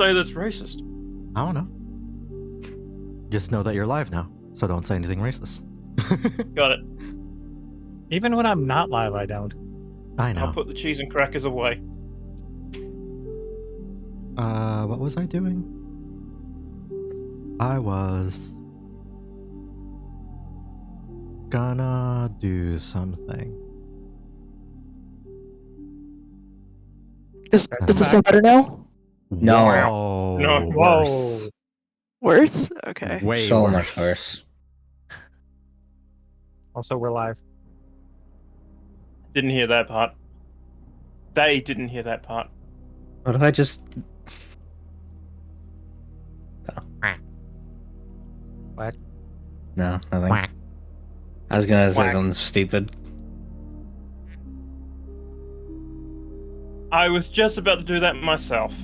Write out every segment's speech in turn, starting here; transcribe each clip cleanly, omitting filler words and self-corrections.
say that's racist? I don't know. Just know that you're live now, so don't say anything racist. Got it. Even when I'm not live, I don't. I know. I'll put the cheese and crackers away. What was I doing? I was gonna do something. Is this sound better now? No. Whoa, No. worse. Worse? Okay. Way So worse. much worse. Also, we're live. Didn't hear that part. They didn't hear that part. What if I just... What? No, nothing. I was gonna say something stupid. I was just about to do that myself.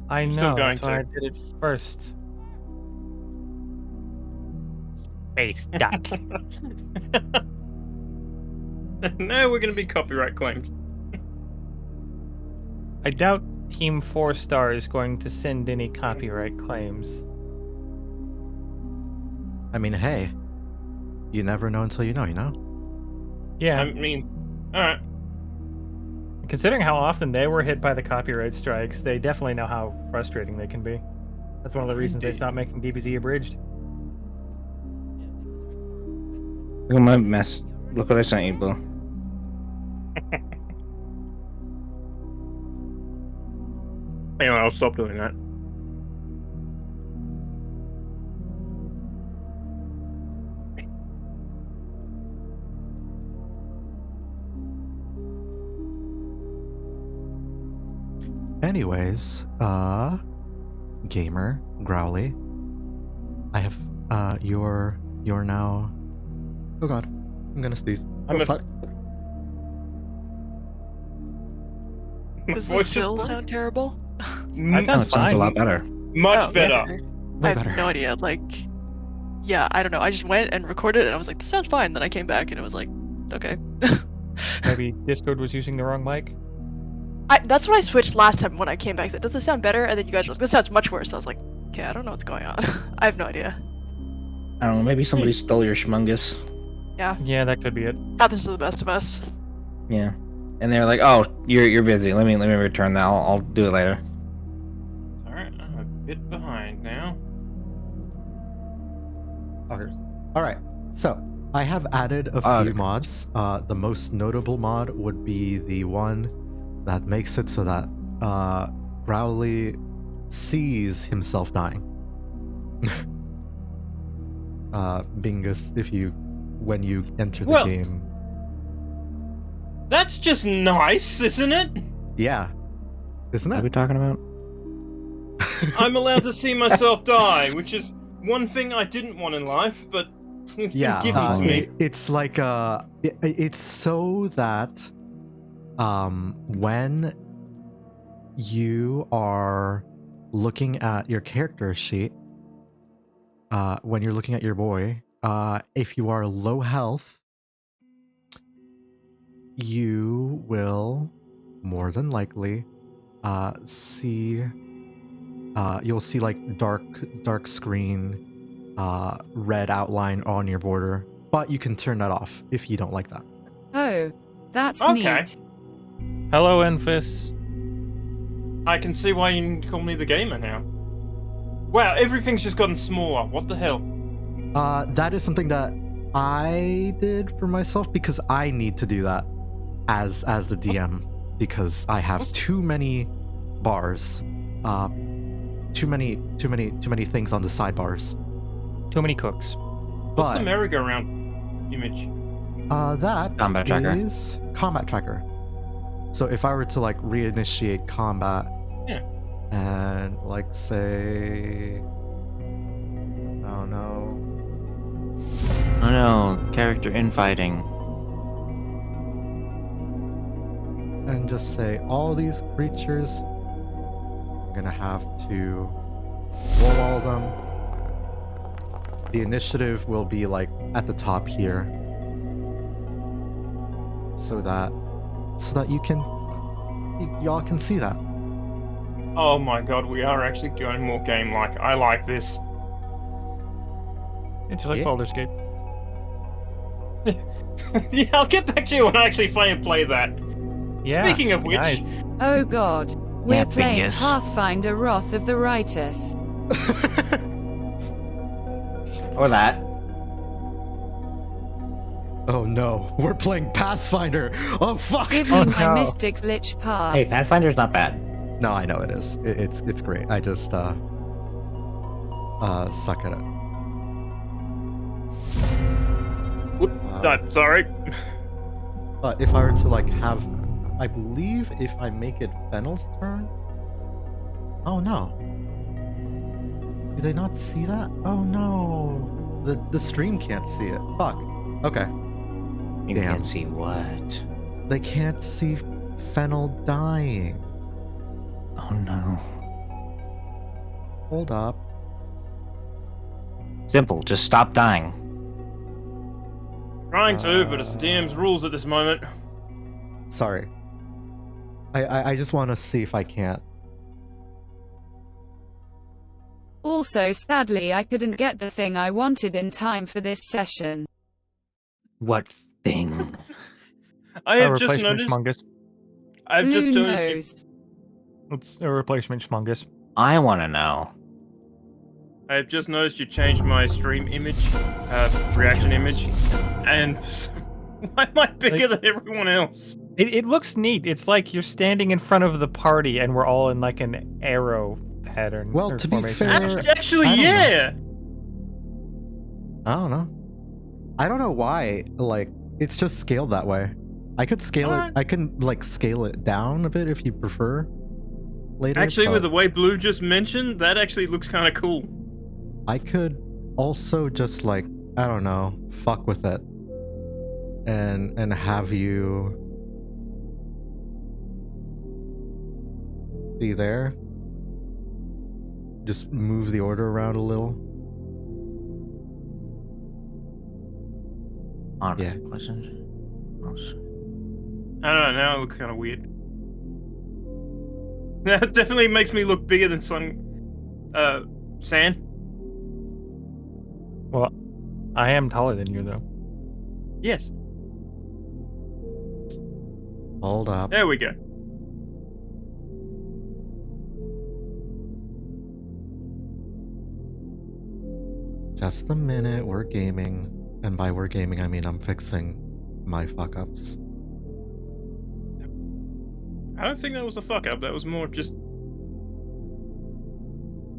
I Still know, going that's why I to. did it first. Space duck. Now we're going to be copyright claimed. I doubt Team 4 Star is going to send any copyright claims. I mean, hey, you never know until you know, you know? Yeah, I mean, alright. considering how often they were hit by the copyright strikes, they definitely know how frustrating they can be. That's one of the reasons they Indeed. stopped making DBZ abridged. Look at my mess. Look what I sent you, Boo. Anyway, I'll stop doing that. Anyways, gamer, Growley, I have, you're now, oh god, I'm gonna sneeze. I'm Oh, a- fuck. Does Voice the just still broke. sound terrible? I Oh, sound it sounds a lot fine. better. Much Oh, better. okay. Way I have better. no idea. Like, yeah, I don't know. I just went and recorded it, and I was like, this sounds fine. Then I came back, and it was like, okay. Maybe Discord was using the wrong mic. That's what I switched last time when I came back. I said, does this sound better? And then you guys were like, this sounds much worse. I was like, okay, I don't know what's going on. I have no idea. I don't know, maybe somebody stole your schmungus. Yeah, that could be it. Happens to the best of us. Yeah. And they're like, oh, you're busy. Let me return that. I'll do it later. Alright, I'm a bit behind now. Alright, so I have added a Oh, few okay. mods. The most notable mod would be the one that makes it so that Growley sees himself dying. Bingus, when you enter the Well- game. That's just nice, isn't it? Yeah. Isn't What are we it? talking about? I'm allowed to see myself die, which is one thing I didn't want in life, but it's Yeah, been given to me. it's like it's so that when you are looking at your character sheet, when you're looking at your boy, if you are low health, you will more than likely see you'll see like dark screen, red outline on your border, but you can turn that off if you don't like that. Oh, that's Okay. neat. Hello, Enfys. I can see why you call me the gamer now. Wow, everything's just gotten smaller. What the hell? That is something that I did for myself because I need to do that as the DM because I have too many bars, too many things on the sidebars. Too many cooks. What's But the merry-go-round image? that Combat tracker. is combat tracker. So if I were to like reinitiate combat, Yeah. and like say, I don't know. Oh no, character infighting. And just say all these creatures, I'm gonna have to roll all of them. The initiative will be like at the top here, so that y'all can see that. Oh my god, we are actually doing more game-like. I like this. It's just like Yeah. Baldur's Gate. Yeah, I'll get back to you when I actually play that. Yeah. Speaking of which, nice. Oh god. We're Yeah, playing bingus. Pathfinder Wrath of the Righteous. Or that. Oh no, we're playing Pathfinder. Oh fuck. Give me Oh, my no. Mystic Lich Path. Hey, Pathfinder's not bad. No, I know it is. It's great. I just suck at it. sorry. But if I were to like have, I believe if I make it Fennel's turn. Oh no. Do they not see that? Oh no. The stream can't see it. Fuck. Okay. You Damn. can't see what? They can't see Fennel dying. Oh no. Hold up. Simple, just stop dying. Trying to, but it's the DM's rules at this moment. Sorry. I just want to see if I can't. Also, sadly, I couldn't get the thing I wanted in time for this session. What thing? I A have just replacement noticed. Schmungus. I've Who just noticed. knows? It's a replacement Schmungus. I want to know. I've just noticed you changed my stream image, reaction image, and why am I bigger than everyone else? It looks neat. It's like you're standing in front of the party and we're all in like an arrow pattern. Well, or to be formation. fair- Actually, I don't know. yeah. I don't know. I don't know why. Like, it's just scaled that way. I could scale it. Alright. I can like scale it down a bit if you prefer. Later. Actually, with the but way Blue just mentioned, that actually looks kind of cool. I could also just like, I don't know, fuck with it, and have you be there. Just move the order around a little. On Yeah. questions? Oh, shit. I don't know, now it looks kind of weird. That definitely makes me look bigger than San. Well, I am taller than you though. Yes. Hold up. There we go. Just a minute. We're gaming, and by we're gaming, I mean I'm fixing my fuck ups. I don't think that was a fuck up. That was more just.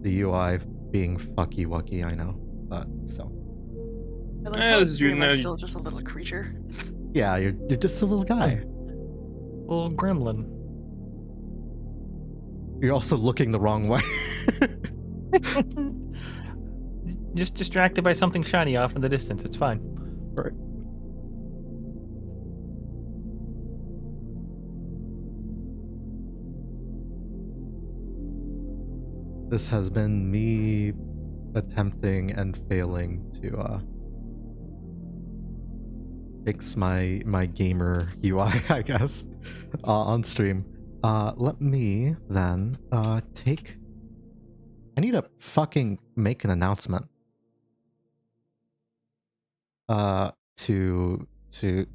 The UI being fucky wucky, I know, but still. I like Yeah, how this in is stream you I'm know- still just a little creature. Yeah, you're just a little guy. Little gremlin. You're also looking the wrong way. Just distracted by something shiny off in the distance. It's fine. Right. This has been me attempting and failing to fix my gamer UI, I guess, on stream. Let me then take. I need to fucking make an announcement. To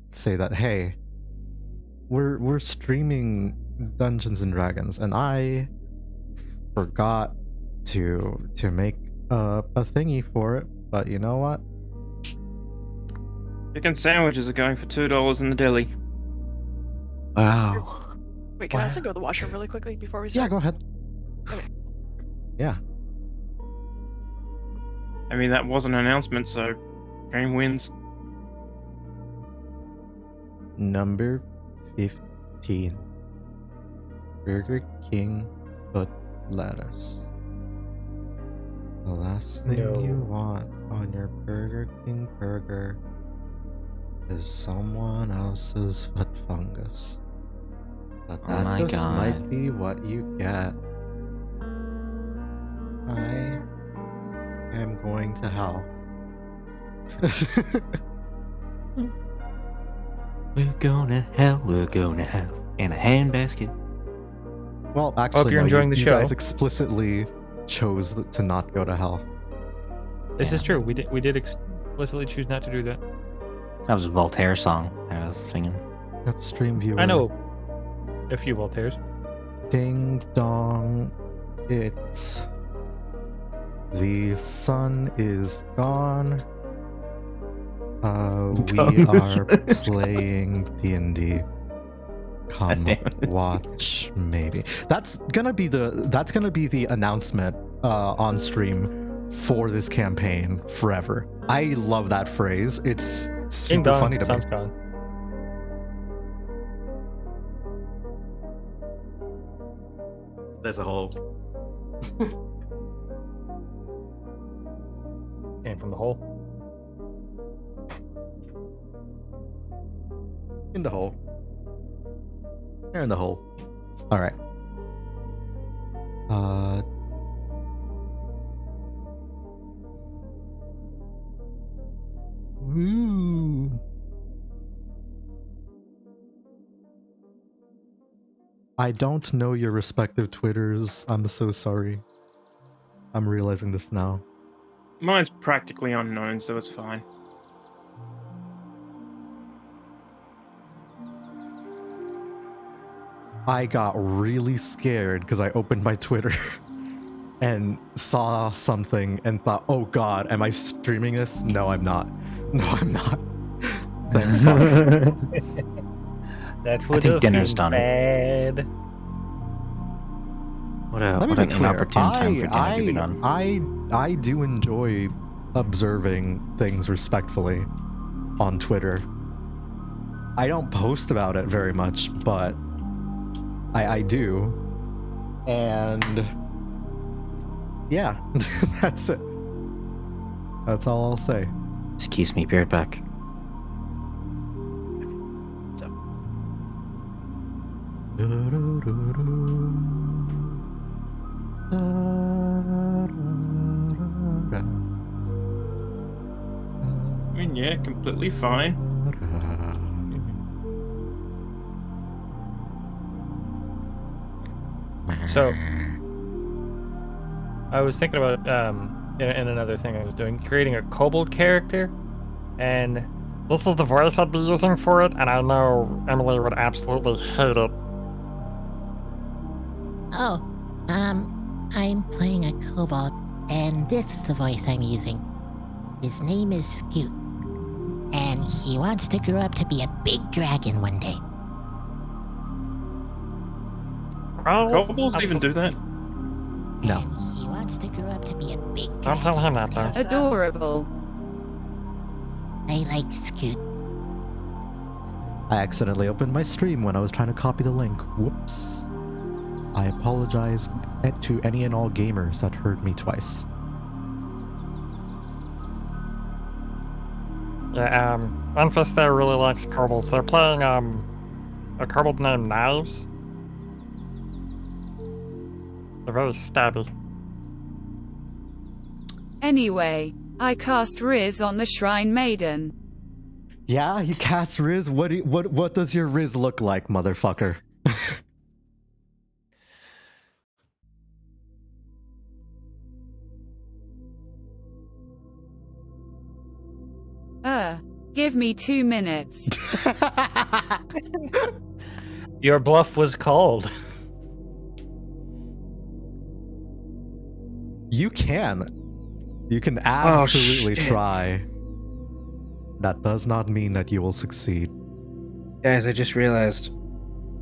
say that, hey, we're streaming Dungeons and Dragons, and I forgot to make a thingy for it, but you know what? Chicken sandwiches are going for $2 in the deli. Wow. Wait, can I Wow. also go to the washroom really quickly before we Yeah, start? go ahead. Okay. Yeah. I mean, that was an announcement, so game wins. Number 15. Burger King foot lettuce. The last thing No. you want on your Burger King burger is someone else's foot fungus. But Oh that my just God. might be what you get. I am going to hell. We're going to hell in a handbasket. Well, actually, you're no, enjoying the you show. guys explicitly chose to not go to hell. This is true. We did explicitly choose not to do that. That was a Voltaire song I was singing. That's stream viewer. I know a few Voltaires. Ding dong, it's the sun is gone. We are playing D&D. Come watch, maybe. That's gonna be the announcement on stream for this campaign forever. I love that phrase. It's super funny to me. Gone. There's a hole. And from the hole. In the hole. They're in the hole. All right. Woo. I don't know your respective Twitters. I'm so sorry. I'm realizing this now. Mine's practically unknown, so it's fine. I got really scared because I opened my Twitter and saw something and thought, oh god, am I streaming this? No, I'm not. No, I'm not. Thank fuck. That I would think have dinner's been done. bad. What Let me an be clear. inopportune time for dinner to be done. I do enjoy observing things respectfully on Twitter. I don't post about it very much, but I do. And yeah, that's it. That's all I'll say. Excuse me, be right back. I mean, yeah, completely fine. So, I was thinking about in another thing I was doing, creating a kobold character, and this is the voice I'd be using for it, and I know Emily would absolutely hate it. Oh, I'm playing a kobold, and this is the voice I'm using. His name is Scoot, and he wants to grow up to be a big dragon one day. Kobolds even do that? No. And he wants to grow up to be a big Don't tell him dragon. that, though. Adorable. I like Scoot. I accidentally opened my stream when I was trying to copy the link. Whoops. I apologize to any and all gamers that heard me twice. Yeah, Unfist there really likes kobolds. They're playing, a kobold named Knives. They're very stabby. Anyway, I cast Riz on the Shrine Maiden. Yeah, you cast Riz. What does your Riz look like, motherfucker? Give me 2 minutes. Your bluff was called. You can absolutely try. That does not mean that you will succeed. Guys, I just realized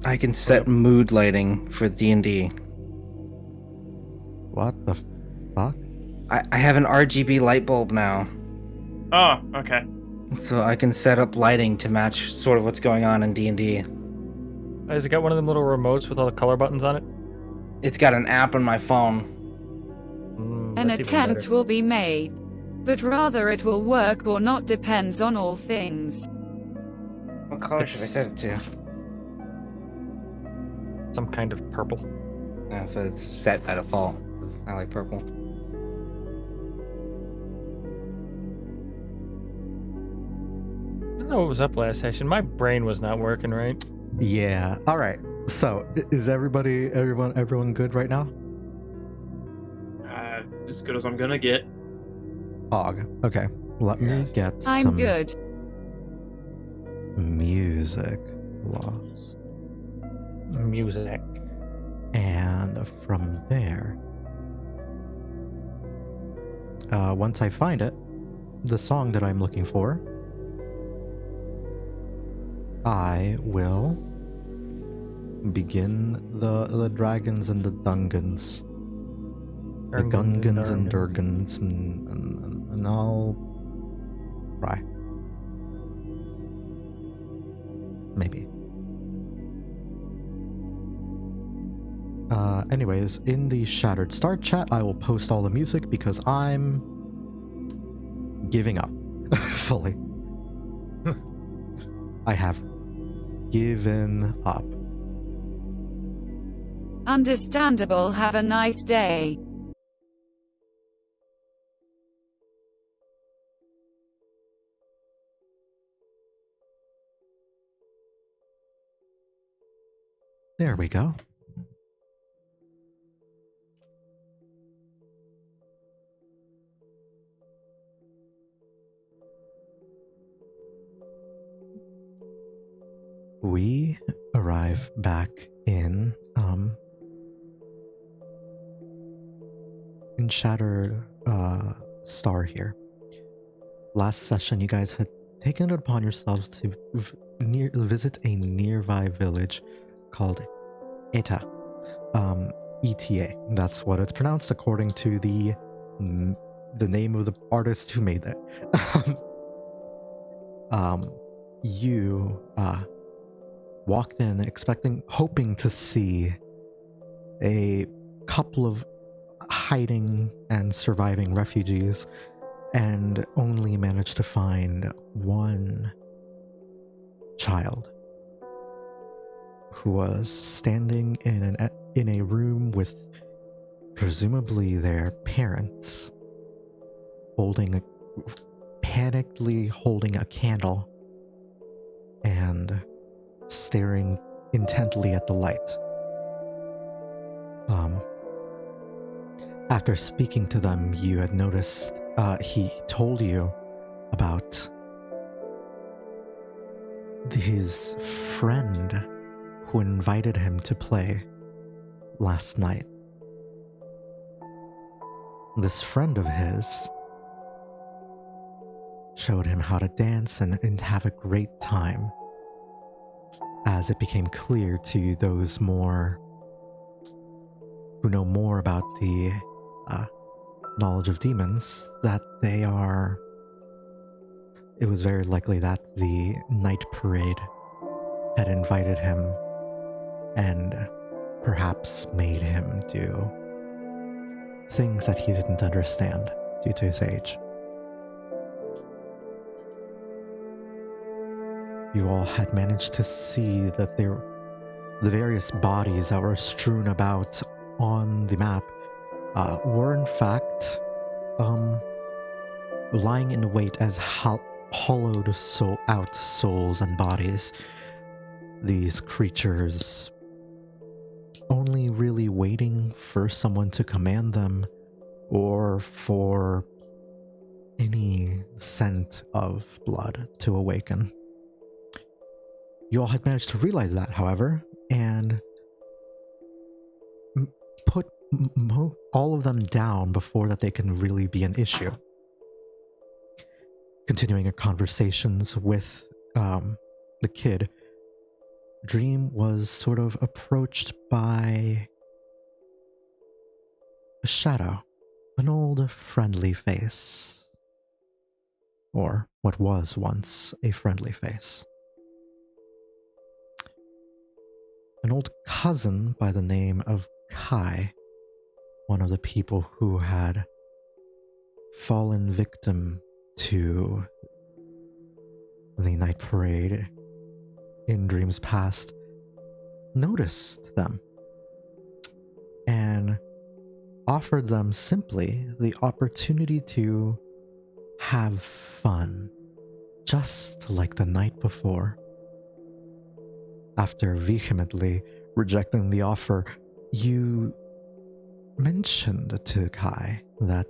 I can set mood lighting for D&D. What the fuck? I have an RGB light bulb now, Oh, okay. so I can set up lighting to match sort of what's going on in D&D. Has it got one of them little remotes with all the color buttons on it? It's got an app on my phone. An That's even attempt better. will be made, but rather it will work or not depends on all things. What color should I set it to? Some kind of purple. Yeah, so it's set by default. I like purple. I don't know what was up last session. My brain was not working right. Yeah. All right. So, is everyone good right now? As good as I'm gonna get. Og. Okay. Let me get I'm some good. music. Lost. Music. And from there, once I find it, the song that I'm looking for, I will begin the dragons and the dungans. The Gungans and Durgans, and I'll try. Maybe. Anyways, in the Shattered Star chat, I will post all the music because I'm giving up fully. I have given up. Understandable. Have a nice day. There we go. We arrive back in Shattered Star here. Last session, you guys had taken it upon yourselves to visit a nearby village called Eta. ETA. That's what it's pronounced according to the name of the artist who made it. You walked in hoping to see a couple of hiding and surviving refugees, and only managed to find one child who was standing in a room with presumably their parents, panically holding a candle and staring intently at the light. After speaking to them, you had noticed he told you about his friend who invited him to play last night. This friend of his showed him how to dance and have a great time, as it became clear to those who know more about the knowledge of demons that it was very likely that the night parade had invited him and perhaps made him do things that he didn't understand due to his age. You all had managed to see that the various bodies that were strewn about on the map were in fact lying in wait as hollowed out souls and bodies. These creatures only really waiting for someone to command them or for any scent of blood to awaken. You all had managed to realize that, however, and put all of them down before that they can really be an issue. Continuing your conversations with the kid, Dream was sort of approached by a shadow, an old friendly face, or what was once a friendly face. An old cousin by the name of Kai, one of the people who had fallen victim to the night parade in Dream's past, noticed them and offered them simply the opportunity to have fun, just like the night before. After vehemently rejecting the offer, you mentioned to Kai that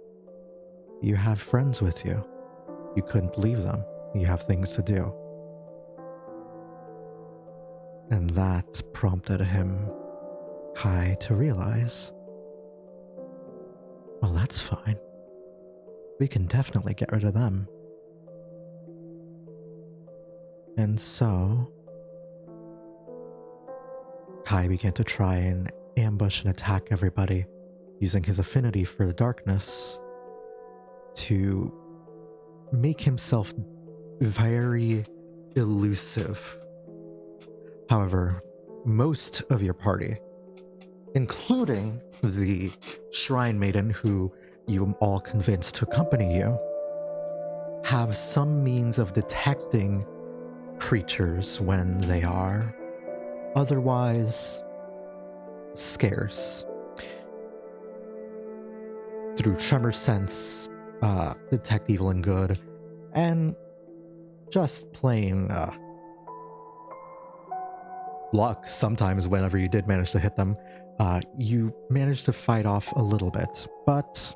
you have friends with you. You couldn't leave them. You have things to do. And that prompted Kai, to realize, well, that's fine. We can definitely get rid of them. And so, Kai began to try and ambush and attack everybody, using his affinity for the darkness to make himself very elusive. However, most of your party, including the shrine maiden who you all convinced to accompany you, have some means of detecting creatures when they are otherwise scarce. Through tremor sense, detect evil and good, and just plain luck sometimes whenever you did manage to hit them. You managed to fight off a little bit, but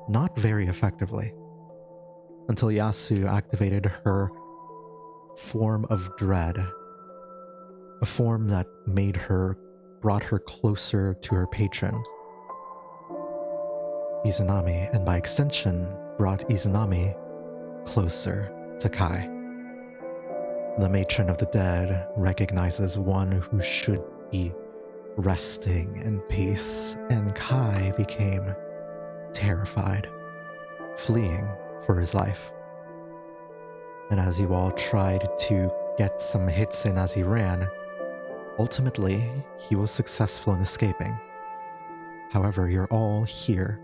not very effectively. Until Yasu activated her form of dread. A form that brought her closer to her patron, Izanami, and by extension, brought Izanami closer to Kai. The matron of the dead recognizes one who should be resting in peace, and Kai became terrified, fleeing for his life. And as you all tried to get some hits in as he ran, ultimately, he was successful in escaping. However, you're all here.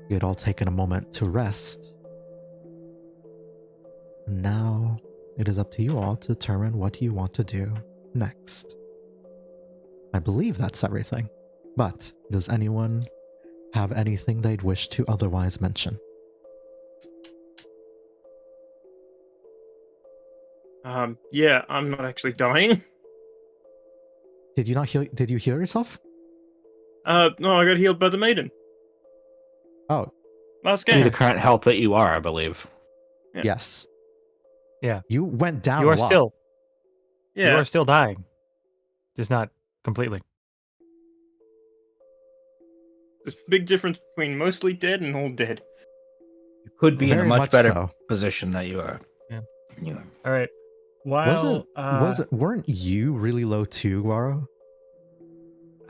You had all taken a moment to rest. Now, it is up to you all to determine what you want to do next. I believe that's everything. But, does anyone have anything they'd wish to otherwise mention? Yeah, I'm not actually dying. Did you not heal? Did you heal yourself? No, I got healed by the maiden. Oh, Last To game. the current health that you are, I believe. Yeah. yes. Yeah. You went down You a are lot. still you Yeah. are still dying. Just not completely. There's a big difference between mostly dead and all dead. You could be in a Very much much better so. position that you are. Yeah. You are. All right. While Weren't you really low too, Guaro?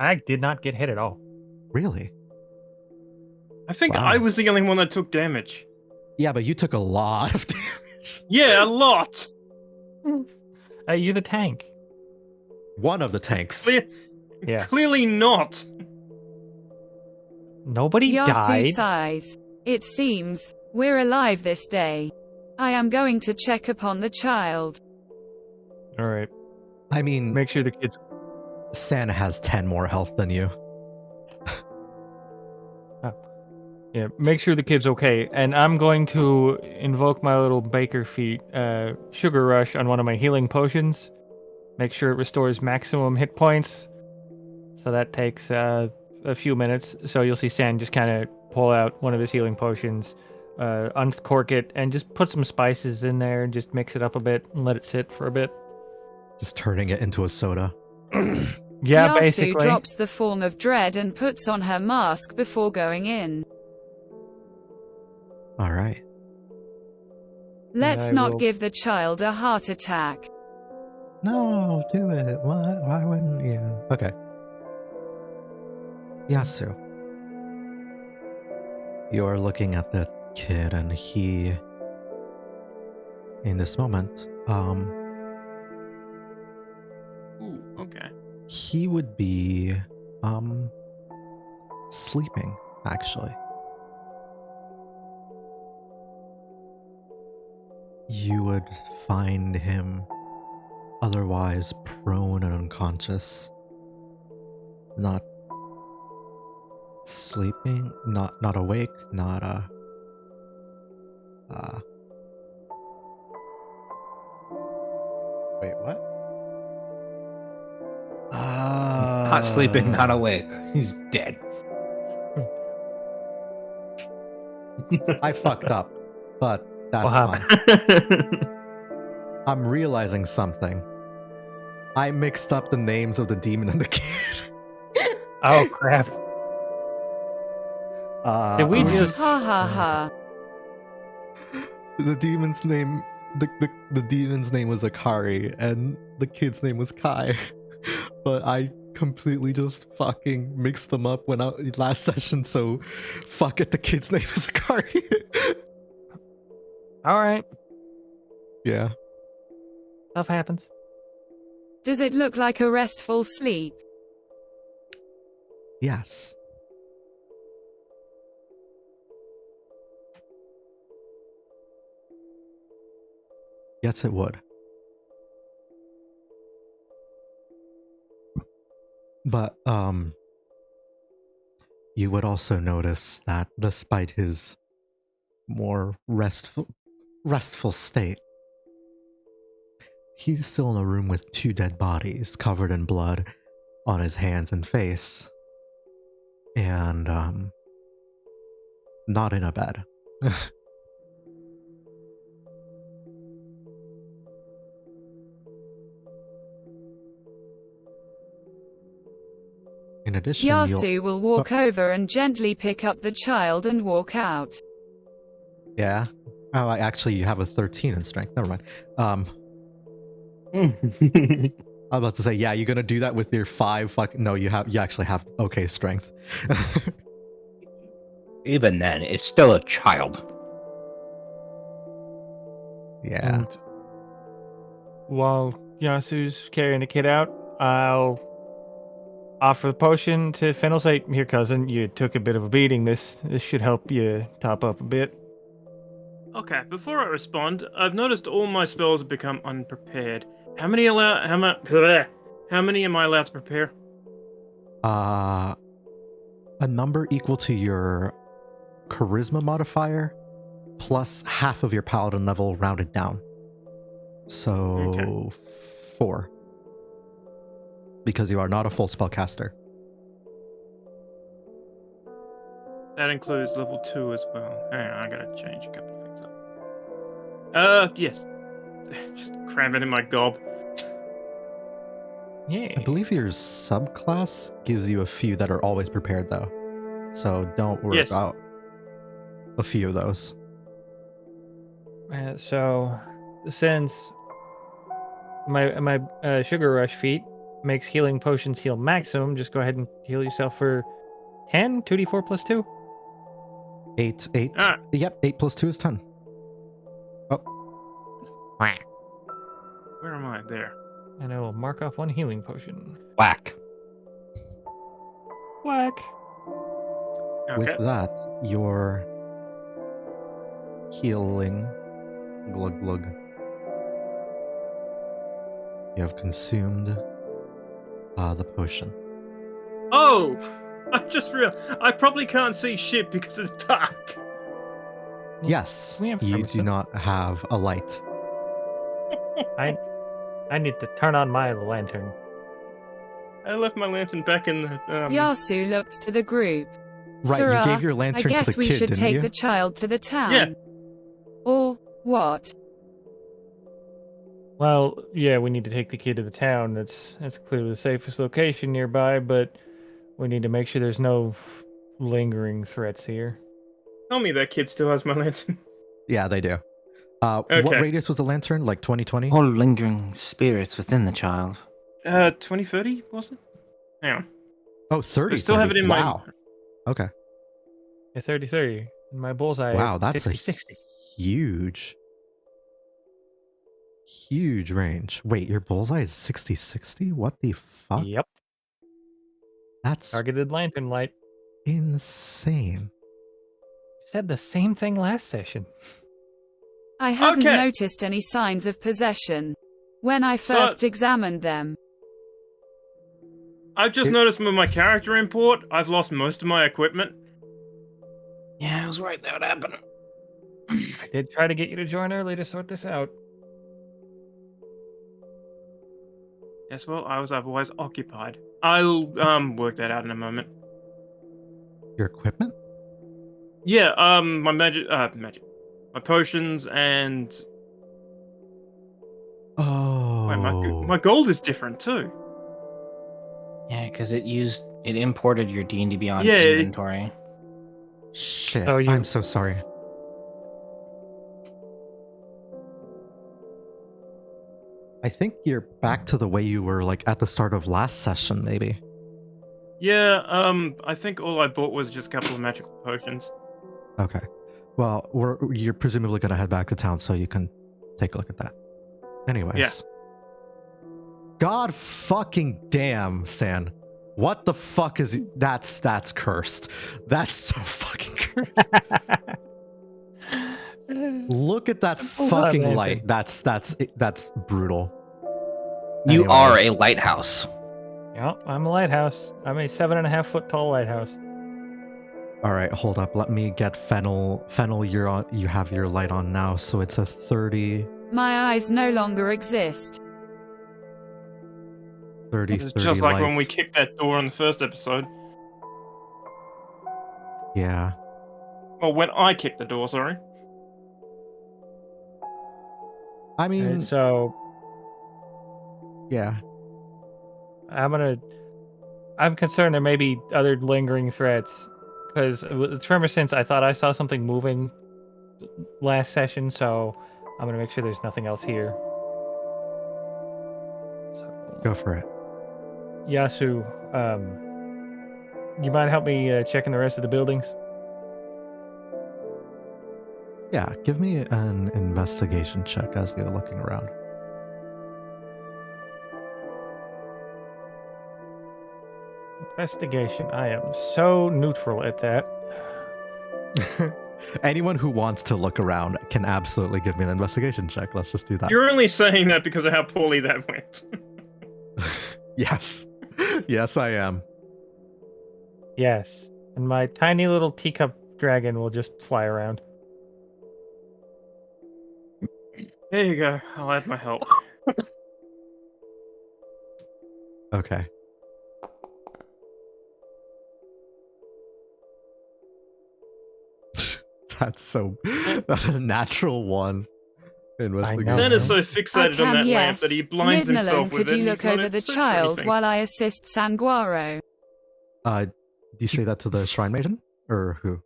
I did not get hit at all. Really? I think Wow. I was the only one that took damage. Yeah, but you took a lot of damage. Yeah, a lot. You're the tank. One of the tanks. Yeah. Clearly not. Nobody Yasu died. sighs. It seems we're alive this day. I am going to check upon the child. All right. I mean, Make sure the kids. Santa has 10 more health than you. Yeah. Make sure the kid's okay. And I'm going to invoke my little Baker feat sugar rush on one of my healing potions. Make sure it restores maximum hit points. So that takes a few minutes. So you'll see Stan just kind of pull out one of his healing potions, uncork it, and just put some spices in there and just mix it up a bit and let it sit for a bit. Just turning it into a soda. Yeah, Yasu basically. drops the form of dread and puts on her mask before going in. All right. Let's I not will- give the child a heart attack. No, do it. Why wouldn't you? Okay. Yasu. You're looking at that kid and he, in this moment, Ooh, okay. he would be, sleeping, actually. You would find him otherwise prone and unconscious. Not sleeping, not awake, not wait, what? Not sleeping, not awake. He's dead. I fucked up, but that's What fine. I'm realizing something. I mixed up the names of the demon and the kid. Oh crap! Did we which just- is- Ha ha ha. the demon's name? The demon's name was Akari, and the kid's name was Kai. But I completely just fucking mixed them up when last session. So, fuck it. The kid's name is Akari. All right, Yeah. stuff happens. Does it look like a restful sleep? Yes. Yes, it would. But, you would also notice that despite his more restful state, he's still in a room with 2 dead bodies covered in blood on his hands and face. And, not in a bed. In addition, Yasu will walk over and gently pick up the child and walk out. Yeah. Oh, actually, you have a 13 in strength. Never mind. I was about to say, yeah, you're gonna do that with your 5. No, you actually have okay strength. Even then, it's still a child. Yeah. And while Yasu's carrying the kid out, I'll offer the potion to Fennel. Say, here, cousin, you took a bit of a beating. This should help you top up a bit. Okay, before I respond, I've noticed all my spells have become unprepared. How many am I allowed to prepare? A number equal to your charisma modifier plus half of your paladin level rounded down. So 4. Because you are not a full spellcaster. That includes level 2 as well. Hang on, I gotta change a couple of things up. Yes. Just cram it in my gob. Yeah. I believe your subclass gives you a few that are always prepared, though. So don't worry Yes. about a few of those. So, since my sugar rush feat makes healing potions heal maximum, just go ahead and heal yourself for 10, 2d4 plus 2. 8. Ah. Yep, 8 plus 2 is 10. Where am I? There. And I will mark off 1 healing potion. Whack. Whack. Okay. With that, your healing glug glug. You have consumed the potion. Oh! I just realized I probably can't see shit because it's dark. Yes, we have you pharmacy. do not have a light. I need to turn on my lantern. I left my lantern back in the. Yasu looked to the group. Right, you Sirrah, gave your I lantern to guess the we kid, should didn't take you? the child to the town. Yeah. Or what? Well, yeah, we need to take the kid to the town. That's clearly the safest location nearby, but we need to make sure there's no lingering threats here. Tell me that kid still has my lantern. Yeah, they do. What Okay. radius was the lantern? Like 2020? All lingering spirits within the child. 2030 was it? Hang on. Oh, 30. I still have it in wow. my. Okay. Yeah, 30-30. And my bullseye Wow, is that's 60-60. huge range. Wait, your bullseye is 60-60? What the fuck? Yep. That's Targeted lantern light. insane. Said the same thing last session. I hadn't Okay. noticed any signs of possession when I first examined them. I've just noticed with my character import, I've lost most of my equipment. Yeah, I was right. That would happen. I did try to get you to join early to sort this out. Yes, well, I was otherwise occupied. I'll work that out in a moment. Your equipment? Yeah, my magic, my potions and wait, Oh. my gold is different too. Yeah, because it imported your D&D Beyond Yeah, inventory. Shit. So I'm so sorry. I think you're back to the way you were like at the start of last session, maybe. Yeah, I think all I bought was just a couple of magical potions. Okay. Well, you're presumably gonna head back to town, so you can take a look at that. Anyways. Yeah. God fucking damn, San. What the fuck is that's cursed. That's so fucking cursed. Look at that fucking light. That's brutal. You are a Anyways. lighthouse. Yeah, I'm a lighthouse. I'm a 7.5 foot tall lighthouse. All right, hold up. Let me get Fennel. Fennel, you're on. You have your light on now, so it's a 30. My eyes no longer exist. 30, It's 30 just like light. when we kicked that door in the first episode. Yeah. Well, when I kicked the door, sorry. I mean, Alright, so yeah. I'm concerned there may be other lingering threats, because with the tremor sense, I thought I saw something moving last session, so I'm gonna make sure there's nothing else here. So, Go for it. Yasu, you mind help me checking the rest of the buildings? Yeah, give me an investigation check as you're looking around. Investigation. I am so neutral at that. Anyone who wants to look around can absolutely give me an investigation check. Let's just do that. You're only saying that because of how poorly that went. Yes. Yes, I am. Yes. And my tiny little teacup dragon will just fly around. There you go. I'll add my help. Okay. That's a natural one. Investigation. Sen is so I fixated can, on that lamp yes. that he blinds Midnalynn, himself with could it. you and look he's not over the search for child anything. while I assist Sanguaro? Do you say that to the Shrine Maiden? Or who?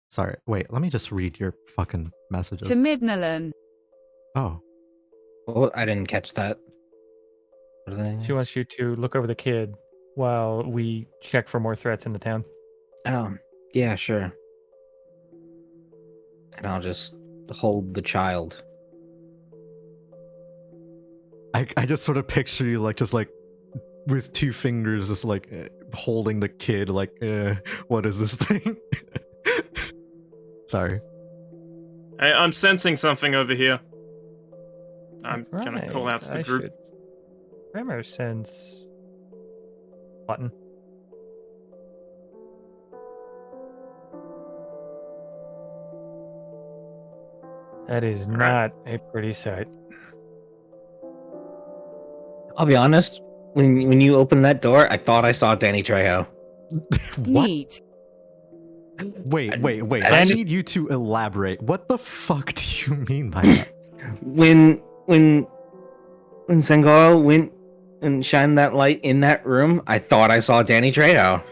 Sorry, wait, let me just read your fucking messages. To Midnalynn. Oh. Oh, I didn't catch that. What are the names? She wants you to look over the kid while we check for more threats in the town. Oh, yeah, sure. And I'll just hold the child. I just sort of picture you like just like with two fingers just like holding the kid like what is this thing? Sorry. Hey, I'm sensing something over here. I'm gonna Right, call out to the I group. should- Tremor sense button. That is not a pretty sight. I'll be honest, when you opened that door, I thought I saw Danny Trejo. What? Neat. Wait. I I just- need you to elaborate. What the fuck do you mean by that? When Sanguaro went and shined that light in that room, I thought I saw Danny Trejo.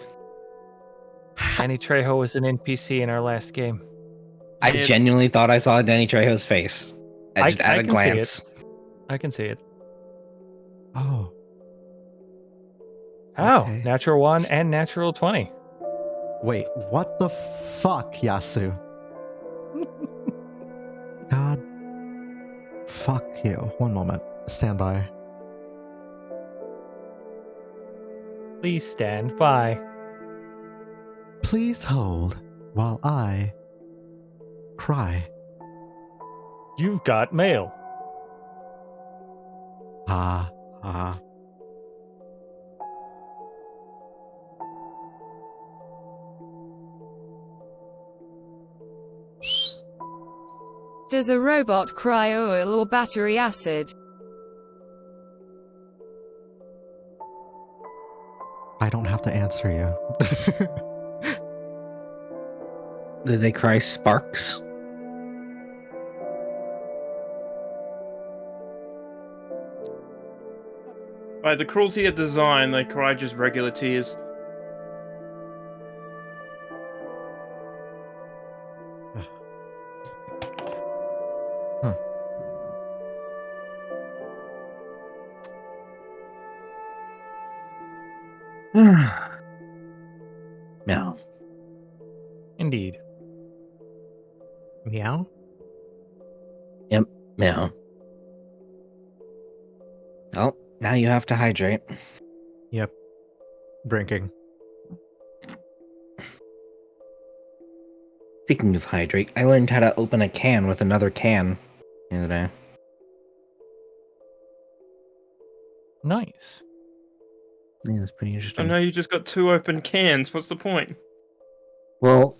Danny Trejo was an NPC in our last game. I It's- genuinely thought I saw Danny Trejo's face. I Just at a can see glance. I can see it. Oh. Oh, Okay. natural 1 and natural 20. Wait, what the fuck, Yasu? God. Fuck you. One moment. Stand by. Please stand by. Please hold while I cry. You've got mail. Ah. Does a robot cry oil or battery acid? to answer you. Did they cry sparks? By the cruelty of design, they cry just regular tears. No. Indeed. Meow? Yep. No. Oh, now you have to hydrate. Yep. Drinking. Speaking of hydrate, I learned how to open a can with another can the other day. Nice. Yeah, it's pretty Oh interesting. no, you just got 2 open cans. What's the point? Well,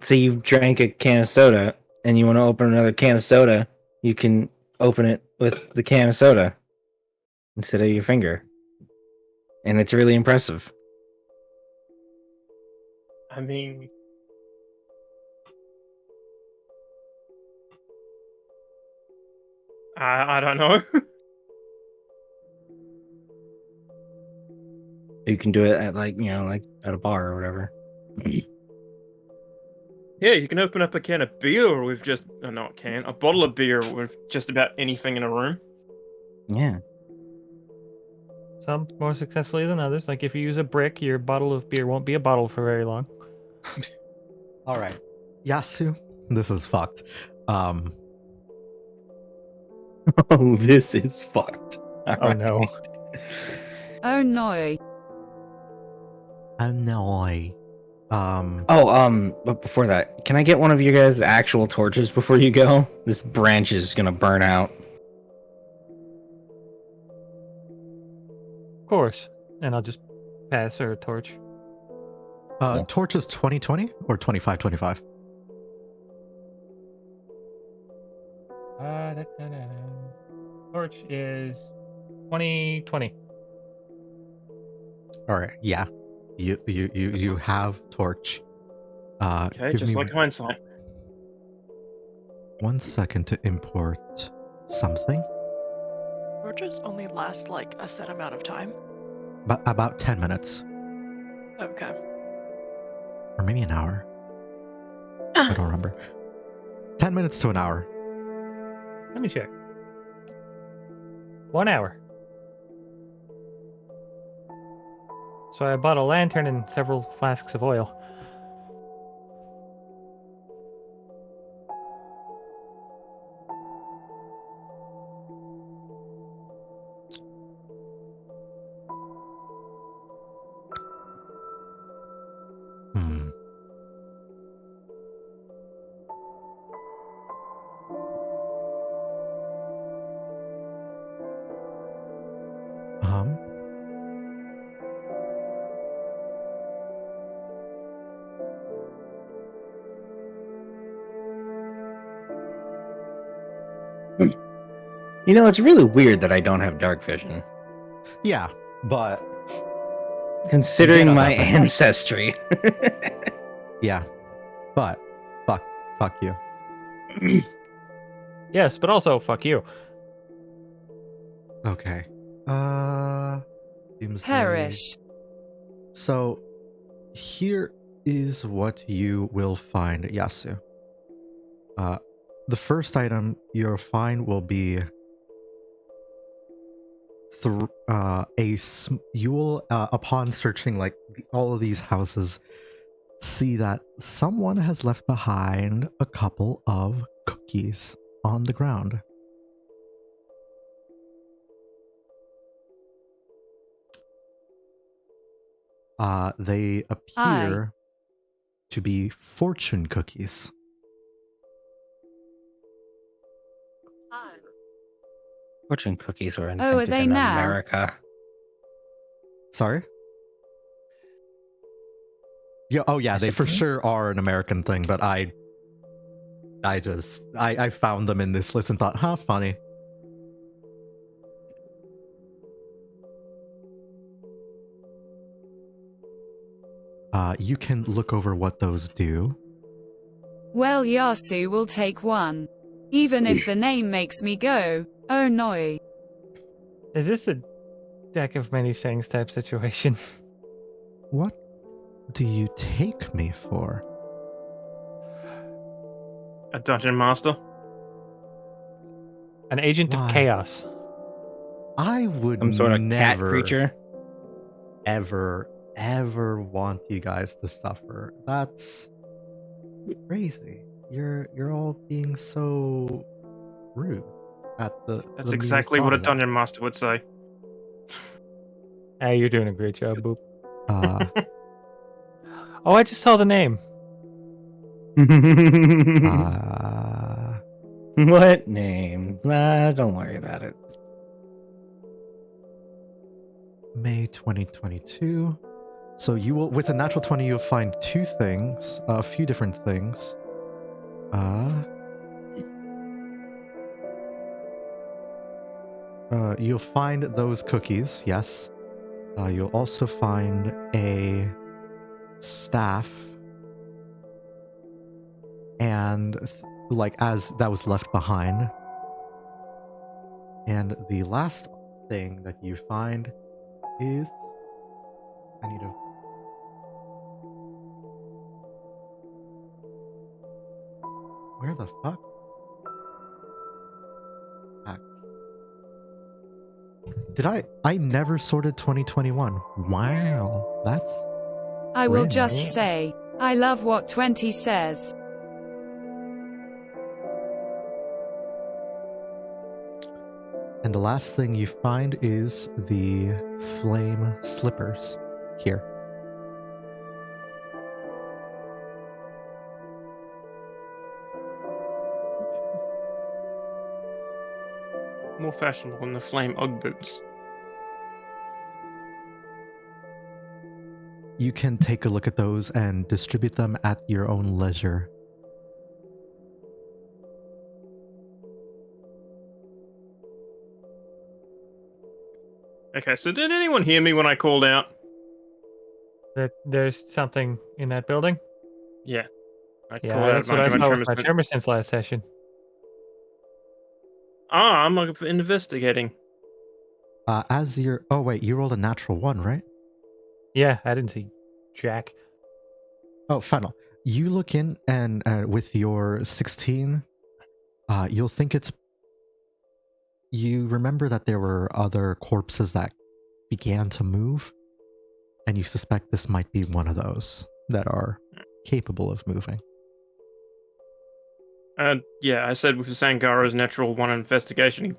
say you've drank a can of soda and you want to open another can of soda, you can open it with the can of soda instead of your finger. And it's really impressive. I mean, I don't know. You can do it at like at a bar or whatever. Yeah, you can open up a can of beer with just not a can, a bottle of beer with just about anything in a room. Yeah. Some more successfully than others. Like if you use a brick, your bottle of beer won't be a bottle for very long. All right. Yasu, this is fucked. Oh, this is fucked. Oh no. Oh no. Annoy. But before that, can I get one of you guys actual torches before you go? This branch is gonna burn out. Of course. And I'll just pass her a torch. Torch is 2020 or 2525? Torch is 2020. All right. Yeah. You have torch. Okay, give just me like hindsight. 1 second to import something. Torches only last like a set amount of time. About 10 minutes. Okay. Or maybe an hour. I don't remember. 10 minutes to an hour. Let me check. 1 hour. So I bought a lantern and several flasks of oil. Hmm. Um. It's really weird that I don't have dark vision. Yeah, but Considering You get my that thing. ancestry. yeah, but fuck you. Yes, but also fuck you. Okay. Seems Perish. So, here is what you will find, Yasu. The first item you'll find will be you will upon searching like all of these houses, see that someone has left behind a couple of cookies on the ground. They appear to be fortune cookies. Fortune cookies were are invented they in now? America. Sorry? Yeah, oh yeah, they Is it for really? sure are an American thing, but I found them in this list and thought, huh, funny. You can look over what those do. Well, Yasu will take one. Even if the name makes me go, oh no. Is this a deck of many things type situation? What do you take me for? A dungeon master. An agent Why? of chaos. I would Some sort of cat never, creature. ever want you guys to suffer. That's crazy. You're all being so rude at That's the merest exactly what thought a of that. dungeon master would say. Hey, you're doing a great job, Boop. Uh, Oh, I just saw the name. What name? Nah, don't worry about it. May 2022. So you will, with a natural 20, you'll find two things, a few different things. You'll find those cookies, yes. You'll also find a staff, and like as that was left behind. And the last thing that you find is I need to. Where the fuck? Axe. Did I never sorted 2021. Wow. That's I will grim. just say, I love what 20 says. And the last thing you find is the flame slippers here. More fashionable than the flame Ugg boots. You can take a look at those and distribute them at your own leisure. Okay, so did anyone hear me when I called out? That there's something in that building? Yeah. I Yeah, called out that's my what I saw with Tremor my Smith. tremor since last session. Ah, I'm investigating. As you're... Oh, wait, you rolled a natural 1, right? Yeah, I didn't see Jack. Oh, Fennel. You look in and with your 16, you'll think it's... You remember that there were other corpses that began to move, and you suspect this might be one of those that are capable of moving. Yeah, I said with Sanguaro's natural 1 investigation,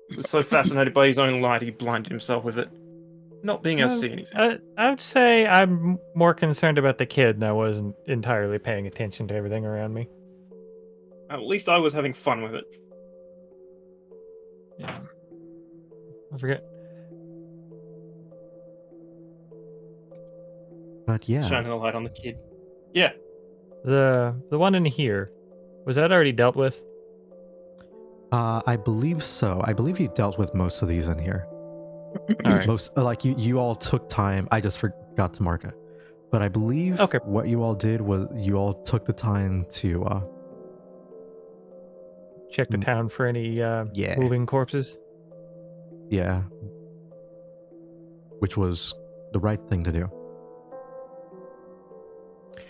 he was so fascinated by his own light, he blinded himself with it. Not being able to see anything. I would say I'm more concerned about the kid, and I wasn't entirely paying attention to everything around me. At least I was having fun with it. Yeah. I forget. But yeah, Shining the light on the kid. Yeah. The one in here, was that already dealt with? I believe so. I believe you dealt with most of these in here. All right. Most, like you all took time. I just forgot to mark it. But I believe what you all did was you all took the time to check the town for any yeah. moving corpses. Yeah. Which was the right thing to do.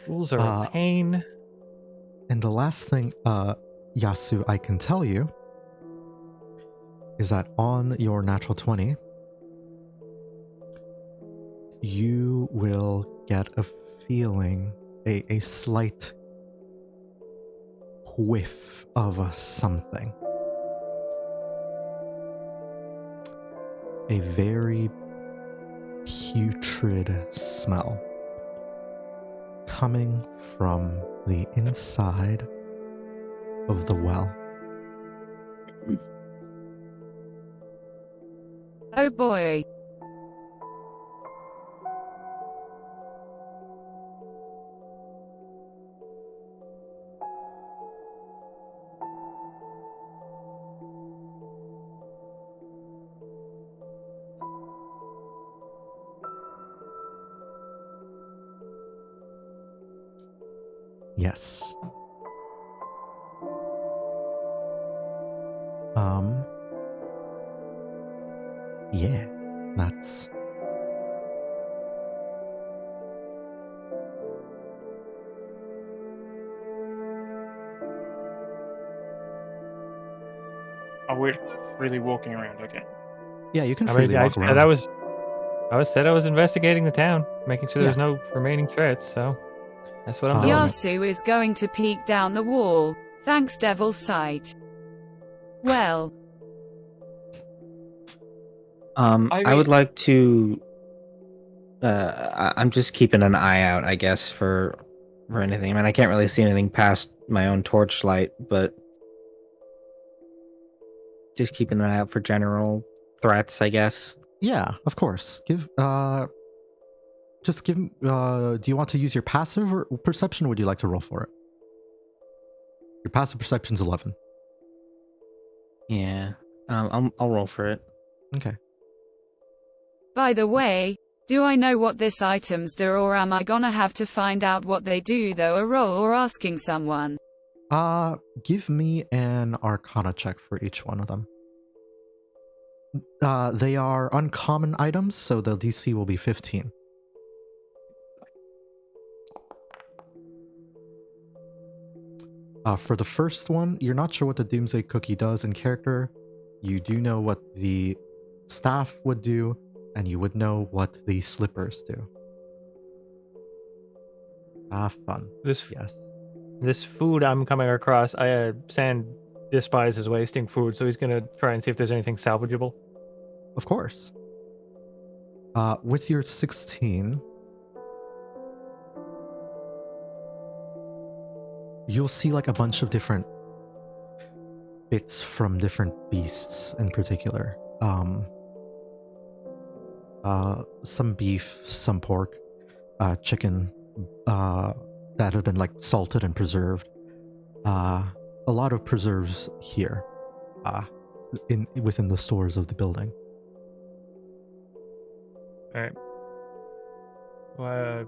Fools are a pain. And the last thing, Yasu, I can tell you is that on your natural 20, you will get a feeling, a slight whiff of something. A very putrid smell coming from the inside of the well. Oh boy. Yes. Yeah, that's... Oh, we're really walking around. Okay. Yeah, you can I freely mean, I walk said around. I was investigating the town, making sure Yeah. there's no remaining threats. So that's what I'm doing. Yasu is going to peek down the wall. Thanks, Devil's Sight. Well, I would like to. I'm just keeping an eye out, I guess, for anything. I mean, I can't really see anything past my own torchlight, but just keeping an eye out for general threats, I guess. Yeah, of course. Just give... do you want to use your passive or perception, or would you like to roll for it? Your passive perception's 11. Yeah. I'll roll for it. Okay. by the way, do I know what this items do, or am I gonna have to find out what they do though, a roll or asking someone? Give me an Arcana check for each one of them. They are uncommon items, so the DC will be 15. For the first one, you're not sure what the Doomsday Cookie does in character. You do know what the staff would do, and you would know what the slippers do. Fun. This food I'm coming across, Sand despises wasting food, so he's gonna try and see if there's anything salvageable. Of course. With your 16, you'll see like a bunch of different bits from different beasts in particular. Some beef, some pork, chicken, that have been like salted and preserved. A lot of preserves here, within the stores of the building. All right. Well,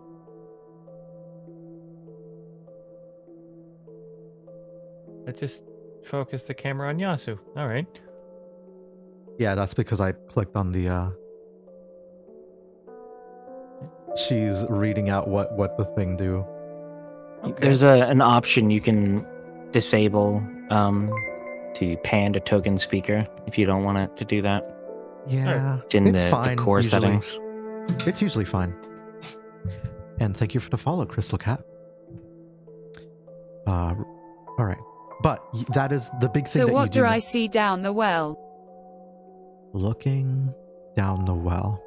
let's just focus the camera on Yasu. All right. Yeah, that's because I clicked on the, she's reading out what the thing do. Okay. There's an option you can disable to pan to token speaker if you don't want it to do that. Yeah, It's in it's the fine, core usually. settings. It's usually fine. And thank you for the follow, Crystal Cat. All right. But that is the big thing So that you what do. do I see down the well? Looking down the well.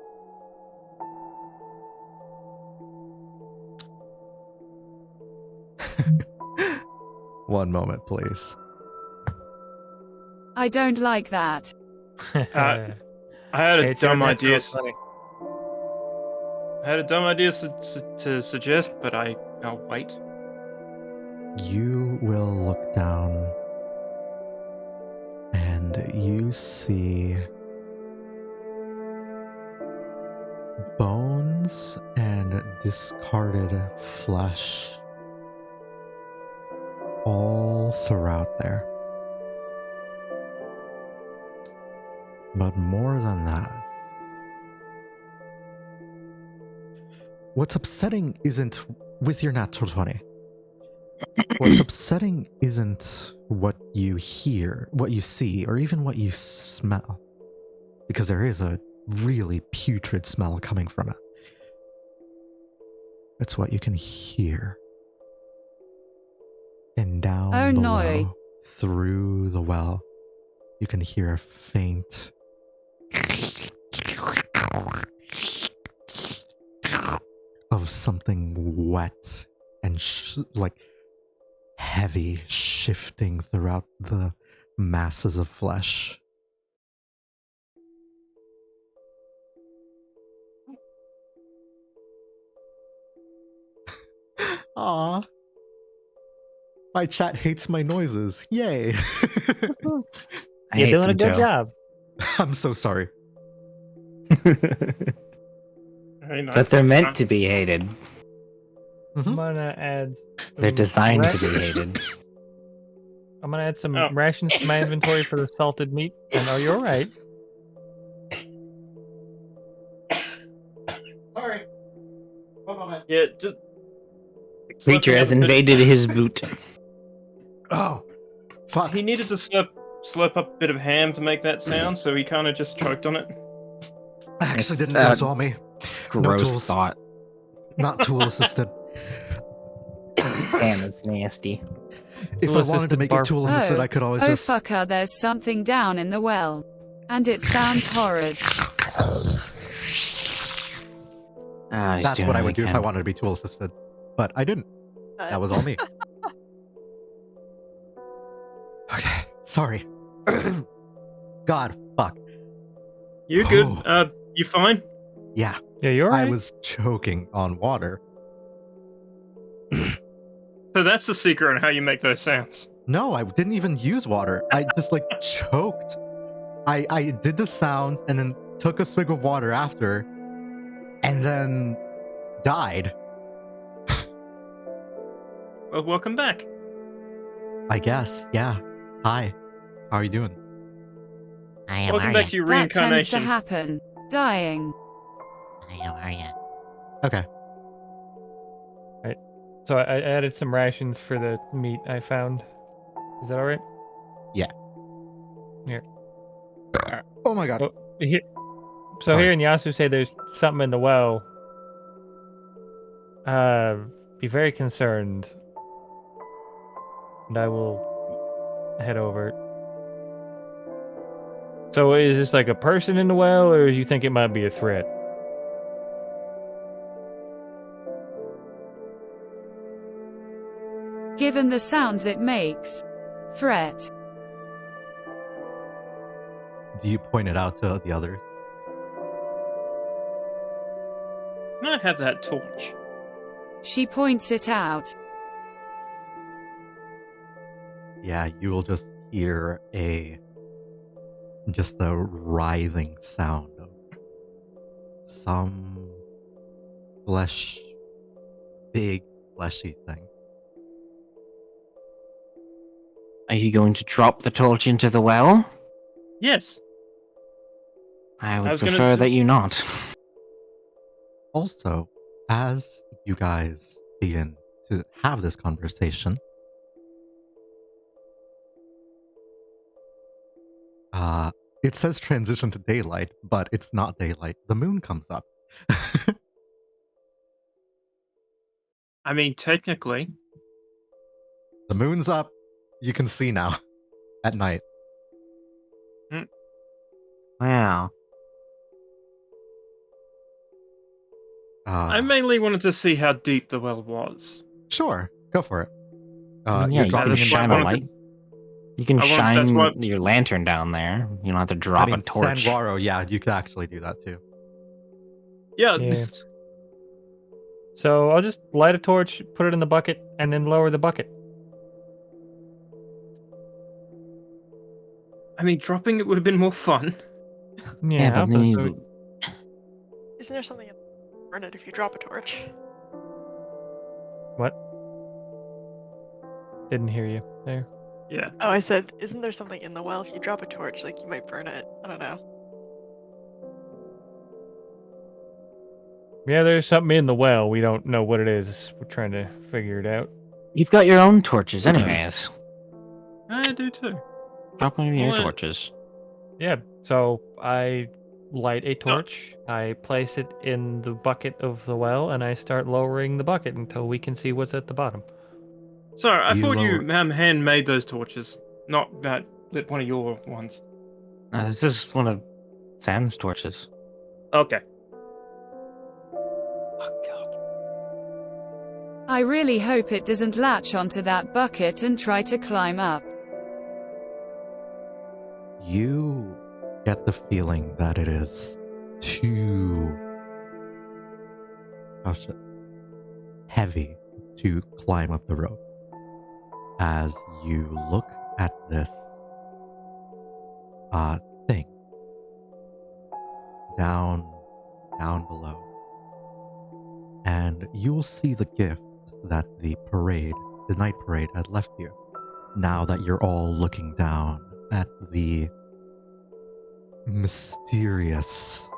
One moment, please. I don't like that. I had a It's your dumb natural idea. 20. I had a dumb idea to suggest, but I'll wait. You will look down and you see bones and discarded flesh all throughout there. But more than that, what's upsetting isn't with your natural 20. What's upsetting isn't what you hear, what you see, or even what you smell. Because there is a really putrid smell coming from it. It's what you can hear. And down below, through the well, you can hear a faint of something wet and like heavy shifting throughout the masses of flesh. Aw. My chat hates my noises. Yay. I You're hate doing a them good too. job. I'm so sorry. Very nice. But they're meant to be hated. Mhm. I'm gonna add They're designed to Ra- be hated. I'm gonna add some Oh. rations to my inventory for the salted meat. And oh, you're right. Sorry. One moment. Yeah, just. Creature has invaded his boot. Oh, fuck. He needed to slurp up a bit of ham to make that sound, so he kind of just choked on it. I actually It's, didn't go saw me. Gross tools. thought. Not tool assisted. Damn, it's nasty. If I wanted to Tool-assisted make it tool assisted, I could always Oh just. fucker, there's something down in the well. And it sounds horrid. He's That's doing what I it would do if I again. wanted to be tool assisted. But I didn't. That was all me. Okay, sorry. God, fuck. You good? You fine? Yeah, Yeah, you're right. I was choking on water. So that's the secret on how you make those sounds. No, I didn't even use water. I just like choked. I did the sounds and then took a swig of water after and then died. Well, welcome back. I guess, yeah. Hi. How are you doing? Hi, how Welcome are back ya? to your That tends to reincarnation. happen. Dying. Hi, how are ya? Okay. So I added some rations for the meat I found. Is that all right? Oh my god. Oh, here, so Sorry. here in Yasu say there's something in the well. Be very concerned. And I will head over. So is this like a person in the well, or do you think it might be a threat? Given the sounds it makes. Threat. Do you point it out to the others? Can I have that torch? She points it out. Yeah, you will just hear just a writhing sound of some big fleshy thing. Are you going to drop the torch into the well? Yes. I I would was gonna prefer s- that you not. Also, as you guys begin to have this conversation, it says transition to daylight, but it's not daylight. The moon comes up. I mean, technically. The moon's up. You can see now at night. Wow. I mainly wanted to see how deep the well was. Sure, go for it. I mean, yeah, you're you dropping can that's it why I shine a wanted light. to- You can that's shine why- your lantern down there. You don't have to drop a torch. Sanguaro, yeah, you could actually do that too. Yeah. Yeah. So I'll just light a torch, put it in the bucket, and then lower the bucket. I mean, dropping it would have been more fun. Yeah, but then you- Isn't there something in burn it if you drop a torch? What? Didn't hear you there. Yeah. Oh, I said, isn't there something in the well if you drop a torch? Like, you might burn it. I don't know. Yeah, there's something in the well. We don't know what it is. We're trying to figure it out. You've got your own torches, anyways. I do too. Drop one of your Well, torches. Yeah, so I light a torch, I place it in the bucket of the well, and I start lowering the bucket until we can see what's at the bottom. Sorry, I You thought you lower- handmade those torches, not that one of your ones. This is one of Sam's torches. Okay. Oh god. I really hope it doesn't latch onto that bucket and try to climb up. You get the feeling that it is too heavy to climb up the rope. As you look at this thing down below, and you will see the gift that the night parade had left you. Now that you're all looking down at the mysterious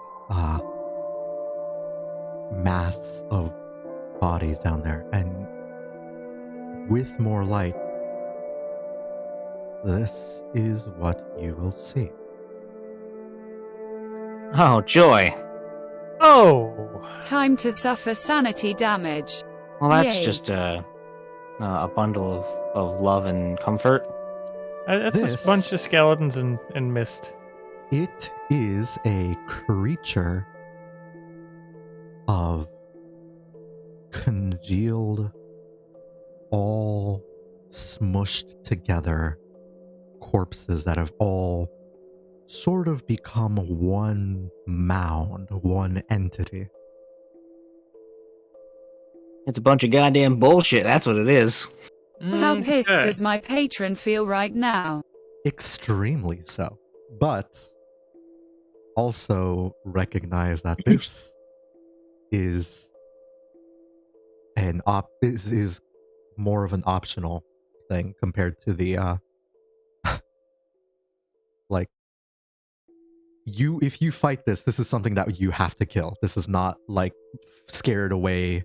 mass of bodies down there, and with more light, this is what you will see. Oh, joy. Oh! Time to suffer sanity damage. Well, that's Yay. just a bundle of love and comfort. That's This- a bunch of skeletons and mist. It is a creature of congealed, all smushed together corpses that have all sort of become one mound, one entity. It's a bunch of goddamn bullshit. That's what it is. How pissed Okay. does my patron feel right now? Extremely so. But also recognize that this is is more of an optional thing compared to the like if you fight this is something that you have to kill. This is not like scared away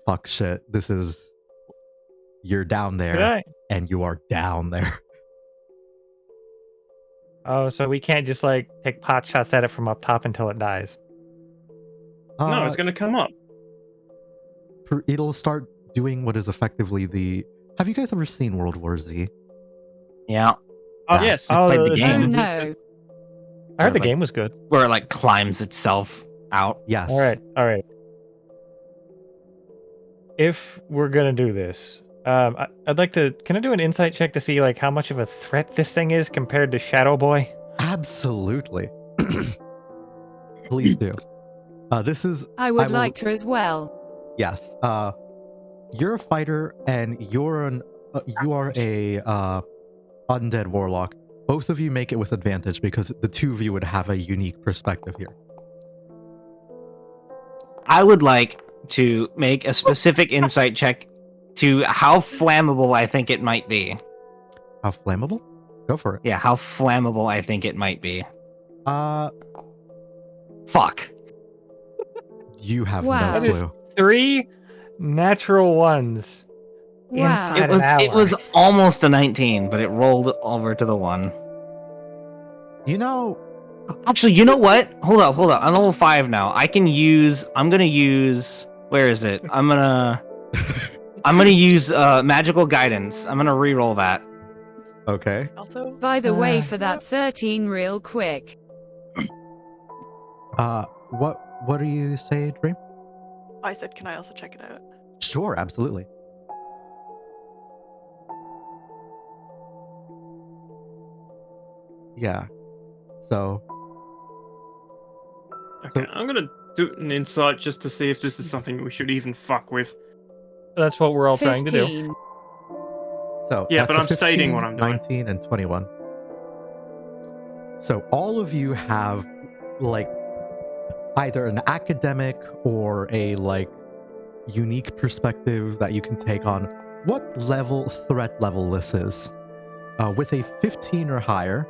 fuck shit. This is you're down there Yeah. and you are down there. Oh, so we can't just like take pot shots at it from up top until it dies. No, it's gonna come up. It'll start doing what is effectively the. Have you guys ever seen World War Z? Yeah. Oh, That- yes. I played the Oh game. no. I heard the like- game was good. Where it like climbs itself out. Yes. All right. If we're gonna do this, I'd like to. Can I do an insight check to see like how much of a threat this thing is compared to Shadow Boy? Absolutely. Please do. This is I would will- like to as well. yes. You're a fighter and you are a undead warlock. Both of you make it with advantage because the two of you would have a unique perspective here. I would like to make a specific insight check to how flammable I think it might be. How flammable? Go for it. Yeah, how flammable I think it might be. Fuck. You have Wow. no That is- clue. 3 natural ones. Wow. Inside It was almost a 19, but it rolled over to the 1. You know, Actually, you know what? Hold up. I'm level 5 now. I'm gonna use where is it? I'm gonna use magical guidance. I'm gonna re-roll that. okay. Also, By the way, for that 13 real quick. What do you say, Dream? I said, can I also check it out? Sure, absolutely. Yeah. So, Okay, I'm gonna do an insight just to see if this is something we should even fuck with. That's what we're all trying to do. 15. Yeah, that's but a I'm stating 15, what I'm doing. 19 and 21. So all of you have like either an academic or a like unique perspective that you can take on what threat level this is. With a 15 or higher,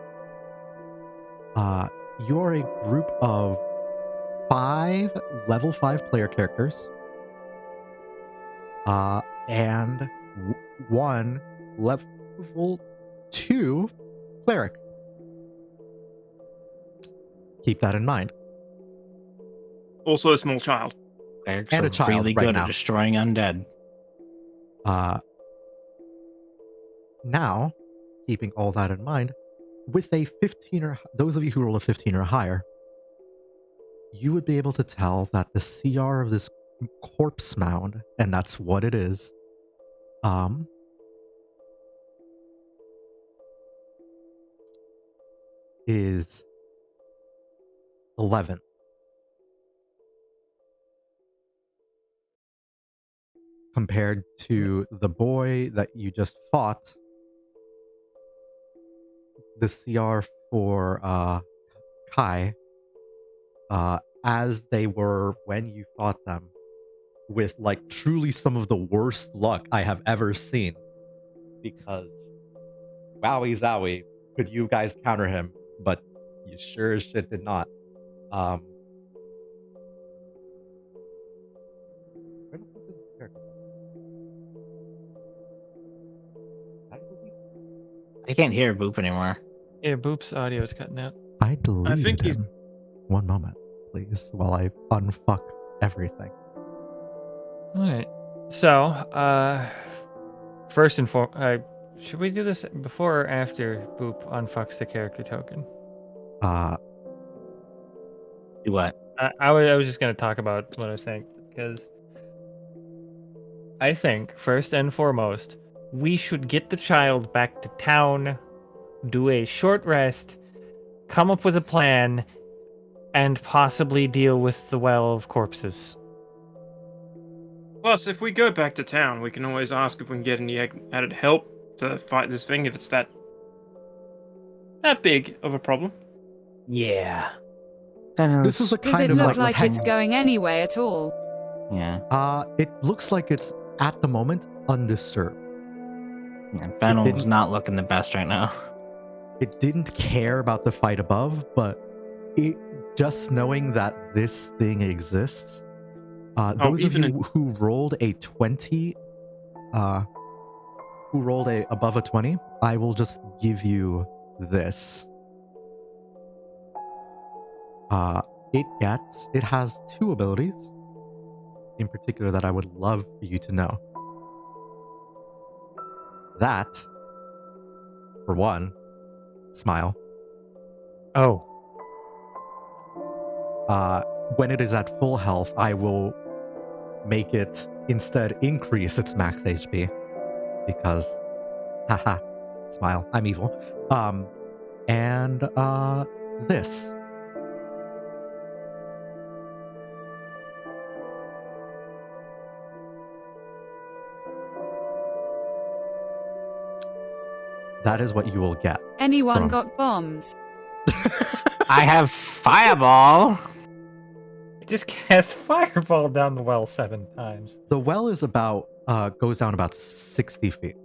you're a group of 5 level 5 player characters, and 1 level 2 cleric. Keep that in mind. Also a small child. Clerics And are a child really right good now. at destroying undead. Now, keeping all that in mind, with a 15 or those of you who roll a 15 or higher, you would be able to tell that the CR of this corpse mound, and that's what it is, is 11. Compared to the boy that you just fought, the CR for Kai, as they were when you fought them, with like truly some of the worst luck I have ever seen. Because wowie zowie, could you guys counter him? But you sure as shit did not. Where the fuck is this character? How did he- I can't hear Boop anymore. Yeah, Boop's audio is cutting out. I deleted think you- him. One moment, please, while I unfuck everything. All right. So, first and foremost, should we do this before or after Boop unfucks the character token? Do what? I was just going to talk about what I think, because I think, first and foremost, we should get the child back to town, do a short rest, come up with a plan, and possibly deal with the well of corpses. Plus, if we go back to town, we can always ask if we can get any added help to fight this thing if it's that big of a problem. Yeah. This is a Does kind it of look like like it's going anyway at all? Yeah. It looks like it's at the moment undisturbed. Yeah, Fennel's didn't- not looking the best right now. It didn't care about the fight above, but it just knowing that this thing exists. Those of even you who rolled a 20, who rolled above a 20, I will just give you this. It has 2 abilities in particular that I would love for you to know. That, for one, smile. Oh. When it is at full health, I will make it instead increase its max HP. Because, haha, smile, I'm evil. And this. That is what you will get. Anyone From- got bombs? I have Fireball. It just cast Fireball down the well 7 times. The well is about, goes down about 60 feet.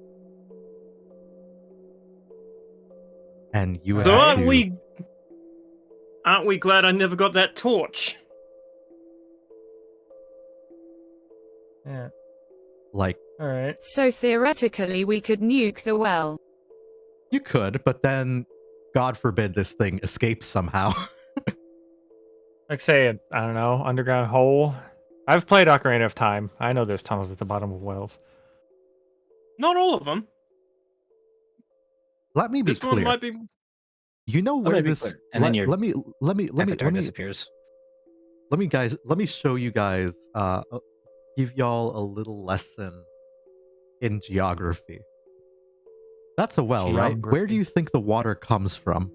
And you would So have aren't to... we glad I never got that torch? Yeah. Like, All right. So theoretically, we could nuke the well. you could, but then, God forbid this thing escapes somehow. Like, say, I don't know, underground hole. I've played Ocarina of Time. I know there's tunnels at the bottom of wells. Not all of them. Let me be This one clear. might be. You know Let where me be this... clear. And then your let me Avatar disappears. let me show you guys, give y'all a little lesson in geography. That's a well, right? Where do you think the water comes from?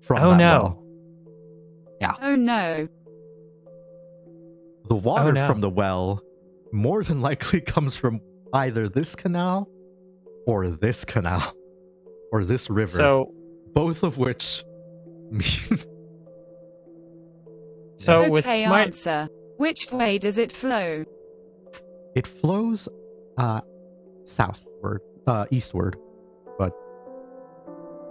From Oh, that no. well. Oh no. The water no. from the well more than likely comes from either this canal or this canal or this river. So, Both of which mean with Okay, my... answer. Which way does it flow? it flows southward, eastward.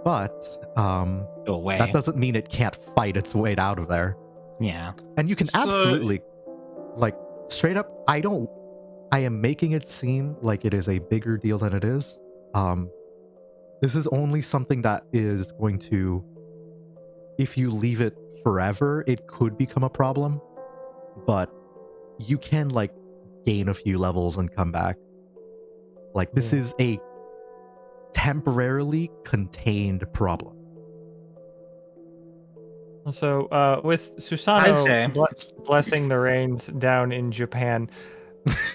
But Go away. that doesn't mean it can't fight its way out of there. Yeah. And you can So- absolutely, like, straight up, I am making it seem like it is a bigger deal than it is. This is only something that is going to, if you leave it forever, it could become a problem. But you can, like, gain a few levels and come back. Like, this is a temporarily contained problem. So, with I'd say- Susanoo blessing the rains down in Japan,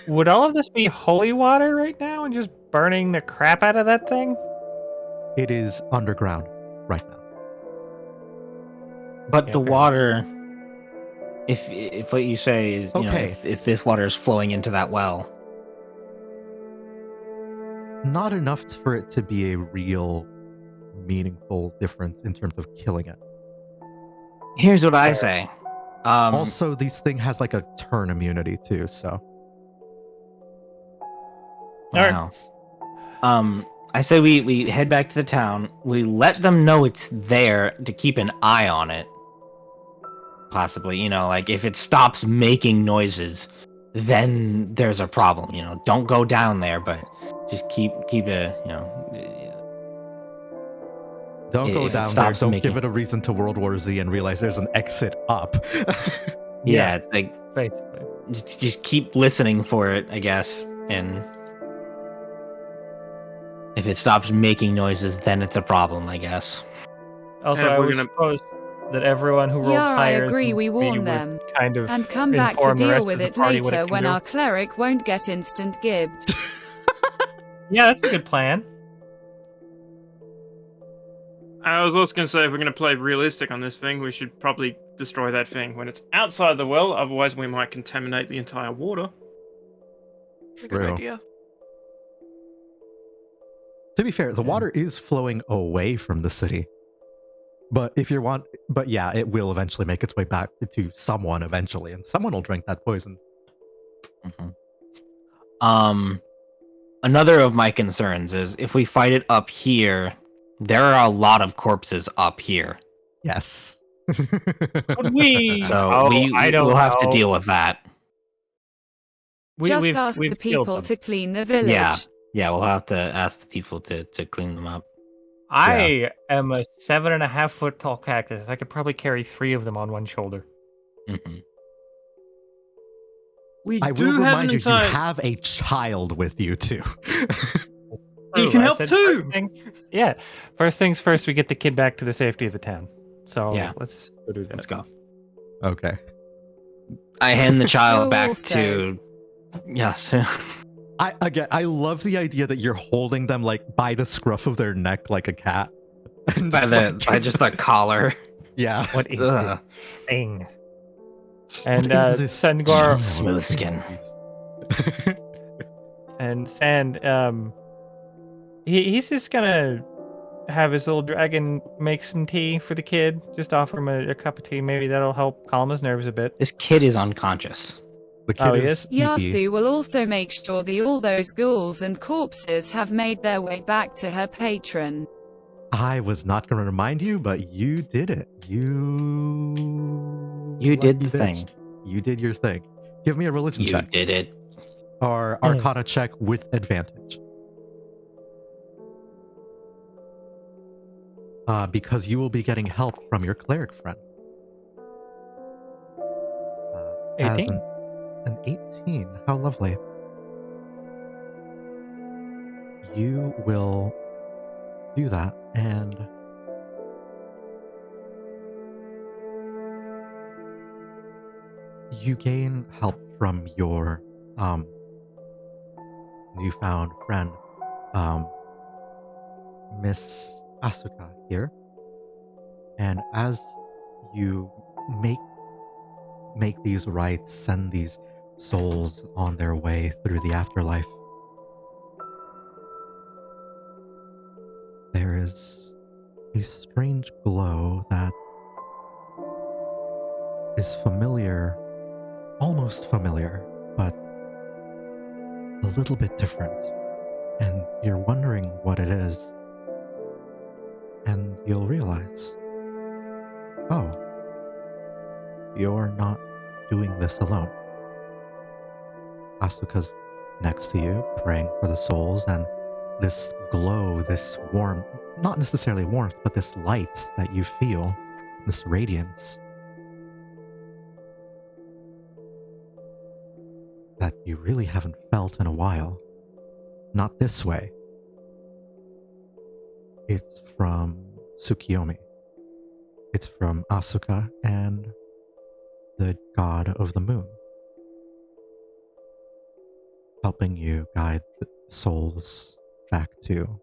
would all of this be holy water right now and just burning the crap out of that thing? It is underground right now. But Yeah, the fair water, if what you say is, you know, Okay. if this water is flowing into that well, Not enough for it to be a real meaningful difference in terms of killing it. here's what I say. Also, this thing has like a turn immunity too, so Alright. Wow. I say we head back to the town. We let them know it's there to keep an eye on it. Possibly, like if it stops making noises, then there's a problem. Don't go down there, but just keep Don't go if it down there. stops Don't making- give it a reason to World War Z and realize there's an exit up. yeah, like Basically. just keep listening for it, I guess, and if it stops making noises, then it's a problem, I guess. Also, And I we're would gonna- suppose that everyone who rolled Yeah, I higher agree, than we me warn would them. kind of And come back to inform the deal rest with of the it party what later can when do. our cleric won't get instant gibbed. Yeah, that's a good plan. I was also going to say, if we're going to play realistic on this thing, we should probably destroy that thing when it's outside the well. Otherwise, we might contaminate the entire water. Good True. idea. To be fair, the water is flowing away from the city. But yeah, it will eventually make its way back to someone eventually, and someone will drink that poison. Another of my concerns is if we fight it up here, there are a lot of corpses up here. Yes. But we... So I don't we'll have to know. deal with that. Just ask the killed people them. to clean the village. Yeah, we'll have to ask the people to clean them up. I am a 7.5 foot tall cactus. I could probably carry 3 of them on one shoulder. Mhm. We I will do have an remind you, you entire... have a child with you too. You True, can I help said too! First things first, we get the kid back to the safety of the town. So Yeah. let's go do that. Let's go. Okay. I hand the child Oh, back also- to Yasu. I love the idea that you're holding them like by the scruff of their neck like a cat. And by just, by just the collar. yeah. What is Ugh. this thing? And What is this Sanguaro Smooth skin. and Sand, he's just gonna have his little dragon make some tea for the kid. Just offer him a cup of tea. Maybe that'll help calm his nerves a bit. This kid is unconscious. The kid Oh, he is sleepy. Yasu will also make sure all those ghouls and corpses have made their way back to her patron. I was not going to remind you, but you did it. You did the lucky bitch. thing. You did your thing. Give me a religion You check did it. or Arcana check with advantage. Because you will be getting help from your cleric friend. As 18? an 18. How lovely. You will do that, and you gain help from your newfound friend, Miss Asuka here. And as you make these rites, send these souls on their way through the afterlife, there is a strange glow that is familiar, almost familiar, but a little bit different. And you're wondering what it is. And you'll realize, oh, you're not doing this alone. Asuka's next to you, praying for the souls, and this glow, this warmth, not necessarily warmth, but this light that you feel, this radiance, that you really haven't felt in a while. Not this way. It's from Tsukiyomi. It's from Asuka and the god of the moon, helping you guide the souls back to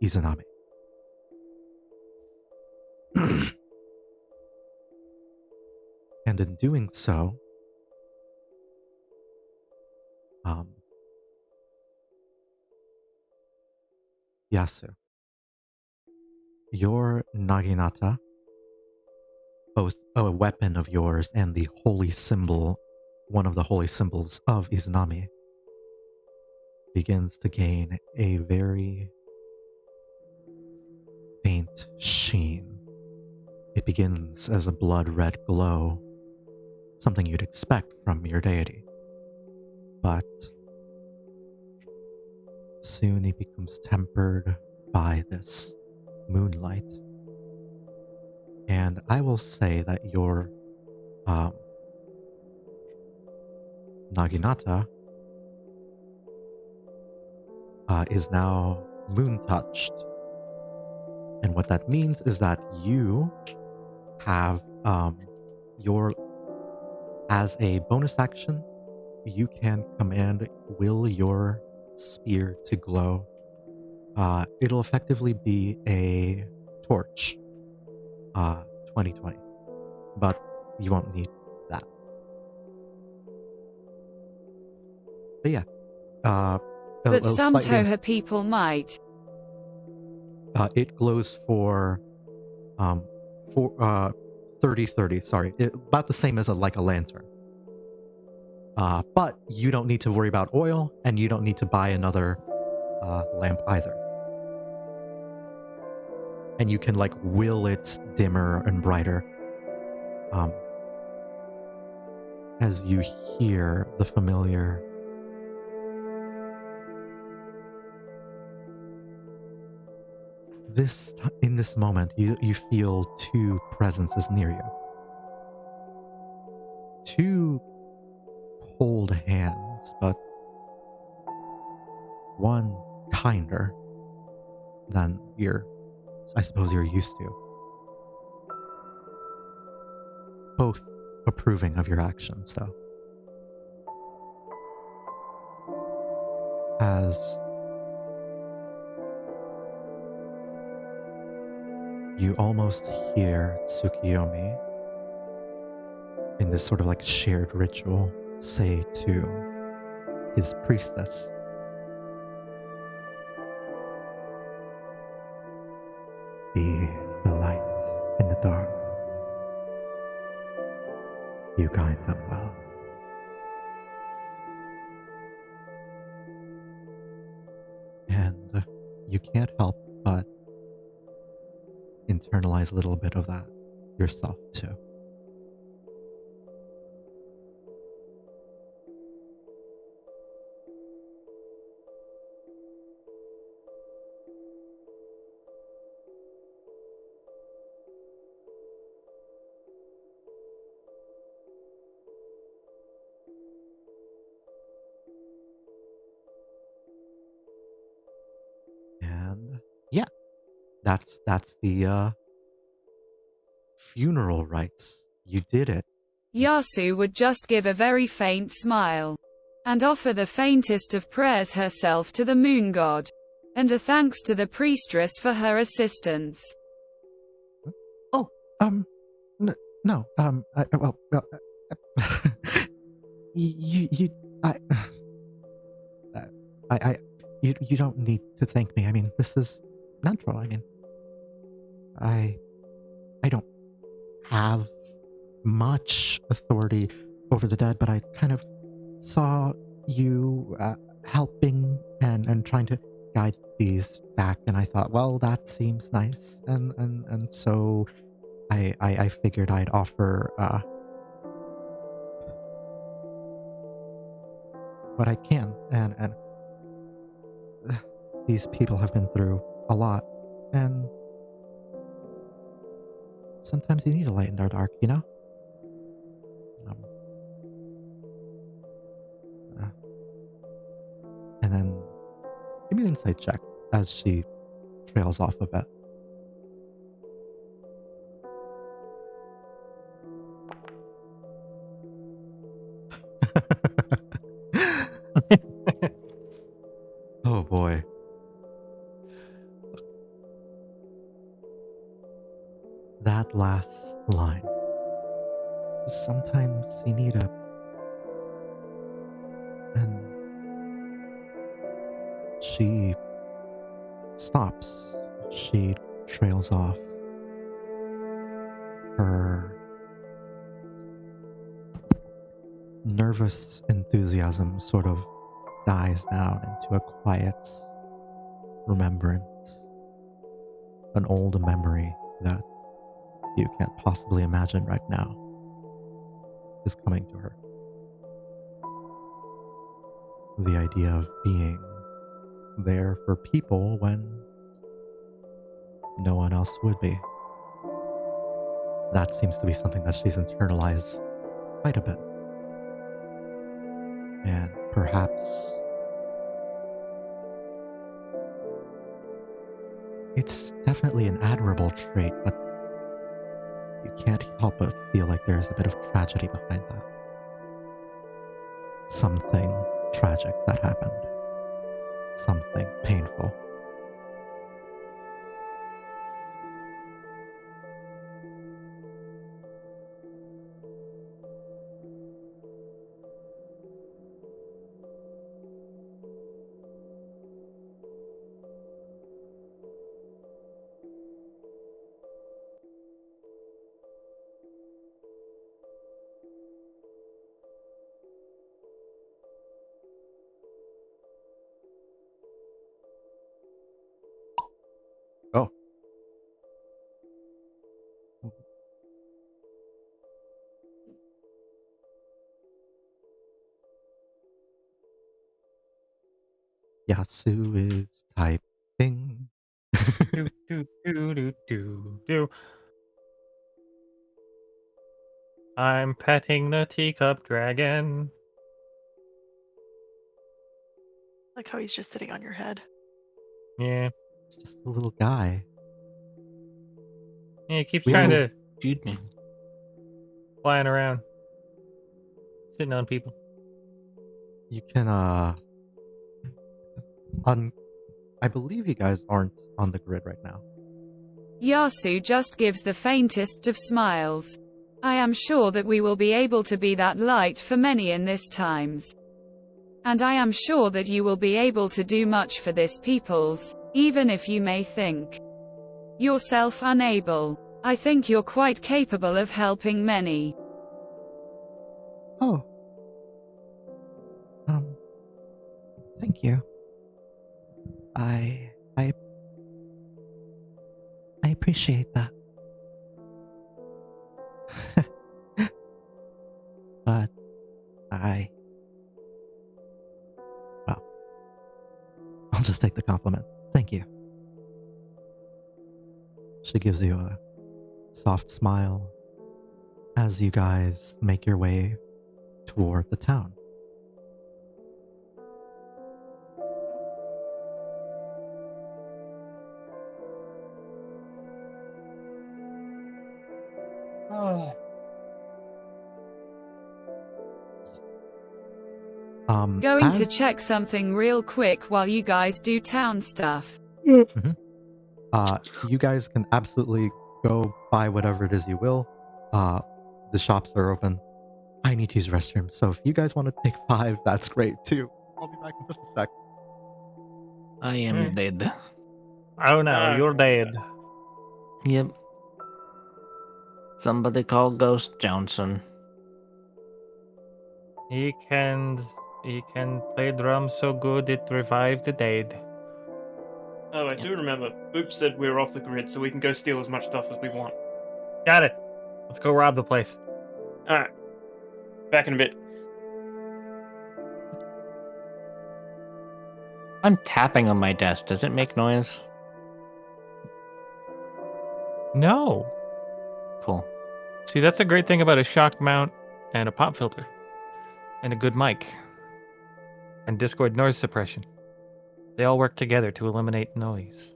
Izanami. And in doing so, Yasu, your Naginata, both a weapon of yours and the holy symbol, one of the holy symbols of Izanami, begins to gain a very faint sheen. It begins as a blood red glow, something you'd expect from your deity. But soon it becomes tempered by this moonlight. And I will say that your Naginata is now moon touched. And what that means is that you have as a bonus action, you can command will your spear to glow. It'll effectively be a torch, 2020, but you won't need that. But yeah, But some slightly, Toha people might. it glows for 30/30. Sorry, about the same as like a lantern. But you don't need to worry about oil, and you don't need to buy another lamp either. And you can like will it dimmer and brighter. As you hear the familiar in this moment, you feel two presences near you. Two cold hands, but one kinder than I suppose you're used to. Both approving of your actions, though. As you almost hear Tsukiyomi in this sort of like shared ritual say to his priestess, "Be the light in the dark. You guide them well." And you can't help but internalize a little bit of that yourself too. And yeah, that's the funeral rites. You did it. Yasu would just give a very faint smile and offer the faintest of prayers herself to the moon god, and a thanks to the priestess for her assistance. Oh, no, you, you don't need to thank me. I mean, this is natural. I mean, I don't have much authority over the dead, but I kind of saw you helping and trying to guide these back, and I thought, well, that seems nice, and so I figured I'd offer what I can, and these people have been through a lot, and sometimes you need a light in their dark, you know? And then give me an insight check as she trails off a bit. Oh boy. That last line. Sometimes you need a... And she stops. She trails off. Her nervous enthusiasm sort of dies down into a quiet remembrance, an old memory that you can't possibly imagine right now is coming to her. The idea of being there for people when no one else would be. That seems to be something that she's internalized quite a bit. And perhaps it's definitely an admirable trait, but you can't help but feel like there's a bit of tragedy behind that. Something tragic that happened. Something painful. Oh. Yasu is typing. Do, do, do, do, do, do. I'm petting the teacup dragon. Like how he's just sitting on your head. Yeah. It's just a little guy. Yeah, he keeps We trying will- to Shoot me. flying around. Sitting on people. You can, I believe you guys aren't on the grid right now. Yasu just gives the faintest of smiles. I am sure that we will be able to be that light for many in this times. And I am sure that you will be able to do much for this peoples, even if you may think yourself unable. I think you're quite capable of helping many. Oh. Thank you. I appreciate that. But well, I'll just take the compliment. Thank you. She gives you a soft smile as you guys make your way toward the town. Oh. Going to as- check something real quick while you guys do town stuff. You guys can absolutely go buy whatever it is you will. The shops are open. I need to use the restroom, so if you guys want to take 5, that's great too. I'll be back in just a sec. I am dead. Oh no, you're dead. Yep. Somebody call Ghost Johnson. He can play drums so good it revived the dead. Oh, I do remember. Boop said we were off the grid, so we can go steal as much stuff as we want. Got it. Let's go rob the place. Alright. Back in a bit. I'm tapping on my desk. Does it make noise? No. Cool. See, that's a great thing about a shock mount and a pop filter. And a good mic. And Discord noise suppression. They all work together to eliminate noise.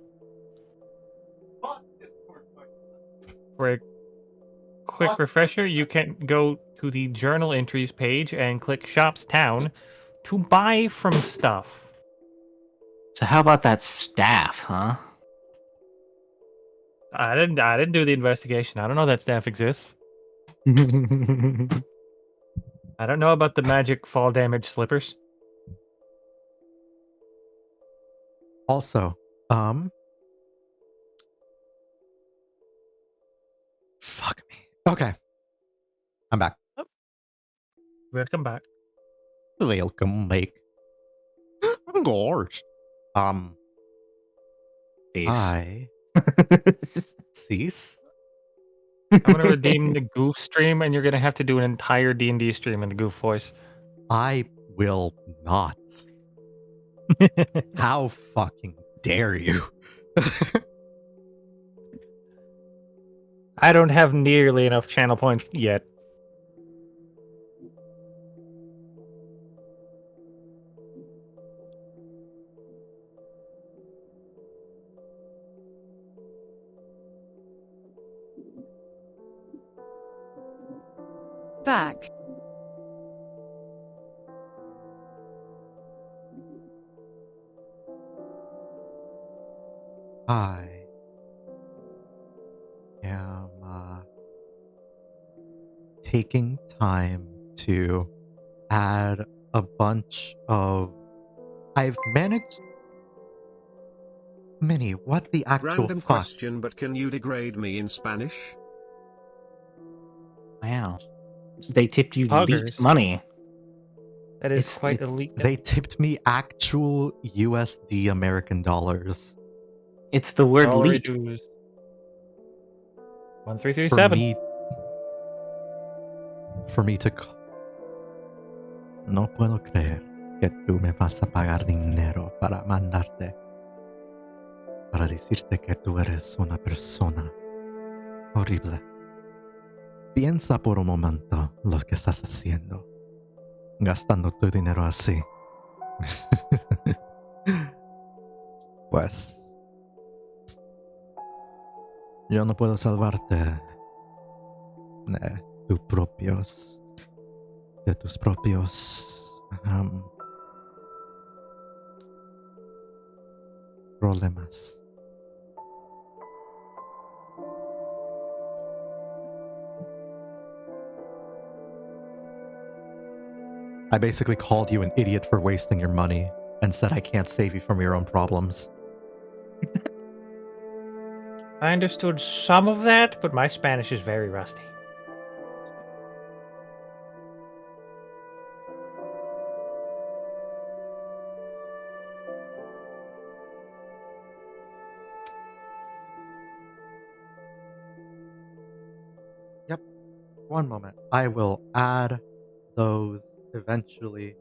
For a quick refresher, you can go to the journal entries page and click Shops Town to buy from stuff. So how about that staff, huh? I didn't do the investigation. I don't know that staff exists. I don't know about the magic fall damage slippers. Also, fuck me. Okay. I'm back. Welcome back. Welcome back. Gosh. Peace. I cease. I'm gonna redeem the goof stream, and you're gonna have to do an entire D&D stream in the goof voice. I will not. How fucking dare you? I don't have nearly enough channel points yet. Back. I am taking time to add a bunch of. I've managed. Minnie, what the actual Random fuck? question, but can you degrade me in Spanish? Wow. They tipped you Poggers. elite money. That is It's- quite it's- elite. They tipped me actual USD American dollars It's the word Salary leet. dues. for 1337. me. For me to. No puedo creer que tú me vas a pagar dinero para mandarte. Para decirte que tú eres una persona horrible. Piensa por un momento lo que estás haciendo. Gastando tu dinero así. Pues. Yo no puedo salvarte de tus propios. De tus propios. Problemas. I basically called you an idiot for wasting your money and said I can't save you from your own problems. I understood some of that, but my Spanish is very rusty. One moment. I will add those eventually.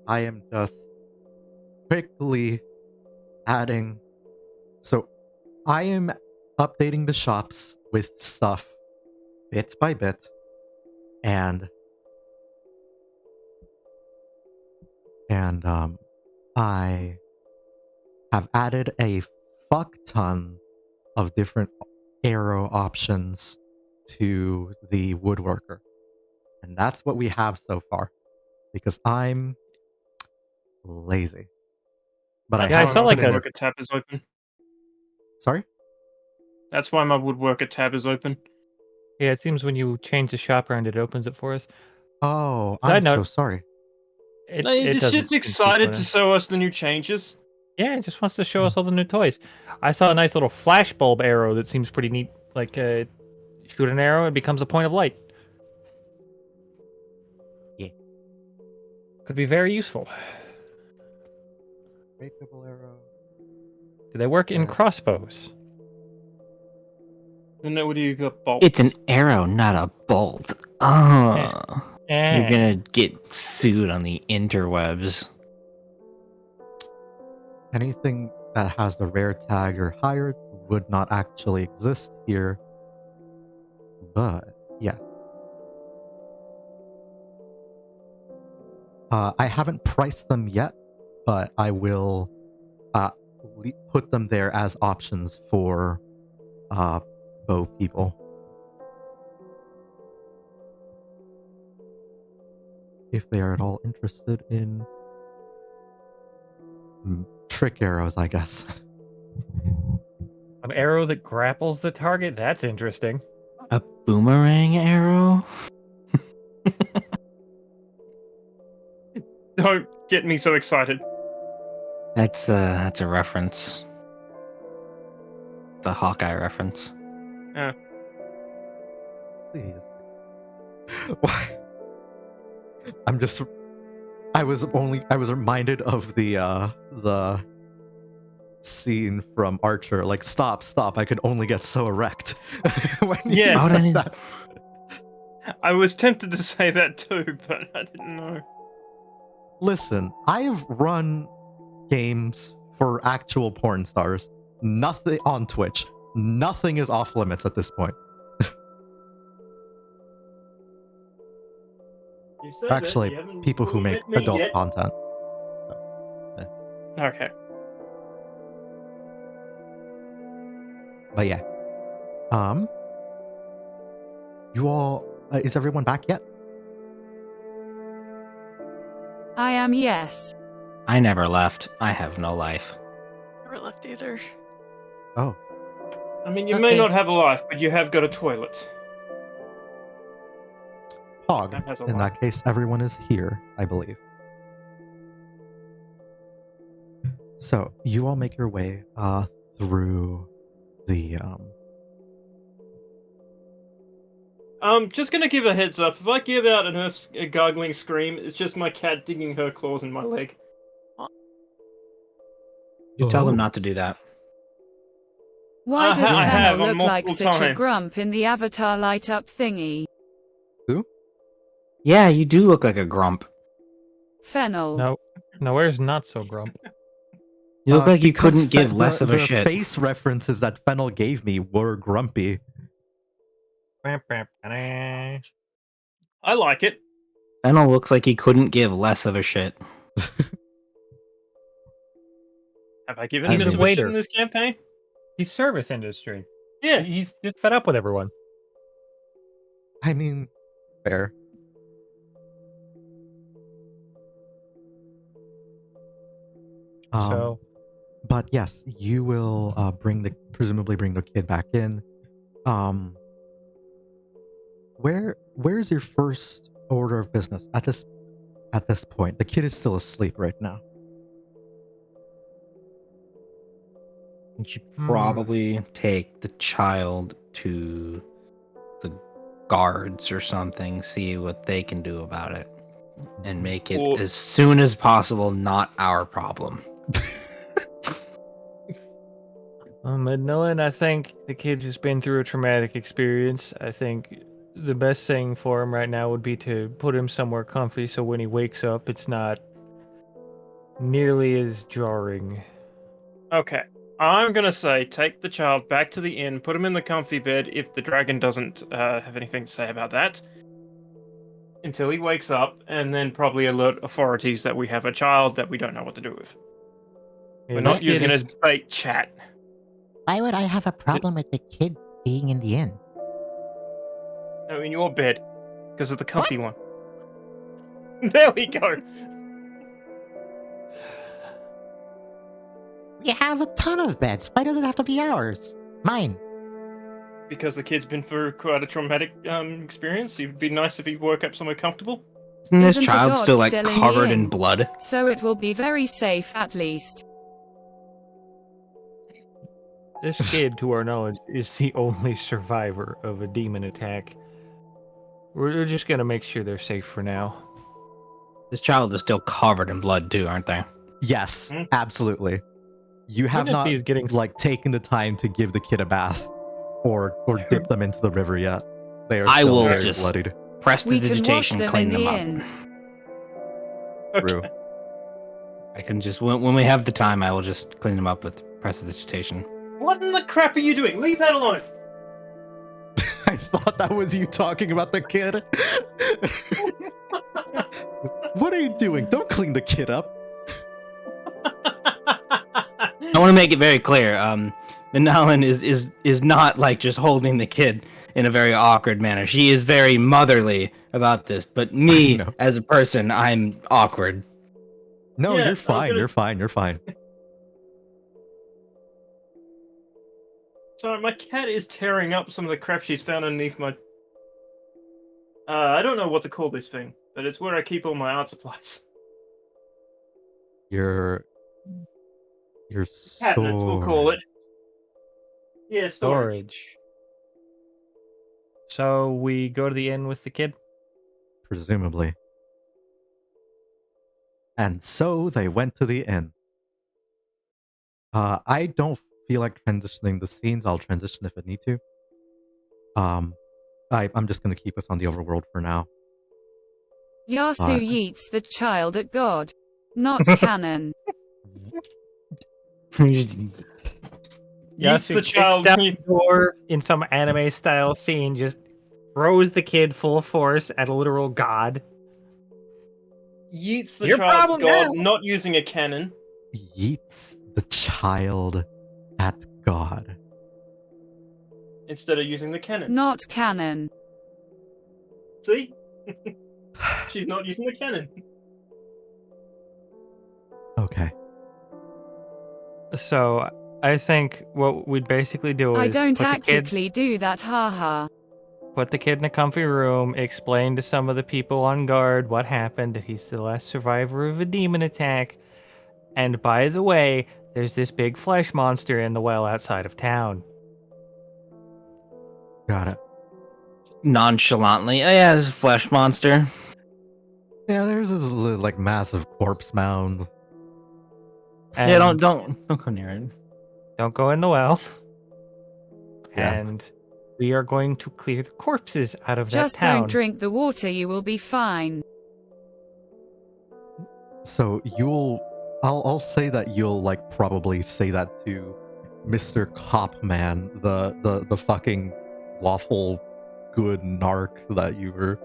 I am just quickly adding. So I am updating the shops with stuff bit by bit. And I have added a fuck ton of different arrow options to the woodworker. And that's what we have so far. Because I'm lazy. But I Yeah, I have saw like put in a- woodworker tab is open. Sorry? That's why my woodworker tab is open. Yeah, it seems when you change the shop around, it opens it for us. Oh, Side I'm so note- sorry. It, No, it it's doesn't just seem excited to fun. show us the new changes. Yeah, it just wants to show us all the new toys. I saw a nice little flashbulb arrow that seems pretty neat. Like, shoot an arrow, it becomes a point of light. Yeah. Could be very useful. Breakable arrow. Do they work in Yeah. crossbows? And now what do you got? Bolts. It's an arrow, not a bolt. Oh. You're Eh. gonna get sued on the interwebs. Anything that has the rare tag or higher would not actually exist here. But, yeah. I haven't priced them yet, but I will put them there as options for bow people. If they are at all interested in trick arrows, I guess. An arrow that grapples the target? That's interesting. A boomerang arrow? Don't get me so excited. That's a reference. It's a Hawkeye reference. Please. Why? I'm just I was reminded of the scene from Archer, like stop, I can only get so erect. When you Yes. said that. I was tempted to say that too, but I didn't know. Listen, I've run games for actual porn stars. Nothing on Twitch. Nothing is off limits at this point. You say Actually, that, you haven't people who fully make met me adult yet. content. Okay. But yeah. You all, is everyone back yet? I am, yes. I never left. I have no life. Never left either. Oh, I mean, you may Okay. not have a life, but you have got a toilet. Pog. That has a In life. that case, everyone is here, I believe. So, you all make your way through the Just gonna give a heads up. If I give out a gargling scream, it's just my cat digging her claws in my leg. You tell them Oh. not to do that. Why I does have Fennel on look like multiple such a times. grump in the avatar light up thingy? Yeah, you do look like a grump. Fennel. No, where's not so grump? You look like you because couldn't give less of a the shit. face references that Fennel gave me were grumpy. I like it. Fennel looks like he couldn't give less of a shit. Have I given I a bit mean- of a shit Waiter. in this campaign? He's service industry. Yeah. He's just fed up with everyone. I mean, fair. So But yes, you will presumably bring the kid back in. Where's your first order of business at this point? The kid is still asleep right now. You should probably take the child to the guards or something, see what they can do about it, and make it Or- as soon as possible not our problem. Midnalynn, I think the kid's just been through a traumatic experience. I think the best thing for him right now would be to put him somewhere comfy so when he wakes up, it's not nearly as jarring. Okay. I'm gonna say take the child back to the inn, put him in the comfy bed if the dragon doesn't have anything to say about that. Until he wakes up, and then probably alert authorities that we have a child that we don't know what to do with. Yeah, We're this not kid using it is- as bait chat. Why would I have a problem with the kid being in the inn? No, in your bed. Because of the comfy one. There we go. We have a ton of beds. Why does it have to be ours? Mine. Because the kid's been through quite a traumatic experience. It'd be nice if he woke up somewhere comfortable. Isn't this Isn't a child god still like still in the covered in inn? blood? So it will be very safe at least. This kid, to our knowledge, is the only survivor of a demon attack. We're just gonna make sure they're safe for now. This child is still covered in blood too, aren't they? Yes, Hmm? absolutely. You have Even if not he's getting taken the time to give the kid a bath or dip them into the river yet. They are I still will very just- bloodied. Press the We can wash digitation, them clean in them the up. inn. True. Okay. I can just when we have the time, I will just clean them up with press the digitation. What in the crap are you doing? Leave that alone. I thought that was you talking about the kid. What are you doing? Don't clean the kid up. I want to make it very clear. Midnalynn is not like just holding the kid in a very awkward manner. She is very motherly about this, but me I know. as a person, I'm awkward. No, Yeah, I you're was fine. gonna- You're fine. You're fine. Sorry, my cat is tearing up some of the crap she's found underneath my... I don't know what to call this thing, but it's where I keep all my art supplies. Your Cabinets, we'll call it. Yeah, storage. Storage. So we go to the inn with the kid? Presumably. And so they went to the inn. I don't feel like transitioning the scenes. I'll transition if I need to. I'm just going to keep us on the overworld for now. Yasu yeets the child at God. Not canon. Yeets Yasu the kicks child. down the door in some anime style scene, just throws the kid full force at a literal god. Yeets the Your child to problem God, now. not using a cannon. Yeets the child at God. Instead of using the cannon. Not canon. See? She's not using the cannon. Okay. So I think what we'd basically do I is don't put actively do that, haha. put the kid in a comfy room, explain to some of the people on guard what happened, that he's the last survivor of a demon attack. And by the way, there's this big flesh monster in the well outside of town. Got it. Nonchalantly. Oh yeah, there's a flesh monster. Yeah, there's this like massive corpse mound. Yeah, And don't go near it. don't go in the well. Yeah. And we are going to clear the corpses out of Just that town. don't drink the water, you will be fine. So I'll say that you'll like probably say that to Mr. Copman, the fucking lawful good narc that you were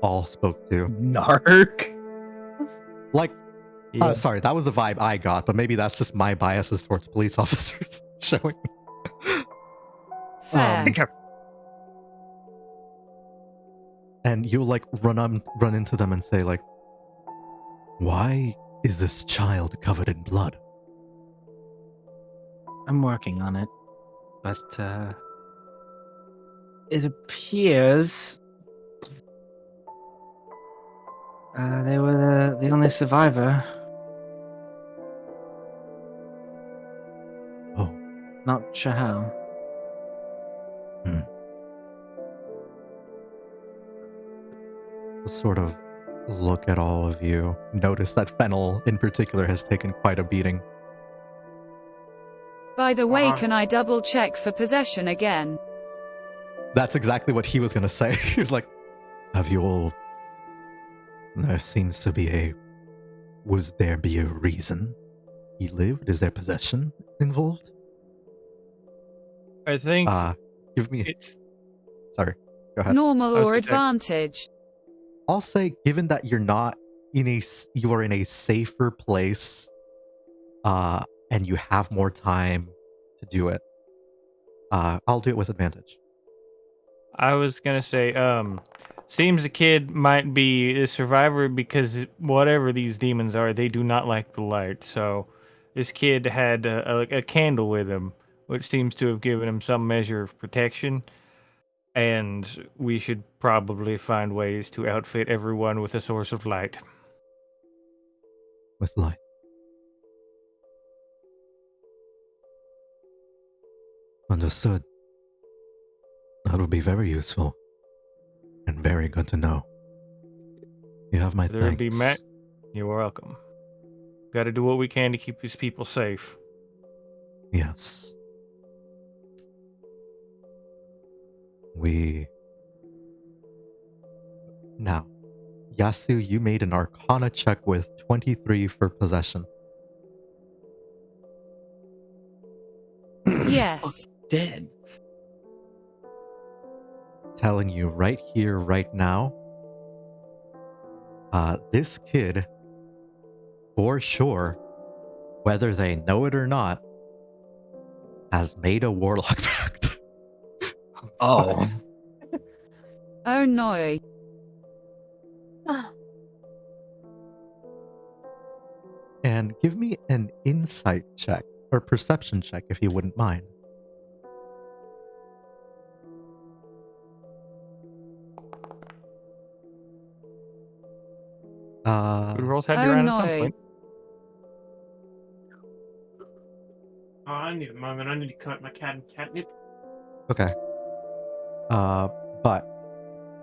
all spoke to. Narc. Like, Yeah. sorry, that was the vibe I got, but maybe that's just my biases towards police officers showing. Fair. And you'll like run into them and say like, why is this child covered in blood? I'm working on it, but it appears they were the only survivor. Oh. Not sure how. Sort of look at all of you. Notice that Fennel in particular has taken quite a beating. By the way, can I double check for possession again? That's exactly what he was gonna say. He was like, have you all... There seems to be a... Was there be a reason he lived? Is there possession involved? I think Give me... it's Sorry, go ahead. Normal I was or gonna say- advantage? I'll say, given that you're not in a... You are in a safer place, and you have more time to do it, I'll do it with advantage. I was gonna say, seems the kid might be a survivor because whatever these demons are, they do not like the light. So this kid had a candle with him, which seems to have given him some measure of protection. And we should probably find ways to outfit everyone with a source of light. With light. Understood. That'll be very useful. And very good to know. You have my There thanks. be met. You're welcome. Got to do what we can to keep these people safe. Yes. Now, Yasu, you made an Arcana check with 23 for possession. Yes. Dead. Telling you right here, right now, this kid, for sure, whether they know it or not, has made a warlock pact. Oh. Oh no. And give me an insight check, or perception check, if you wouldn't mind. Good rolls had Oh, you around at some no. point. Oh, I need a moment. I need to cut my catnip. Okay. But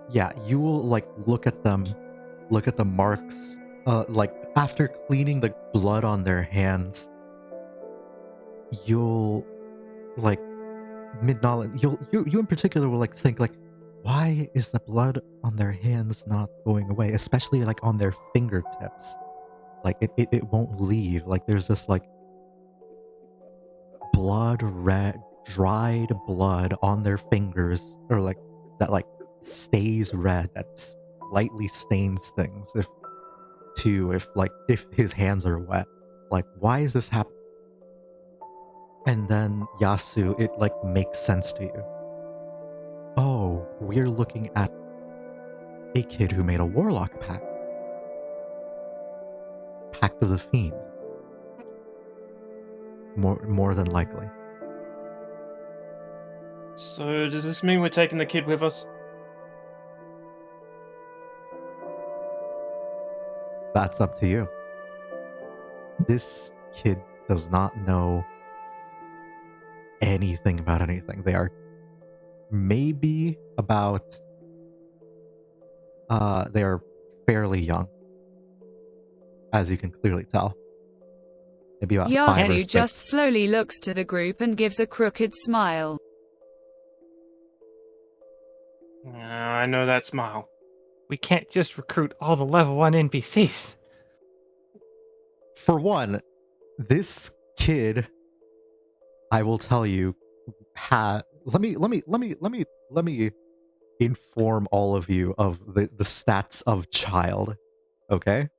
yeah, you will like look at them, look at the marks like after cleaning the blood on their hands, you'll like Midnalynn, you in particular will like think like, why is the blood on their hands not going away? Especially like on their fingertips. Like it won't leave. Like there's this like red dried blood on their fingers, or like that like stays red, that slightly stains things if his hands are wet. Like, why is this happening? And then Yasu, it like makes sense to you. Oh, we're looking at a kid who made a warlock pact. Pact of the Fiend. More than likely. So does this mean we're taking the kid with us? That's up to you. This kid does not know anything about anything. They are maybe about they are fairly young, as you can clearly tell. Maybe about 5 or Yasu 6. just slowly looks to the group and gives a crooked smile. I know that smile. We can't just recruit all the level 1 NPCs. For one, this kid, I will tell you, let me inform all of you of the stats of child. Okay?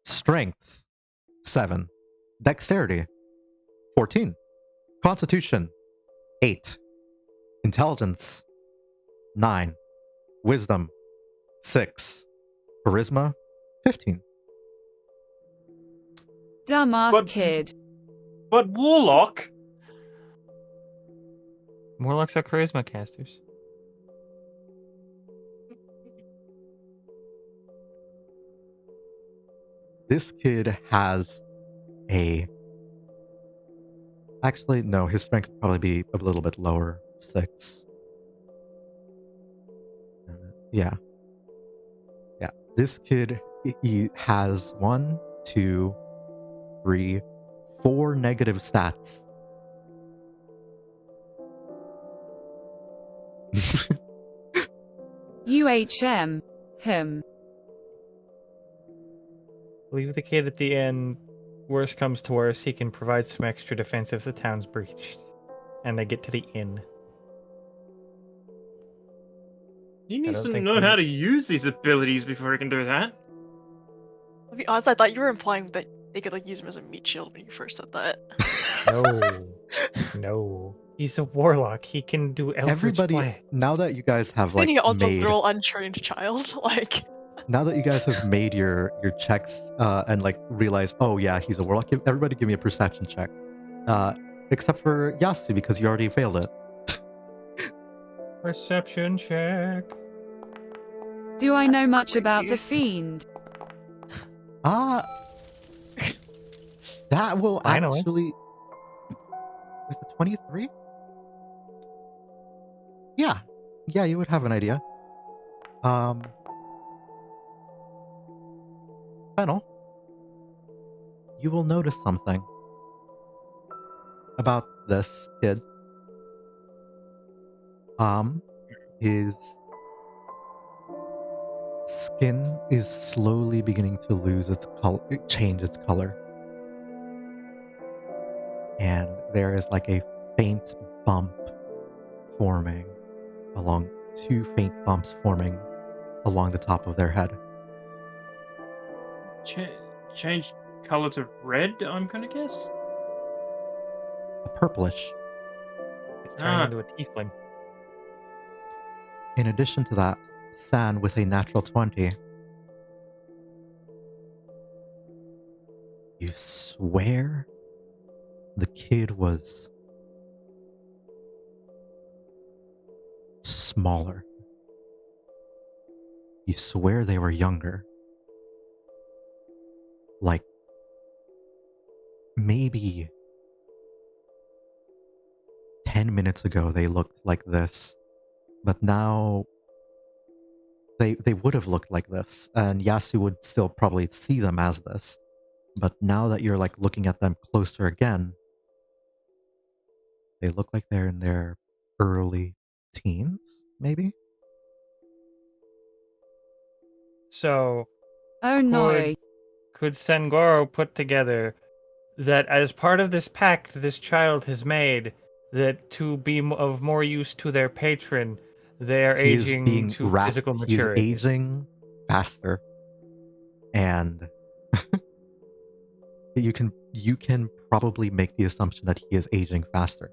Strength 7, Dexterity 14, Constitution 8, Intelligence 9, Wisdom 6, Charisma 15. Dumbass kid. But Warlock? Warlocks are charisma casters. This kid has a... Actually, no, his strength would probably be a little bit lower. 6. Yeah. Yeah. This kid, he has 1, 2, 3, 4 negative stats. UHM. Him. Leave the kid at the inn. Worst comes to worst, he can provide some extra defense if the town's breached. And they get to the inn. He needs to know how to use these abilities before he can do that. To be honest, I thought you were implying that they could like use him as a meat shield when you first said that. No. No. He's a warlock. He can do Eldritch Everybody, Blast. now that you guys have like Meaning also made... literal untrained child, like... Now that you guys have made your checks and like realized, oh yeah, he's a warlock, everybody give me a perception check. Except for Yasu, because you already failed it. Perception check. Do I know That's much crazy. about the fiend? That will Finally. actually... With the 23? Yeah. Yeah, you would have an idea. Fennel, you will notice something about this kid. His skin is slowly beginning to lose its color, change its color. And there is like a faint bump forming along, 2 faint bumps forming along the top of their head. Change color to red, I'm gonna guess? A purplish. It's turning into a tiefling. In addition to that, San with a natural 20. You swear the kid was smaller. You swear they were younger. Like, maybe 10 minutes ago they looked like this, but now they would have looked like this, and Yasu would still probably see them as this. But now that you're like looking at them closer again, they look like they're in their early teens, maybe? So, Oh no. could Sanguaro put together that as part of this pact this child has made, that to be of more use to their patron, they are He is aging being to physical he is maturity. aging faster, and you can probably make the assumption that he is aging faster.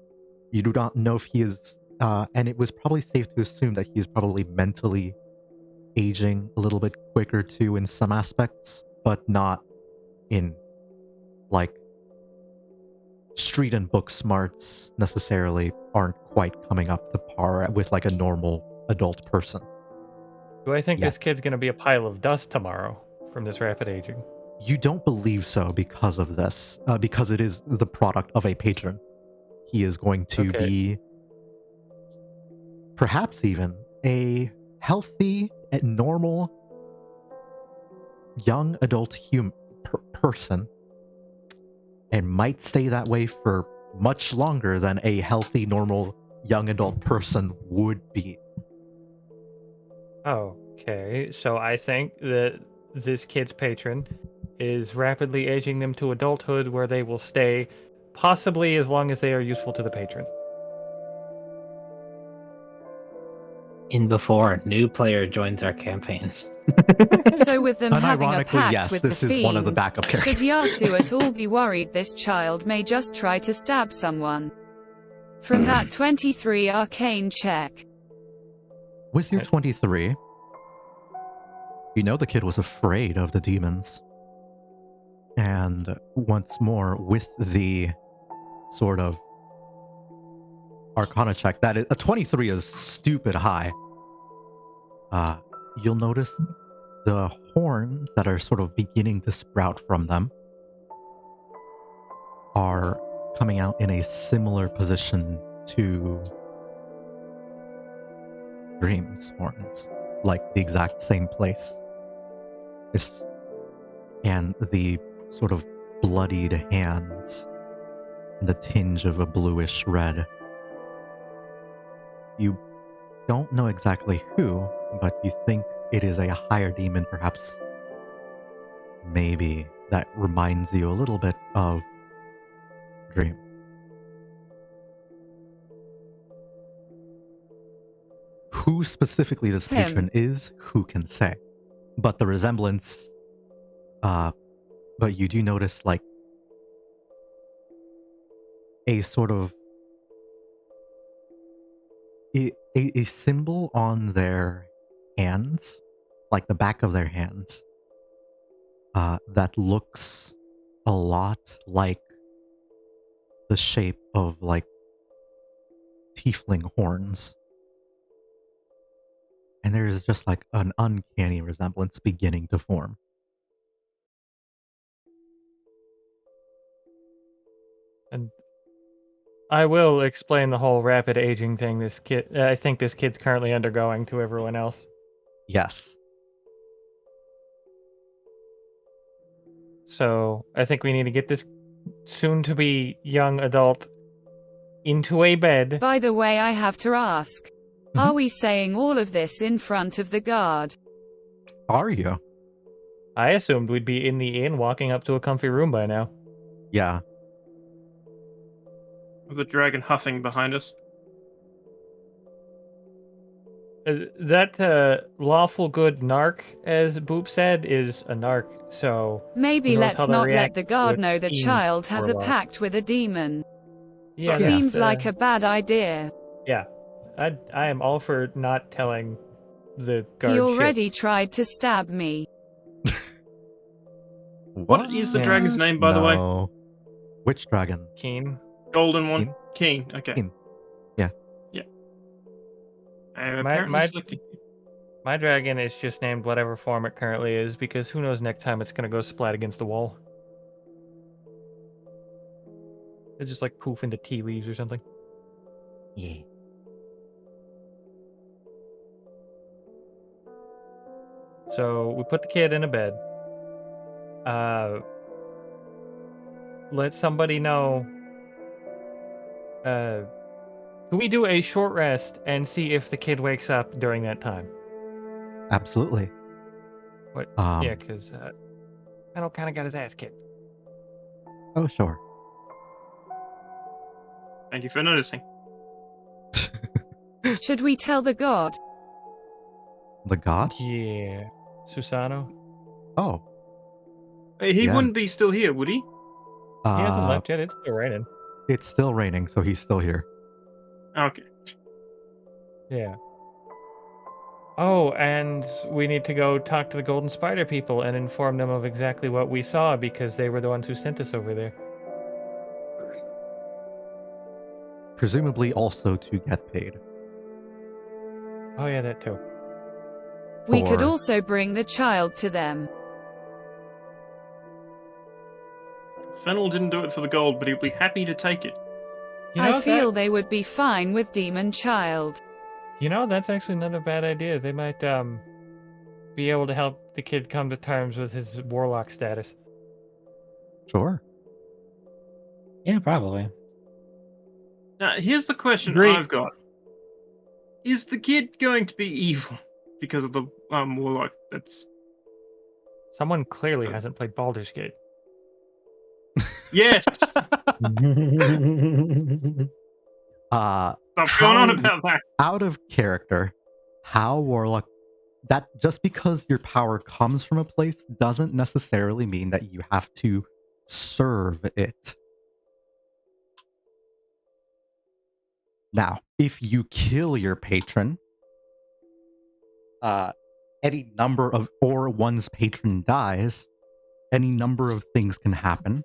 You do not know if he is, and it was probably safe to assume that he is probably mentally aging a little bit quicker too in some aspects, but not in like street and book smarts necessarily aren't quite coming up to par with like a normal adult person. Do I think this Yet. kid's gonna be a pile of dust tomorrow from this rapid aging? You don't believe so because of this, because it is the product of a patron. He is going to Okay. be perhaps even a healthy and normal young adult person, and might stay that way for much longer than a healthy, normal young adult person would be. Okay, so I think that this kid's patron is rapidly aging them to adulthood where they will stay possibly as long as they are useful to the patron. In before a new player joins our campaign. So with them having a Unironically, pact yes, with this the is one of the fiend, backup should characters. Yasu at all be worried this child may just try to stab someone? From that 23 arcane check. With your 23, you know the kid was afraid of the demons. And once more, with the sort of Arcana check, that is, a 23 is stupid high. You'll notice the horns that are sort of beginning to sprout from them are coming out in a similar position to Dream's horns, like the exact same place. And the sort of bloodied hands and the tinge of a bluish red. You don't know exactly who, but you think it is a higher demon, perhaps. Maybe that reminds you a little bit of Dream. Who specifically this patron is, who can say? But the resemblance, but you do notice like a sort of a symbol on their hands, like the back of their hands, that looks a lot like the shape of like tiefling horns. And there is just like an uncanny resemblance beginning to form. And I will explain the whole rapid aging thing I think this kid's currently undergoing to everyone else. Yes. So I think we need to get this soon-to-be young adult into a bed. By the way, I have to ask. Are we saying all of this in front of the guard? Are you? I assumed we'd be in the inn walking up to a comfy room by now. Yeah. With the dragon huffing behind us. That lawful good narc, as Boop said, is a narc, so... Maybe who knows how let's they'll not let react the to guard a know the fiend child has a warlock. pact with a demon. Yeah, Seems like a bad idea. Yeah, I am all for not telling the guard He shit. already tried to stab me. What is the dragon's name, by the way? Which dragon? Keen. Golden one? Keen. Okay. Keen. Yeah. Yeah. Apparently selected. My dragon is just named whatever form it currently is, because who knows next time it's gonna go splat against the wall. It just like poof into tea leaves or something. Yeah. So we put the kid in a bed. Let somebody know. Can we do a short rest and see if the kid wakes up during that time? Absolutely. What? Yeah, because Fennel kind of got his ass kicked. Oh, sure. Thank you for noticing. Should we tell the god? The god? Yeah. Susano? Oh. He Yeah. wouldn't be still here, would he? He hasn't left yet. It's still raining. It's still raining, so he's still here. Okay. Yeah. Oh, and we need to go talk to the Golden Spider people and inform them of exactly what we saw because they were the ones who sent us over there. Presumably also to get paid. Oh yeah, that too. We could For- also bring the child to them. Fennel didn't do it for the gold, but he'd be happy to take it. You know, I feel they would be fine with Demon Child. You know, that's actually not a bad idea. They might be able to help the kid come to terms with his warlock status. Sure. Yeah, probably. Now, here's the question Agreed. I've got. Is the kid going to be evil because of the warlock? That's... Someone clearly hasn't played Baldur's Gate. Yes! Stop Stop going on about that. Out of character, how Warlock... That just because your power comes from a place doesn't necessarily mean that you have to serve it. Now, if you kill your patron, any number of... Or one's patron dies, any number of things can happen.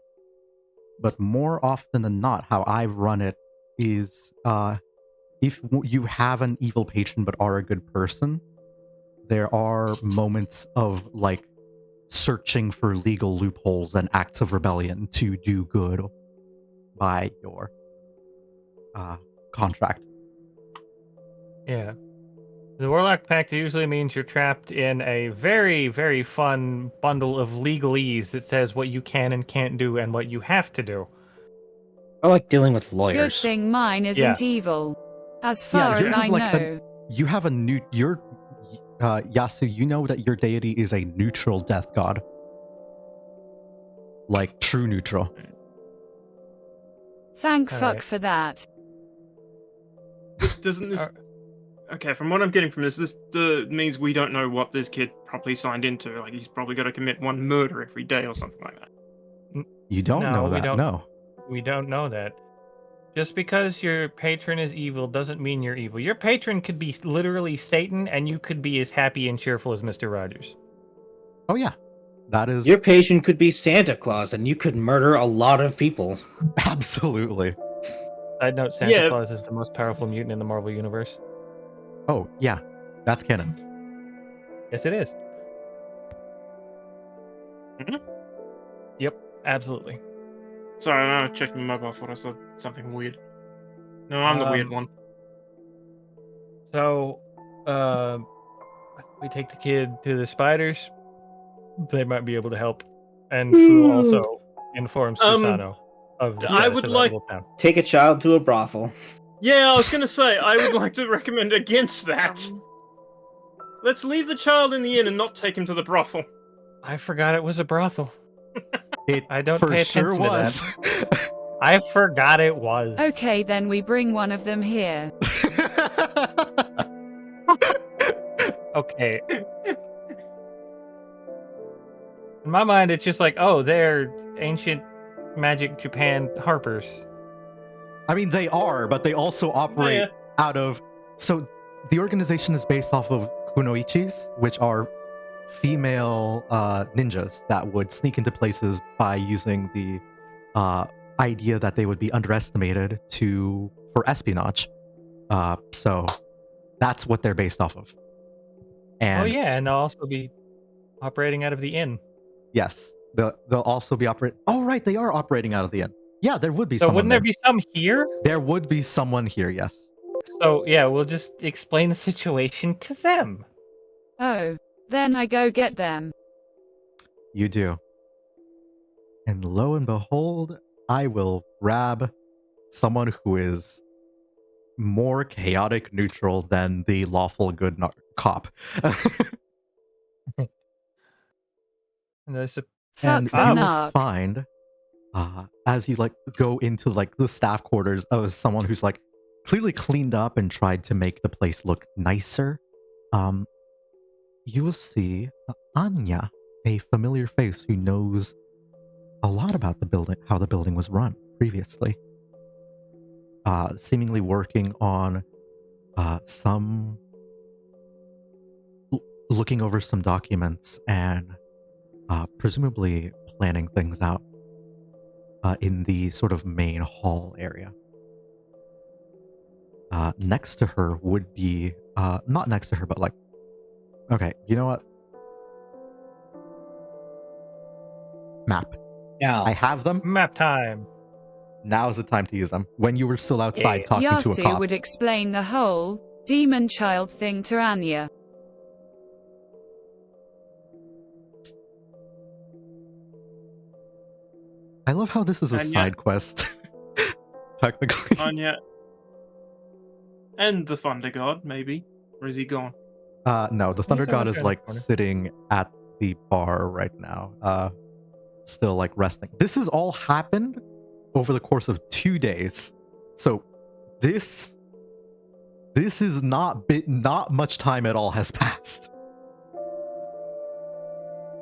But more often than not, how I've run it is if you have an evil patron but are a good person, there are moments of like searching for legal loopholes and acts of rebellion to do good by your contract. Yeah. The Warlock Pact usually means you're trapped in a very, very fun bundle of legalese that says what you can and can't do and what you have to do. I like dealing with Good lawyers. thing mine isn't evil. As far as yours I is like know. You have a new... Yasu, you know that your deity is a neutral death god. Like, true neutral. Thank All fuck right. for that. Doesn't this... Okay, from what I'm getting from this means we don't know what this kid properly signed into. Like, he's probably got to commit one murder every day or something like that. You don't No, know we that, don't. no. We don't know that. Just because your patron is evil doesn't mean you're evil. Your patron could be literally Satan, and you could be as happy and cheerful as Mr. Rogers. Oh yeah. That is... Your patient could be Santa Claus, and you could murder a lot of people. Absolutely. Side note, Santa Yeah. Claus is the most powerful mutant in the Marvel Universe. Oh, yeah. That's canon. Yes, it is. Mhm. Yep, absolutely. Sorry, I checked my mobile. I thought I saw something weird. No, I'm the weird one. So, we take the kid to the spiders. They might be able to help, and we'll also inform Susano of the I status would of like- that little town. Take a child to a brothel. Yeah, I was gonna say, I would like to recommend against that. Let's leave the child in the inn and not take him to the brothel. I forgot it was a brothel. It I don't for pay sure attention to was. I forgot it was. Okay, then we bring one of them here. Okay. In my mind, it's just like, oh, they're ancient magic Japan harpers. I mean, they are, but they also operate out of... So, the organization is based off of kunoichis, which are female ninjas that would sneak into places by using the idea that they would be underestimated for espionage. So, that's what they're based off of. And Oh yeah, and they'll also be operating out of the inn. yes, they'll also be operating... Oh, right, they are operating out of the inn. Yeah, there would be So someone wouldn't there be some here? There would be someone here, yes. So yeah, we'll just explain the situation to them. Oh, Then I go get them. You do. And lo and behold, I will grab someone who is more chaotic neutral than the lawful good cop. And there's a And Fuck the you will narc. find, as you like go into like the staff quarters of someone who's like clearly cleaned up and tried to make the place look nicer, you will see Anya, a familiar face who knows a lot about the building, how the building was run previously. Seemingly working on looking over some documents and presumably planning things out in the sort of main hall area. Next to her would be, not next to her, but like, okay, you know what? Map. Yeah. I have them. map time. Now's the time to use them. When you were still outside talking to a Yasu cop. would explain the whole demon child thing to Anya. I love how this is a Anya. side quest. Technically. Anya. And the Thunder God, maybe. Or is he gone? No, the Thunder He's God over is there in the like corner. sitting at the bar right now. Still like resting. This has all happened over the course of 2 days. So this is not much time at all has passed.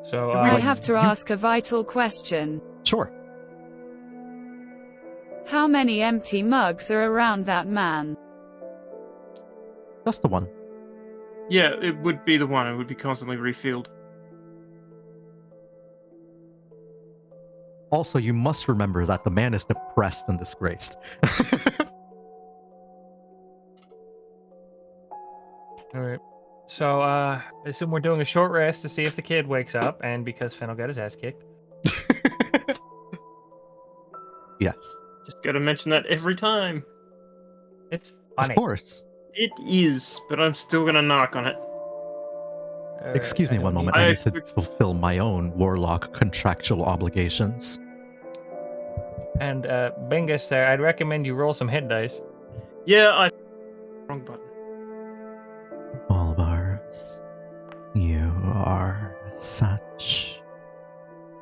So I Like, have to you- ask a vital question. Sure. How many empty mugs are around that man? Just the one. Yeah, it would be the one. It would be constantly refilled. Also, you must remember that the man is depressed and disgraced. all right. So I assume we're doing a short rest to see if the kid wakes up, and because Fennel got his ass kicked. Yes. Just gotta mention that every time. It's funny. Of course. It is, but I'm still gonna knock on it. All right, Excuse me I one don't moment. need- I need to fulfill my own warlock contractual obligations. And Bingus there, I'd recommend you roll some hit dice. Yeah, wrong button. Bolvars, you are such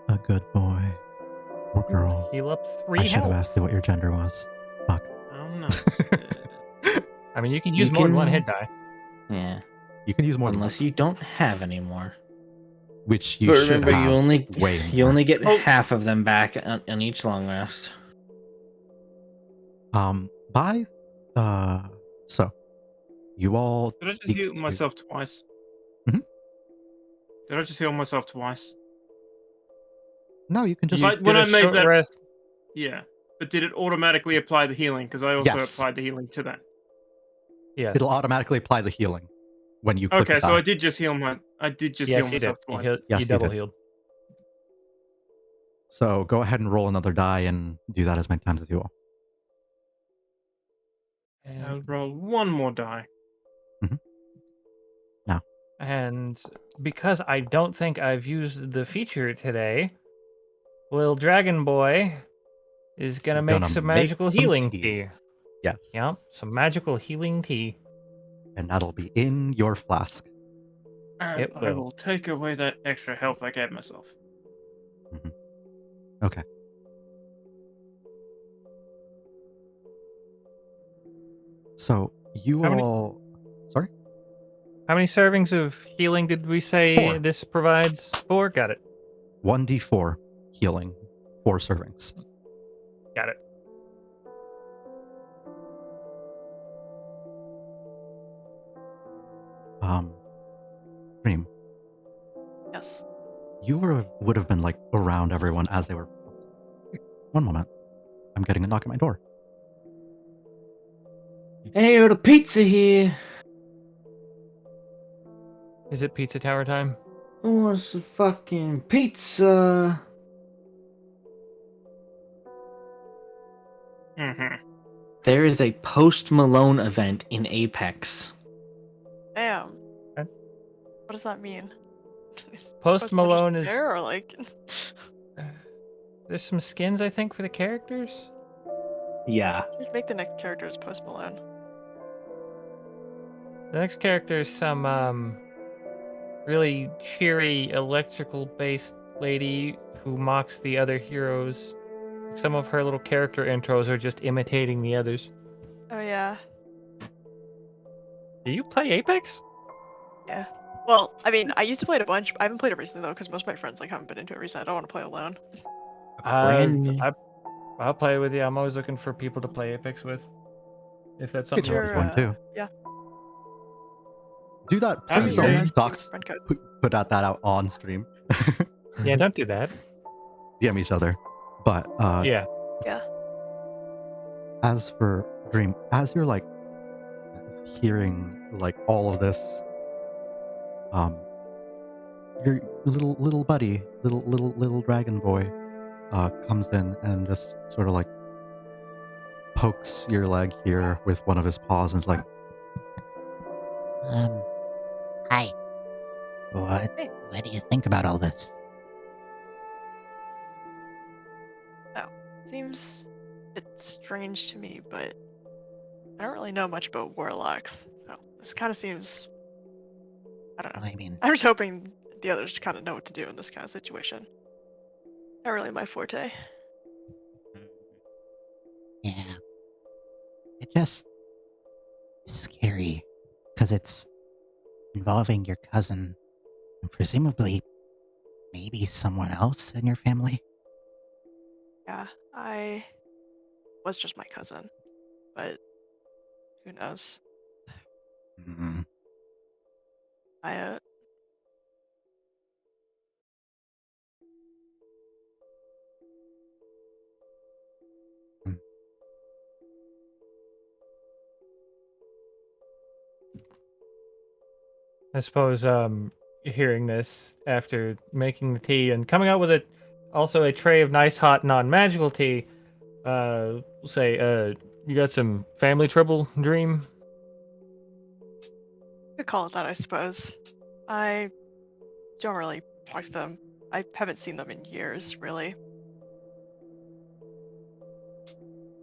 a good boy or girl. Heal up 3 I should have health. asked you what your gender was. Fuck. I'm not. I mean, you can use You more than one can- hit die. Yeah. You can use more than Unless one, you don't have any more. which you But should remember, have. you only way you more. only get Oh. half of them back on each long rest. By so you all Did I just speak heal to- myself twice? Mhm. Did I just heal myself twice? No, you can just You Like, did when a I made short that- rest. Yeah. But did it automatically apply the healing? Because I also Yes. applied the healing to that. Yeah. it'll automatically apply the healing when you click Okay, the so die. I did just heal Yes, heal you did. myself You, twice. healed, Yes, you you double did. healed. So go ahead and roll another die and do that as many times as you will. I'll roll one more die. And because I don't think I've used the feature today, little dragon boy is gonna He's make gonna some make magical some healing tea. tea. Yes. Yep, some magical healing tea. And that'll be in your flask. And It I will. will take away that extra health I gave myself. Okay. So you How many- all sorry? How many servings of healing did we say 4. this provides? 4? Got it. 1d4 healing, 4 servings. Got it. Dream, Yes. you would have been like around everyone as they were. One moment. I'm getting a knock at my door. Hey, the pizza here. Is it pizza tower time? Who wants the fucking pizza? Mm-hmm. There is a Post Malone event in Apex. Damn. Okay. What does that mean? Post Malone is. there, or like. There's some skins, I think, for the characters. Yeah. Just make the next characters Post Malone. The next character is some really cheery electrical-based lady who mocks the other heroes. Some of her little character intros are just imitating the others. Oh yeah. Do you play Apex? Yeah. Well, I mean, I used to play it a bunch. I haven't played it recently though, because most of my friends like haven't been into it recently. I don't want to play alone. Brand I'll play with you. I'm always looking for people to play Apex with. If that's something Sure. you're One too. Yeah. Do that. I Please would say- don't dox. Friend code. Put that out on stream. Yeah, don't do that. DM each other. But Yeah. Yeah. as for Dream, as you're like hearing like all of this, your little buddy, little dragon boy, comes in and just sort of like pokes your leg here with one of his paws and is like, Hi. What do you think about all this? Seems a bit strange to me, but I don't really know much about warlocks, so this kind of seems. I don't know. Well, I mean, I'm just hoping the others kind of know what to do in this kind of situation. Not really my forte. yeah. It just is scary because it's involving your cousin and presumably maybe someone else in your family. Yeah, I was just my cousin, but who knows? mm, I I suppose hearing this after making the tea and coming out with also a tray of nice hot non-magical tea, you got some family trouble, Dream? could call it that, I suppose. I don't really talk to them. I haven't seen them in years, really.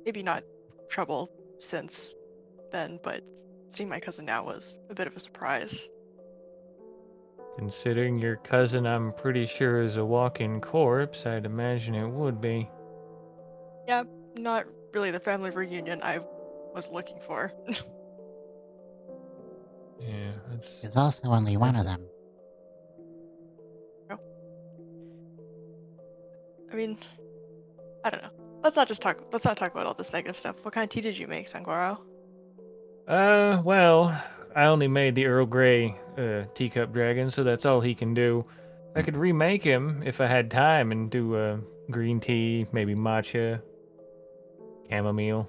Maybe not trouble since then, but seeing my cousin now was a bit of a surprise. Considering your cousin, I'm pretty sure is a walking corpse, I'd imagine it would be. Yeah, not really the family reunion I was looking for. Yeah, that's... There's also only one of them. I mean, I don't know. Let's not talk about all this negative stuff. What kind of tea did you make, Sanguaro? Well, I only made the Earl Grey teacup dragon, so that's all he can do. I could remake him if I had time and do green tea, maybe matcha, chamomile.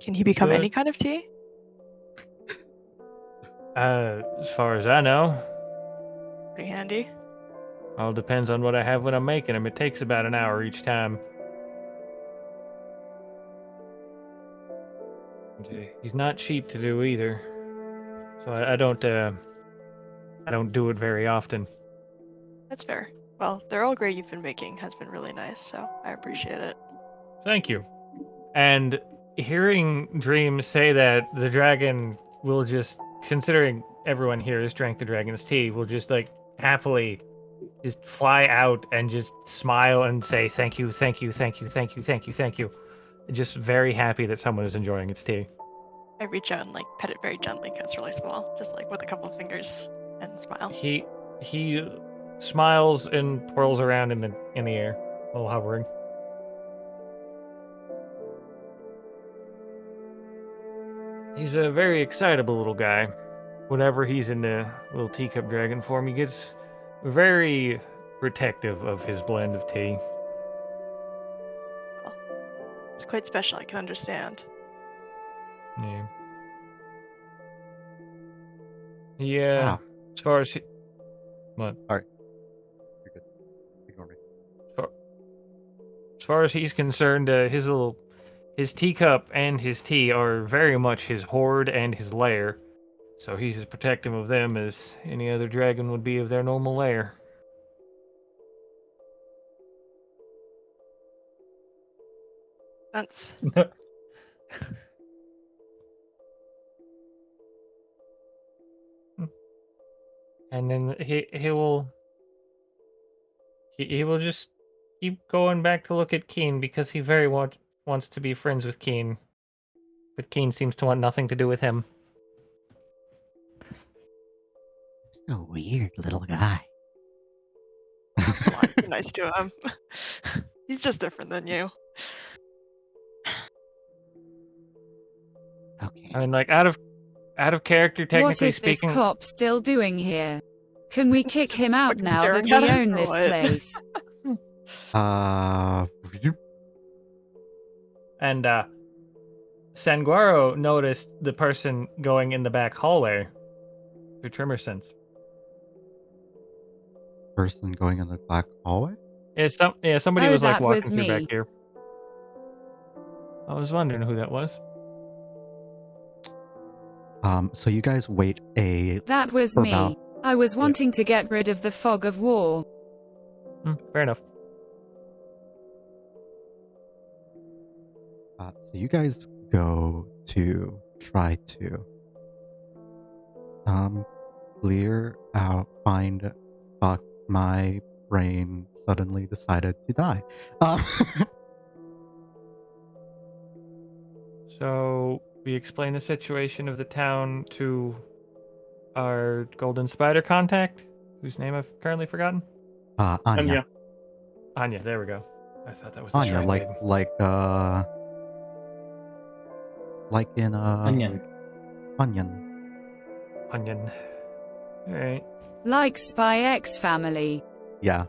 Can he become But- any kind of tea? As far as I know, Pretty handy. all depends on what I have when I'm making him. It takes about an hour each time. And, he's not cheap to do either, so I don't do it very often. That's fair. Well, the Earl Grey you've been making has been really nice, so I appreciate it. Thank you. And hearing Dream say that the dragon will just, considering everyone here has drank the dragon's tea, will just like happily just fly out and just smile and say thank you, thank you, thank you, thank you, thank you, thank you. Just very happy that someone is enjoying its tea. I reach out and like pet it very gently because it's really small, just like with a couple of fingers and smile. He smiles and twirls around in the air while hovering. He's a very excitable little guy. Whenever he's in the little teacup dragon form, he gets very protective of his blend of tea. It's quite special, I can understand. Yeah. Yeah. Wow. As far as what? You're good. Ignore me. As far as he's concerned, his teacup and his tea are very much his hoard and his lair. So he's as protective of them as any other dragon would be of their normal lair. That's And then he will just keep going back to look at Keen because he very wants to be friends with Keen. But Keen seems to want nothing to do with him. Just a weird little guy. come on, be nice to him. He's just different than you. Okay. I mean, like out of character, What technically is this speaking. cop still doing here? Can we kick him out Fucking now that staring at we us own or this what? place? And Sanguaro noticed the person going in the back hallway through Trimmer Sense. Person going in the back hallway? Somebody Oh, was like that was walking through back me. here. I was wondering who that was. So you guys wait That was for me. about I was wanting to get rid of the fog of war. Fair enough. so you guys go to try to clear out, fuck, my brain suddenly decided to die. So we explain the situation of the town to our golden spider contact, whose name I've currently forgotten. Anya. Anya, there we go. I thought that was the Anya, shrine maiden. like in Onion. Onion. Alright. Like Spy X Family. Yeah.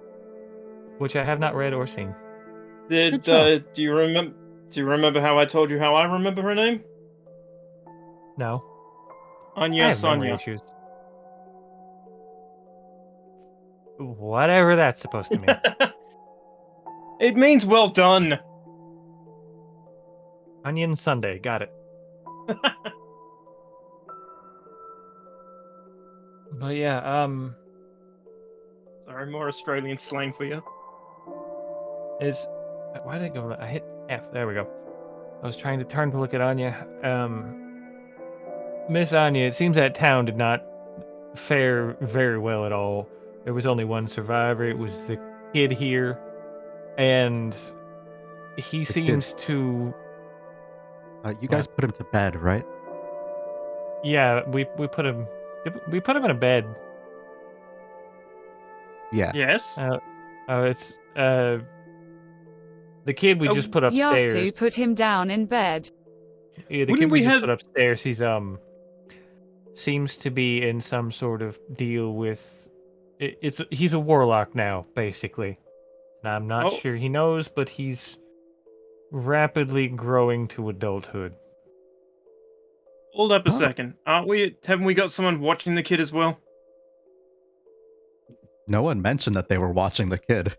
Which I have not read or seen. Do you remember how I told you how I remember her name? No. Anya I have memory Sonia. issues. Whatever that's supposed to mean. It means well done. Onion Sunday, got it. But yeah, Sorry, more Australian slang for you. is why did I go? I hit F. There we go. I was trying to turn to look at Anya. Miss Anya, it seems that town did not fare very well at all. There was only one survivor. It was the kid here, and he seems to. You guys put him to bed, right? Yeah, we put him. We put him in a bed. Yeah. Yes. It's the kid we just put upstairs. Yasu put him down in bed. Yeah, the Wouldn't kid we we just have- put upstairs. He's seems to be in some sort of deal with. He's a warlock now, basically. And I'm not Oh. sure he knows, but he's rapidly growing to adulthood. Hold up a Oh. second. Haven't we got someone watching the kid as well? No one mentioned that they were watching the kid.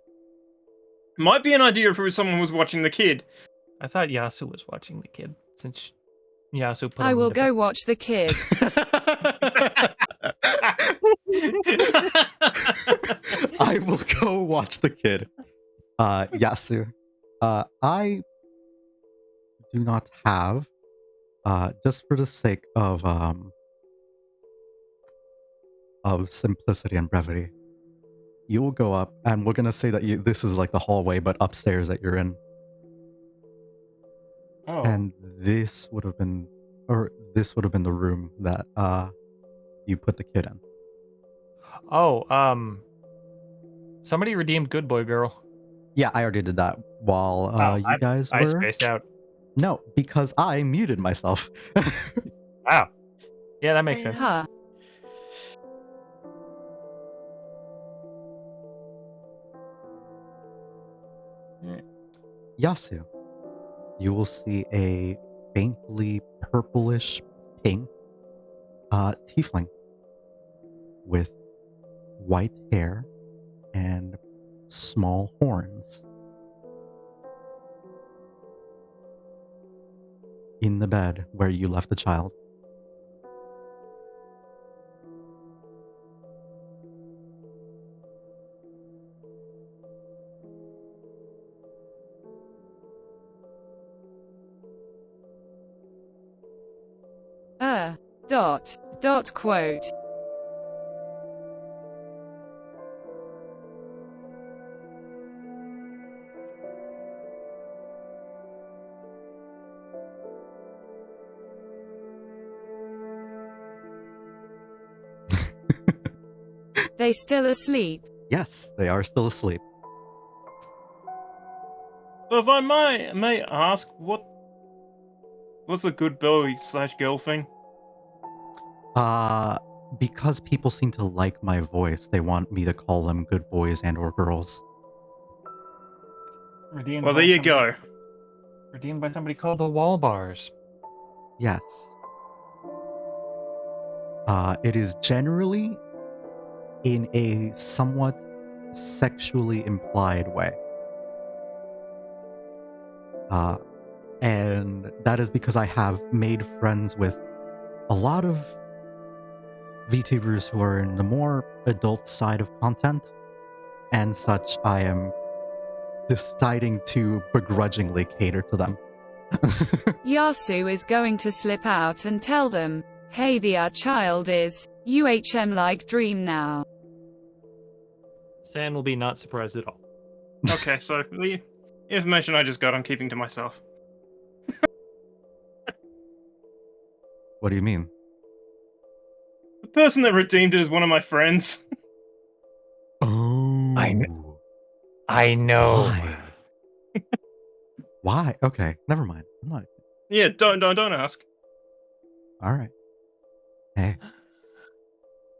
Might be an idea if someone was watching the kid. I thought Yasu was watching the kid, since Yasu put him I will to go bed. watch the kid. I will go watch the kid. Yasu. I do not have, just for the sake of simplicity and brevity, you will go up, and we're gonna say that this is like the hallway, but upstairs that you're in. Oh. And this would have been the room that you put the kid in. Oh, somebody redeemed Good Boy Girl. Yeah, I already did that while you guys I were. spaced out. No, because I muted myself. Wow. Yeah, that makes sense. Huh. Yasu, you will see a faintly purplish pink tiefling with white hair and small horns in the bed where you left the child. Quote. They still asleep? Yes, they are still asleep. So if I may ask, what's the good boy/girl thing? Because people seem to like my voice, they want me to call them good boys and or girls. Redeemed Well, by there you somebody- go. Redeemed by somebody called the Wall Bars. Yes. It is generally in a somewhat sexually implied way. And that is because I have made friends with a lot of VTubers who are in the more adult side of content, and such. I am deciding to begrudgingly cater to them. Yasu is going to slip out and tell them, hey, the child is like dream now. San will be not surprised at all. Okay, so the information I just got, I'm keeping to myself. What do you mean? The person that redeemed it is one of my friends. Oh. I know. Why? Why? Okay, never mind. I'm not. Yeah, don't ask. All right. Hey.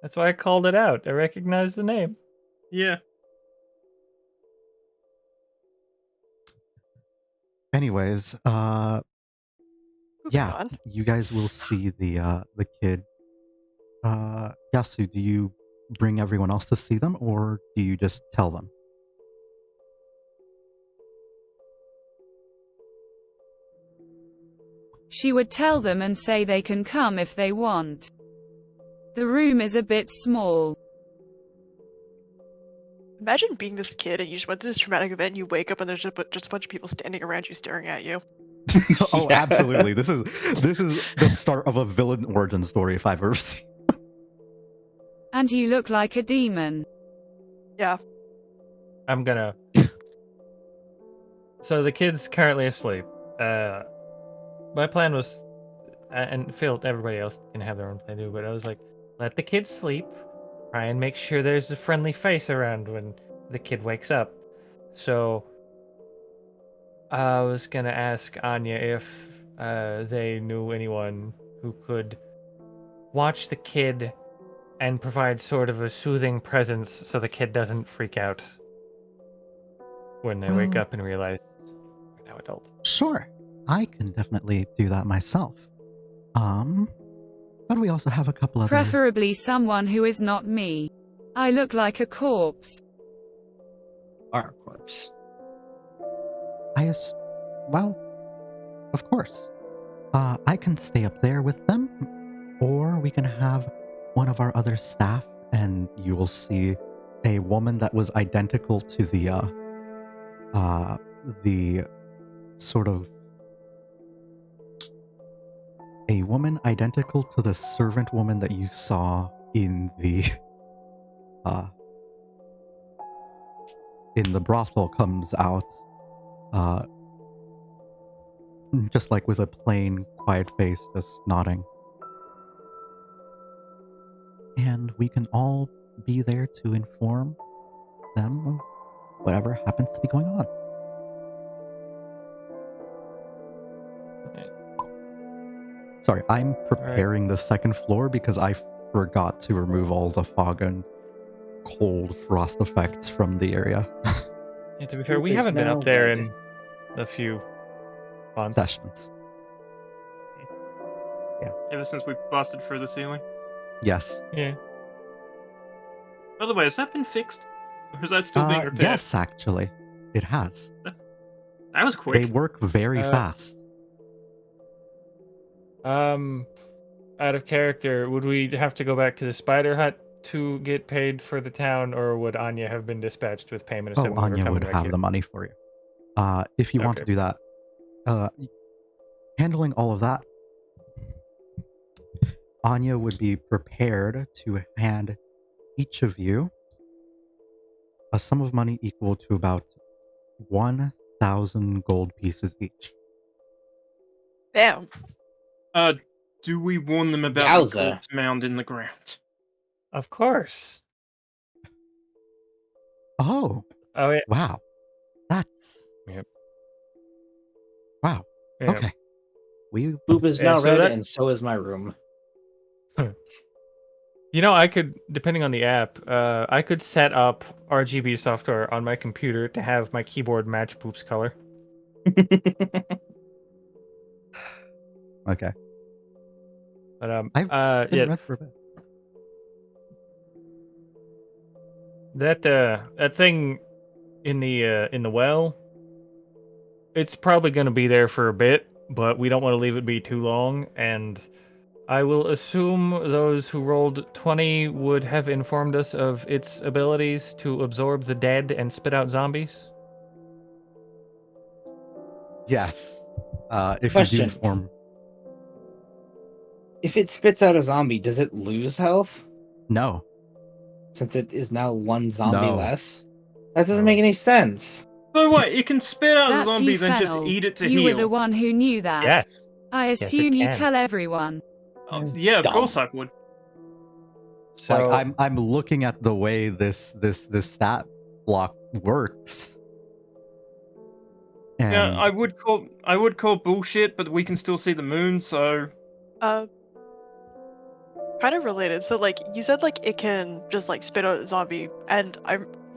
That's why I called it out. I recognize the name. Yeah. Anyways, Moving yeah, on. you guys will see the kid. Yasu, do you bring everyone else to see them, or do you just tell them? She would tell them and say they can come if they want. The room is a bit small. Imagine being this kid and you just went through this traumatic event and you wake up and there's just a bunch of people standing around you staring at you. Oh, absolutely. This is the start of a villain origin story if I've ever seen. And you look like a demon. Yeah. I'm gonna. So the kid's currently asleep. My plan was, and Phil, everybody else can have their own plan too, but I was like, let the kid sleep. Try and make sure there's a friendly face around when the kid wakes up. So I was gonna ask Anya if they knew anyone who could watch the kid and provide sort of a soothing presence so the kid doesn't freak out when they wake up and realize they're now adult. Sure, I can definitely do that myself. But we also have a couple other. Preferably someone who is not me. I look like a corpse. Our corpse. Well, of course. I can stay up there with them, or we can have one of our other staff, and you will see a woman that was identical to the sort of a woman identical to the servant woman that you saw in the brothel comes out, just like with a plain, quiet face, just nodding. And we can all be there to inform them of whatever happens to be going on. Sorry, I'm preparing the second floor because I forgot to remove all the fog and cold frost effects from the area. Yeah, to be fair, we Is haven't been now up there red. in a few months. Sessions. Ever since we busted through the ceiling. Yes. Yeah. By the way, has that been fixed? Or is that still being repaired? Yes, actually. It has. That was quick. They work very fast. Out of character, would we have to go back to the spider hut to get paid for the town, or would Anya have been dispatched with payment? Oh, assuming we were Anya coming would back have here? the money for you. If you want to Okay. do that. Handling all of that. Anya would be prepared to hand each of you a sum of money equal to about 1,000 gold pieces each. Damn. Do we warn them about Yowza. the corpse mound in the ground? Of course. Oh, Oh yeah. wow. That's... Yep. Wow. Yeah. Okay. We... Poop is Yeah, now so red, that- and so is my room. You know, I could, depending on the app, I could set up RGB software on my computer to have my keyboard match Poop's color. Okay. But I've been yeah, red for a bit. that thing in the well, it's probably going to be there for a bit, but we don't want to leave it be too long. And I will assume those who rolled 20 would have informed us of its abilities to absorb the dead and spit out zombies. Yes. If you Question. do inform... If it spits out a zombie, does it lose health? No. Since it is now one zombie No. less? That doesn't No. make any sense. So what? You can spit out a That's zombie, you, then just Fennel. eat it to You heal. were the one who knew that. Yes. I Yes, it assume you can. tell everyone. Oh, That's yeah, of dumb. course I would. So Like I'm looking at the way this stat block works. And Yeah, I would call bullshit, but we can still see the moon, so Kind of related. So like you said, like it can just like spit out a zombie, and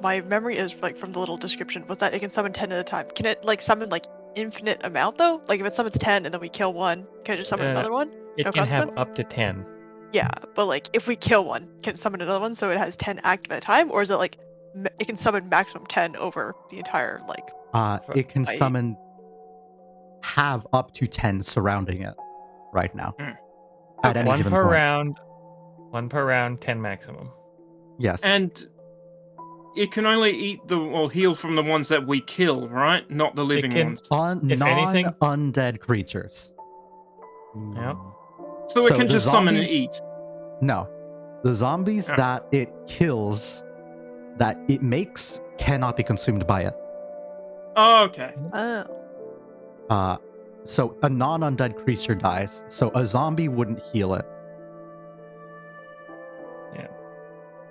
my memory is like from the little description was that it can summon 10 at a time. Can it like summon like infinite amount though? Like if it summons 10 and then we kill one, can it just summon another one? it no can have consequence? up to 10. Yeah, but like if we kill one, can it summon another one so it has 10 active at a time, or is it like it can summon maximum 10 over the entire like? it can I- have up to 10 surrounding it right now. At Okay. any One given per point. round. One per round, 10 maximum. Yes. and it can only eat or heal from the ones that we kill, right? Not the living can- ones. on if anything- non-undead creatures. Yep. So it so can the just summon and zombies- eat. No. The zombies Ah. that it kills, that it makes, cannot be consumed by it. Oh, okay. Oh. So a non-undead creature dies, so a zombie wouldn't heal it.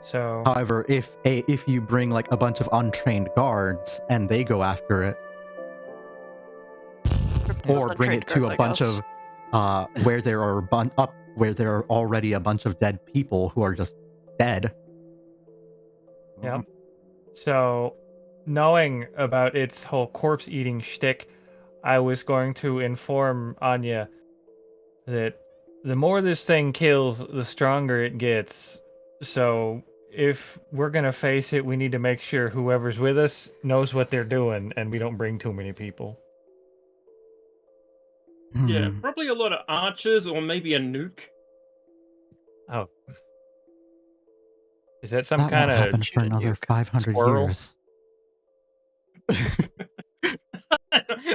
So However, if you bring like a bunch of untrained guards and they go after it, or bring it to a bunch of where there are where there are already a bunch of dead people who are just dead. yeah. So knowing about its whole corpse eating shtick, I was going to inform Anya that the more this thing kills, the stronger it gets. So if we're gonna face it, we need to make sure whoever's with us knows what they're doing, and we don't bring too many people. Yeah, Hmm. probably a lot of archers or maybe a nuke. Oh, is that some That kind won't of happen for another 500 Squirrel? years.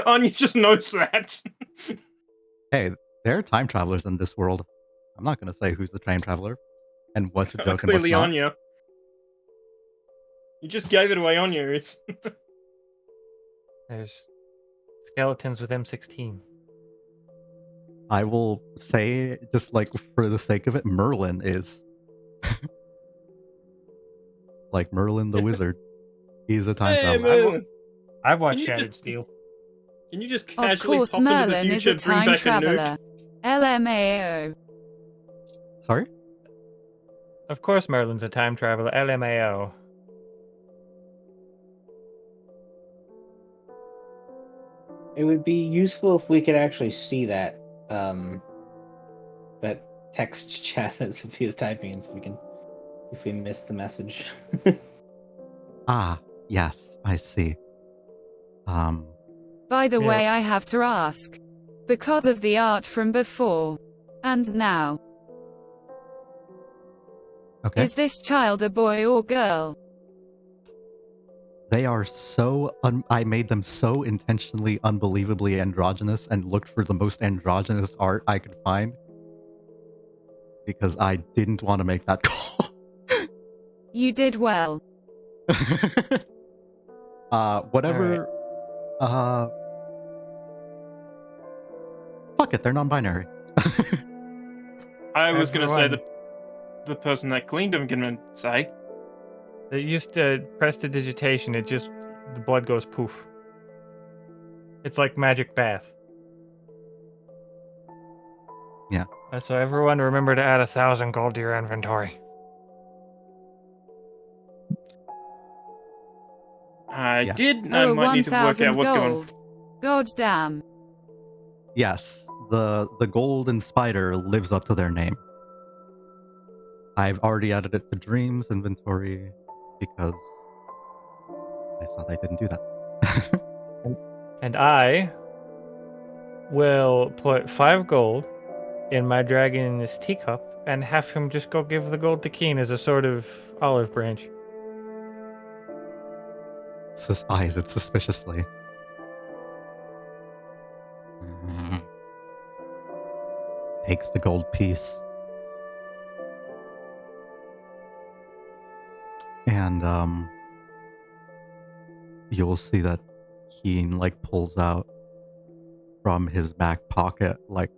Anya just knows that. Hey, there are time travelers in this world. I'm not going to say who's the time traveler and what's a joke and what's Clearly not. Anya. You just gave it away, Anya. It's There's skeletons with M16. I will say, just like for the sake of it, Merlin is. Like Merlin the wizard. He's a time Hey, traveler. Merlin. I've watched you Shattered just- Steel. Can you just Of casually course, pop into the Merlin is future, a bring time back traveler. LMAO. Sorry? Of course, Merlin's a time traveler. LMAO. It would be useful if we could actually see that that text chat that Sophia's typing, so we can, if we miss the message. Ah, yes, I see. By the Yeah. way, I have to ask. Because of the art from before and now, Okay. is this child a boy or girl? They are so... I made them so intentionally unbelievably androgynous and looked for the most androgynous art I could find. because I didn't want to make that call. You did well. Whatever. Fuck it, they're non-binary. I was going to say Everyone. the person that cleaned him can say. They used to prestidigitation. It just the blood goes poof. It's like magic bath. Yeah. So everyone, remember to add 1,000 gold to your inventory. I Yes. did, and I Oh, might need to work out 1,000 what's going on. gold. God damn. Yes, the golden spider lives up to their name. I've already added it to Dream's inventory because I saw they didn't do that. And I will put 5 gold in my dragon's teacup and have him just go give the gold to Keen as a sort of olive branch. Eyes it suspiciously. Takes the gold piece. And you'll see that Keen like pulls out from his back pocket like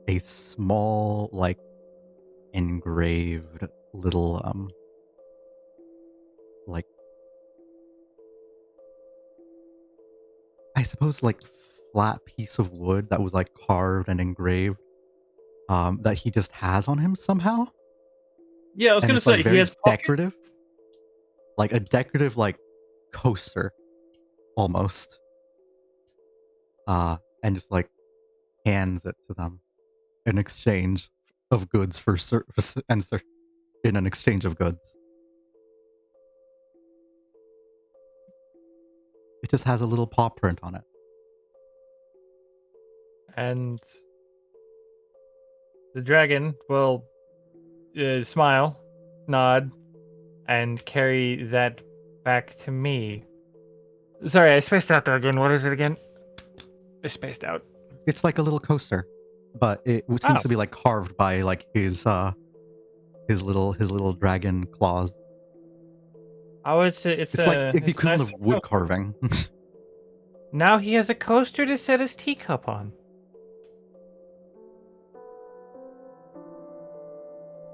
a small like engraved little like I suppose like flat piece of wood that was like carved and engraved that he just has on him somehow. Yeah, I was And going to it's like say, he very has pockets. decorative. Like a decorative like coaster almost. And just like hands it to them in exchange of goods for service and in an exchange of goods. It just has a little paw print on it. And the dragon will smile, nod, and carry that back to me. Sorry, I spaced out there again. What is it again? I spaced out. It's like a little coaster, but it seems to be like carved by like his little dragon claws. Oh, it's Like it's the a equivalent nice of wood coaster. carving. Now he has a coaster to set his teacup on.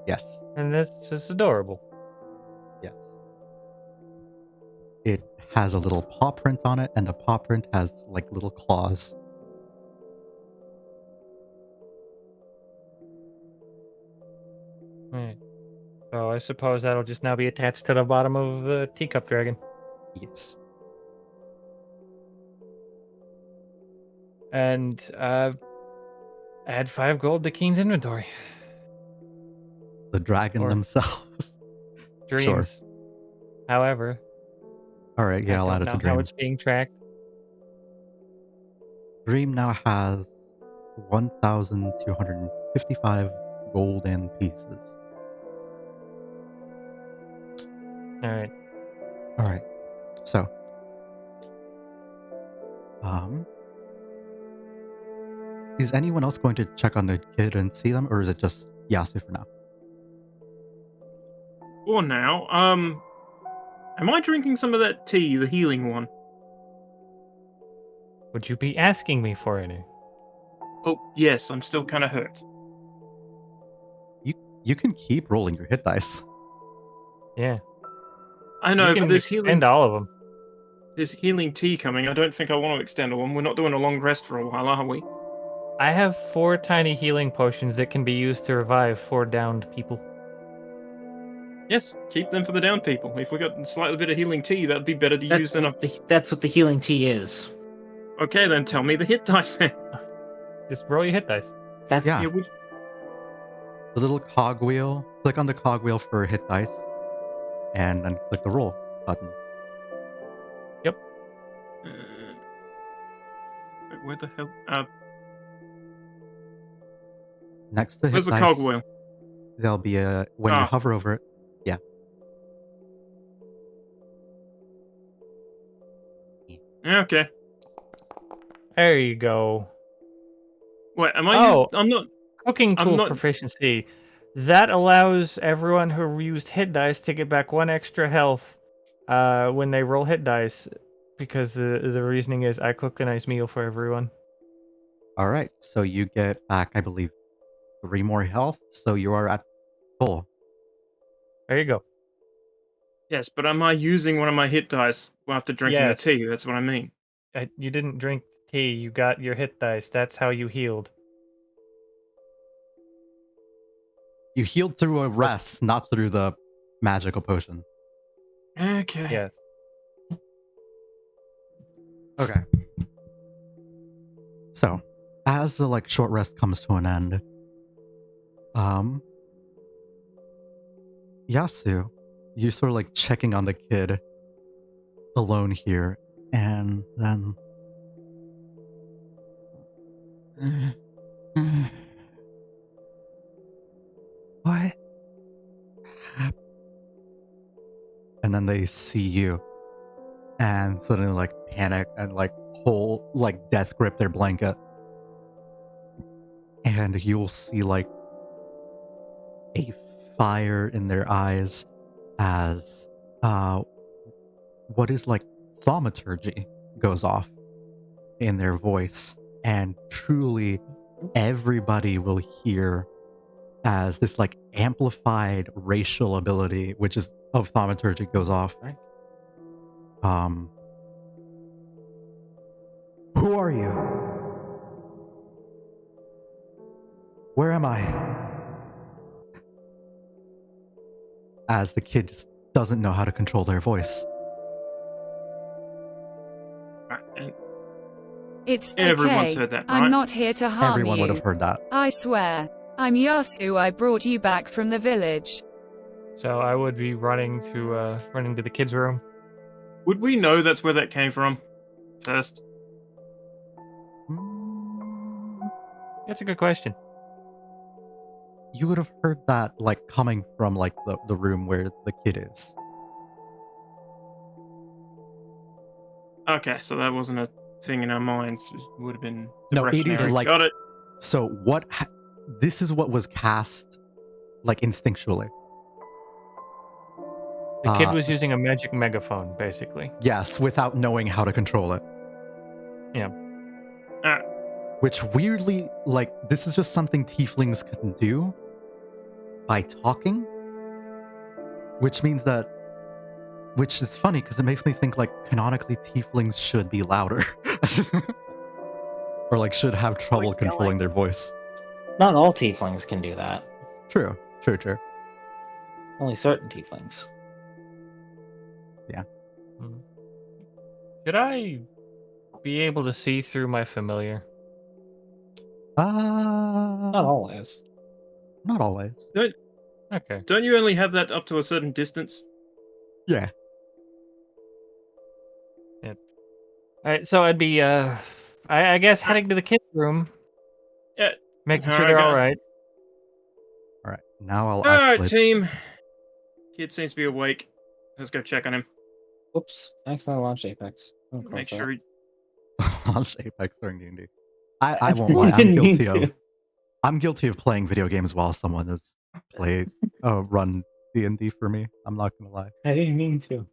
Yes. And that's just adorable. Yes. It has a little paw print on it, and the paw print has like little claws. Right. So I suppose that'll just now be attached to the bottom of the teacup dragon. Yes. And add 5 gold to Keen's inventory. The dragon Or themselves. Sure. Dreams. However, All right, yeah, I'll add don't it to know how Dream. it's being tracked. Dream now has 1,255 golden pieces. All right. All right. So, is anyone else going to check on the kid and see them, or is it just Yasu for now? For now, am I drinking some of that tea, the healing one? Would you be asking me for any? Oh, yes, I'm still kind of hurt. You can keep rolling your hit dice. Yeah. I know, You but can there's extend all of them. there's healing tea coming. I don't think I want to extend one. We're not doing a long rest for a while, are we? I have 4 tiny healing potions that can be used to revive 4 downed people. Yes, keep them for the down people. If we got a slightly bit of healing tea, that'd be better to use than a... That's what the healing tea is. Okay, then tell me the hit dice then. Just roll your hit dice. That's Yeah. Yeah, The little cogwheel. Click on the cogwheel for hit dice, and then click the roll button. Wait, where the hell? Next to hit Where's the dice, cogwheel? there'll be a when you Ah. hover over it. Yeah. Yeah, okay. There you go. Wait, am I? Oh. I'm not. Cooking I'm tool not- proficiency. That allows everyone who used hit dice to get back 1 extra health when they roll hit dice, because the reasoning is I cooked a nice meal for everyone. All right, so you get back, I believe, 3 more health, so you are at full. There you go. Yes, but am I using one of my hit dice after drinking Yes. the tea? That's what I mean. You didn't drink tea. You got your hit dice. That's how you healed. You healed through a rest, not through the magical potion. Okay. Yes. Okay. So, as the short rest comes to an end, Yasu, you sort of checking on the kid alone here, and then what happened? And then they see you and suddenly panic and pull death grip their blanket, and you'll see a fire in their eyes as what is thaumaturgy goes off in their voice, and truly everybody will hear as this amplified racial ability, which is of thaumaturgy, goes off. Right. Who are you? Where am I? As the kid just doesn't know how to control their voice. And It's everyone's okay. heard that, I'm right? not here to harm Everyone you. would have heard that. I swear. I'm Yasu. I brought you back from the village. So I would be running to the kids' room. Would we know that's where that came from first? That's a good question. You would have heard that coming from the room where the kid is. Okay, so that wasn't a thing in our minds. It would have been No, it is rationary. Got it. So this is what was cast instinctually. The kid was using a magic megaphone, basically. Yes, without knowing how to control it. Yeah. Which weirdly, this is just something tieflings can do by talking. Which means that, which is funny because it makes me think canonically tieflings should be louder. Or should have trouble controlling their voice. Not all tieflings can do that. True. Only certain tieflings. Should I be able to see through my familiar? Not always. Not always. Okay. Don't you only have that up to a certain distance? Yeah. All right, so I'd be, I guess heading to the kids' room. Yeah. Making sure they're all right. All right. Now I'll All right, actually. team. Kid seems to be awake. Let's go check on him. Oops. Accidentally launched Apex. Make sure he... Launch Apex during D&D. I won't lie. I'm guilty of playing video games while someone has run D&D for me. I'm not gonna lie. I didn't mean to.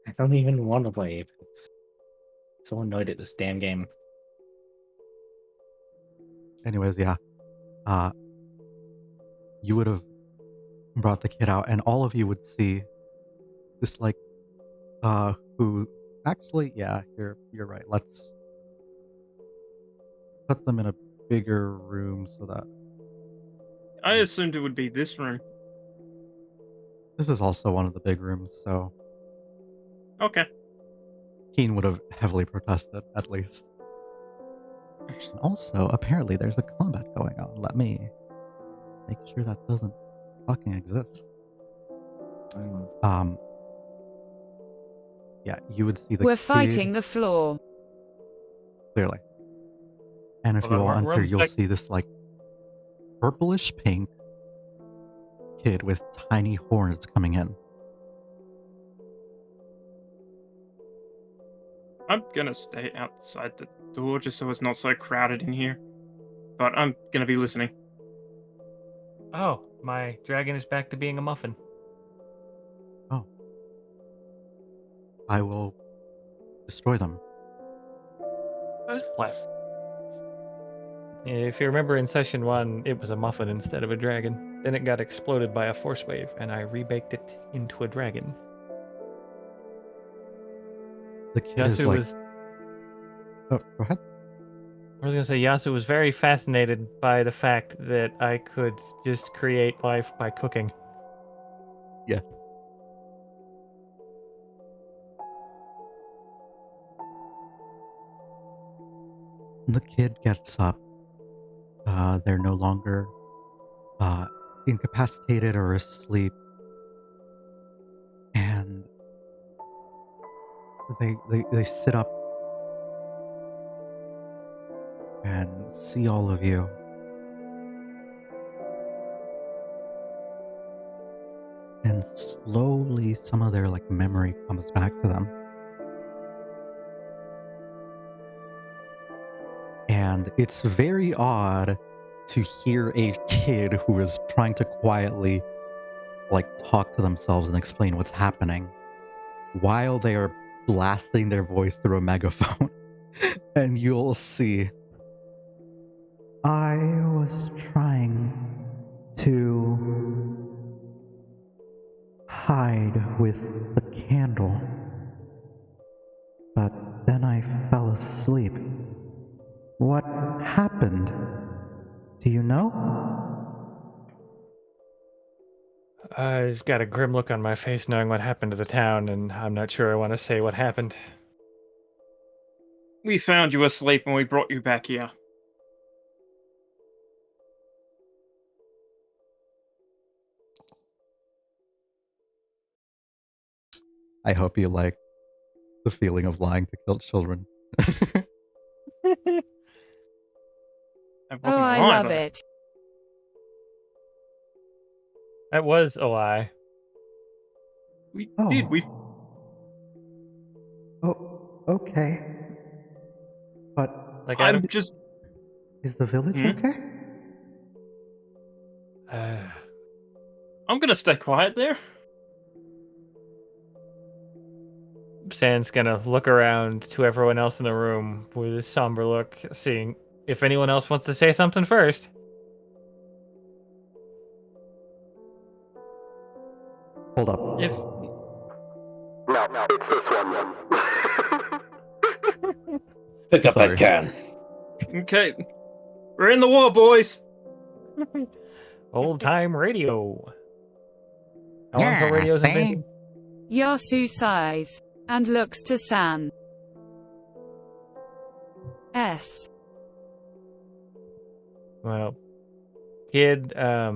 I don't even want to play Apex. So annoyed at this damn game. Anyways, yeah. You would have brought the kid out, and all of you would see this who actually, yeah, you're right. Let's put them in a bigger room so that I assumed it would be this room. this is also one of the big rooms, so Okay. Keen would have heavily protested, at least. And also, apparently there's a combat going on. Let me make sure that doesn't fucking exist. Yeah, you would see the We're kid fighting the floor. clearly. And if Hold on, you all we're enter, on you'll sec- see this purplish pink kid with tiny horns coming in. I'm gonna stay outside the door just so it's not so crowded in here. But I'm gonna be listening. Oh, my dragon is back to being a muffin. Oh. I will destroy them. Splat. If you remember in session 1, it was a muffin instead of a dragon. Then it got exploded by a force wave, and I rebaked it into a dragon. The kid is Yasu like. was Oh, go ahead. I was gonna say Yasu was very fascinated by the fact that I could just create life by cooking. Yeah. The kid gets up. They're no longer incapacitated or asleep. And they sit up and see all of you. And slowly some of their like memory comes back to them. And it's very odd to hear a kid who is trying to quietly like talk to themselves and explain what's happening while they are blasting their voice through a megaphone. And you'll see. I was trying to hide with the candle, but then I fell asleep. What happened? Do you know? I've got a grim look on my face knowing what happened to the town, and I'm not sure I want to say what happened. We found you asleep and we brought you back here. I hope you like the feeling of lying to kill children. That Oh, wasn't a I lie, love though. it. That was a lie. We Oh. did. We Oh, okay. But Like I'm Adam. just. is the village Hmm? okay? I'm gonna stay quiet there. Sand's gonna look around to everyone else in the room with a somber look, seeing if anyone else wants to say something first. Hold up. If No, it's this one. Pick up Sorry. that can. okay, we're in the war, boys. Old time radio. How long ago radio's invented? Yasu sighs and looks to San. S. Well, kid, I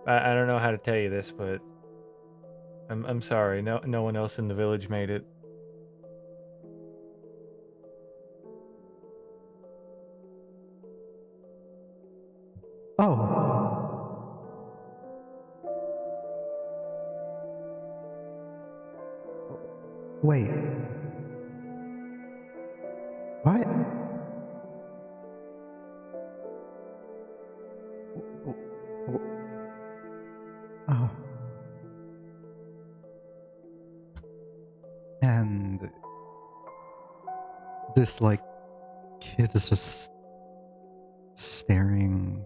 don't know how to tell you this, but I'm sorry. No one else in the village made it. Oh. Wait. What? Oh. And this like kid is just staring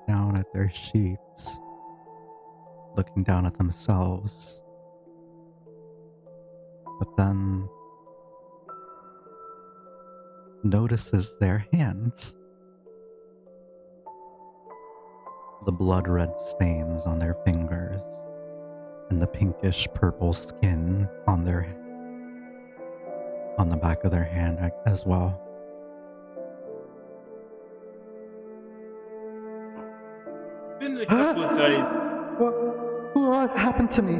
down at their sheets, looking down at themselves. But then notices their hands. The blood red stains on their fingers and the pinkish purple skin on the back of their hand as well. Been a couple of days. What happened to me?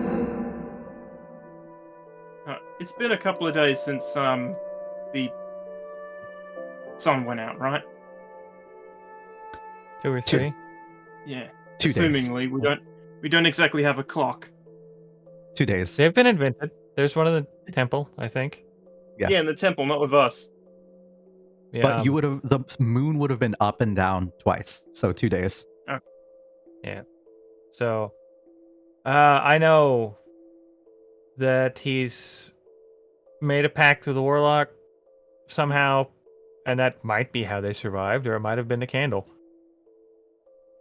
It's been a couple of days since the sun went out, right? 2 or 3. Yeah. 2 days. Assumingly, we don't exactly have a clock. 2 days. They've been invented. There's one in the temple, I think. Yeah. Yeah, in the temple, not with us. Yeah, But you would have the moon would have been up and down twice, so 2 days. So, I know that he's made a pact with the warlock somehow, and that might be how they survived, or it might have been the candle.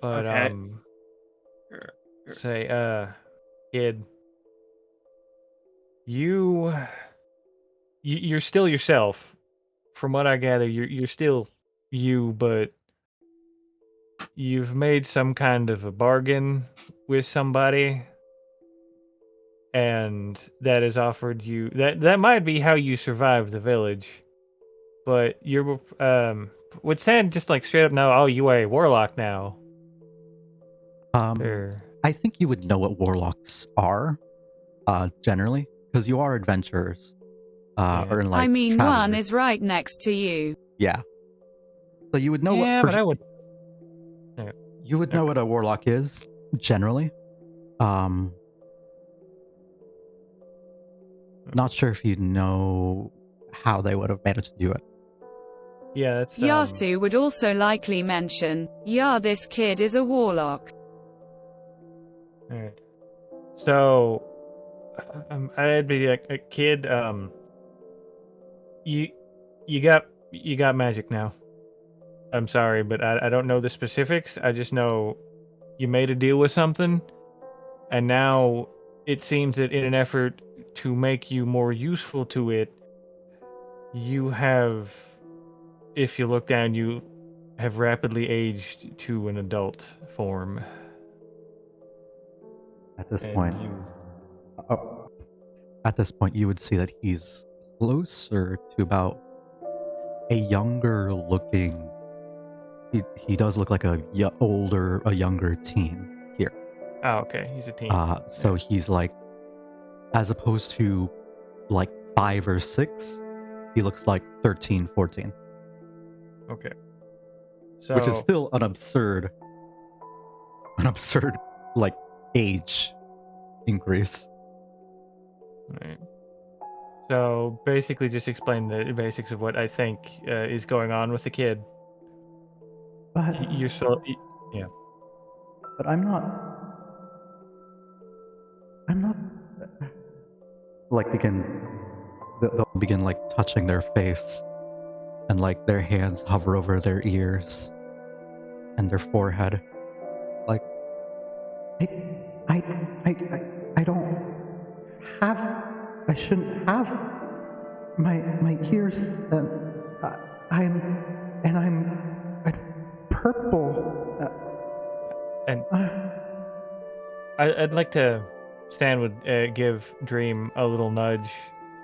But Okay. Sure. say, kid, you're still yourself. From what I gather, you're still you, but you've made some kind of a bargain with somebody, and that has offered you that might be how you survive the village. But you're would saying just like straight up no, oh, you are a warlock now. Or I think you would know what warlocks are, generally, because you are adventurers. Yeah. Or like I mean, travelers. one is right next to you. Yeah. So you would know yeah, what but I would. you would know what a warlock is, generally. Not sure if you know how they would have managed to do it. Yeah, that's Yasu would also likely mention, yeah, this kid is a warlock. Alright. So, I'd be like a kid. You got magic now. I'm sorry, but I don't know the specifics. I just know you made a deal with something, and now it seems that in an effort to make you more useful to it, you have, if you look down, you have rapidly aged to an adult form. At this And point, at this point, you would see that he's closer to about a younger looking. He does look like a younger teen here. Oh, okay, he's a teen. So he's like, as opposed to like 5 or 6, he looks like 13, 14. Okay. So, Which is still an absurd like age increase. right. So basically, just explain the basics of what I think is going on with the kid. But You're so, yeah. But I'm not. Like they'll begin like touching their face, and like their hands hover over their ears and their forehead. Like, I don't have. I shouldn't have my ears, and I'm purple. And I'd like to. Stan would give Dream a little nudge,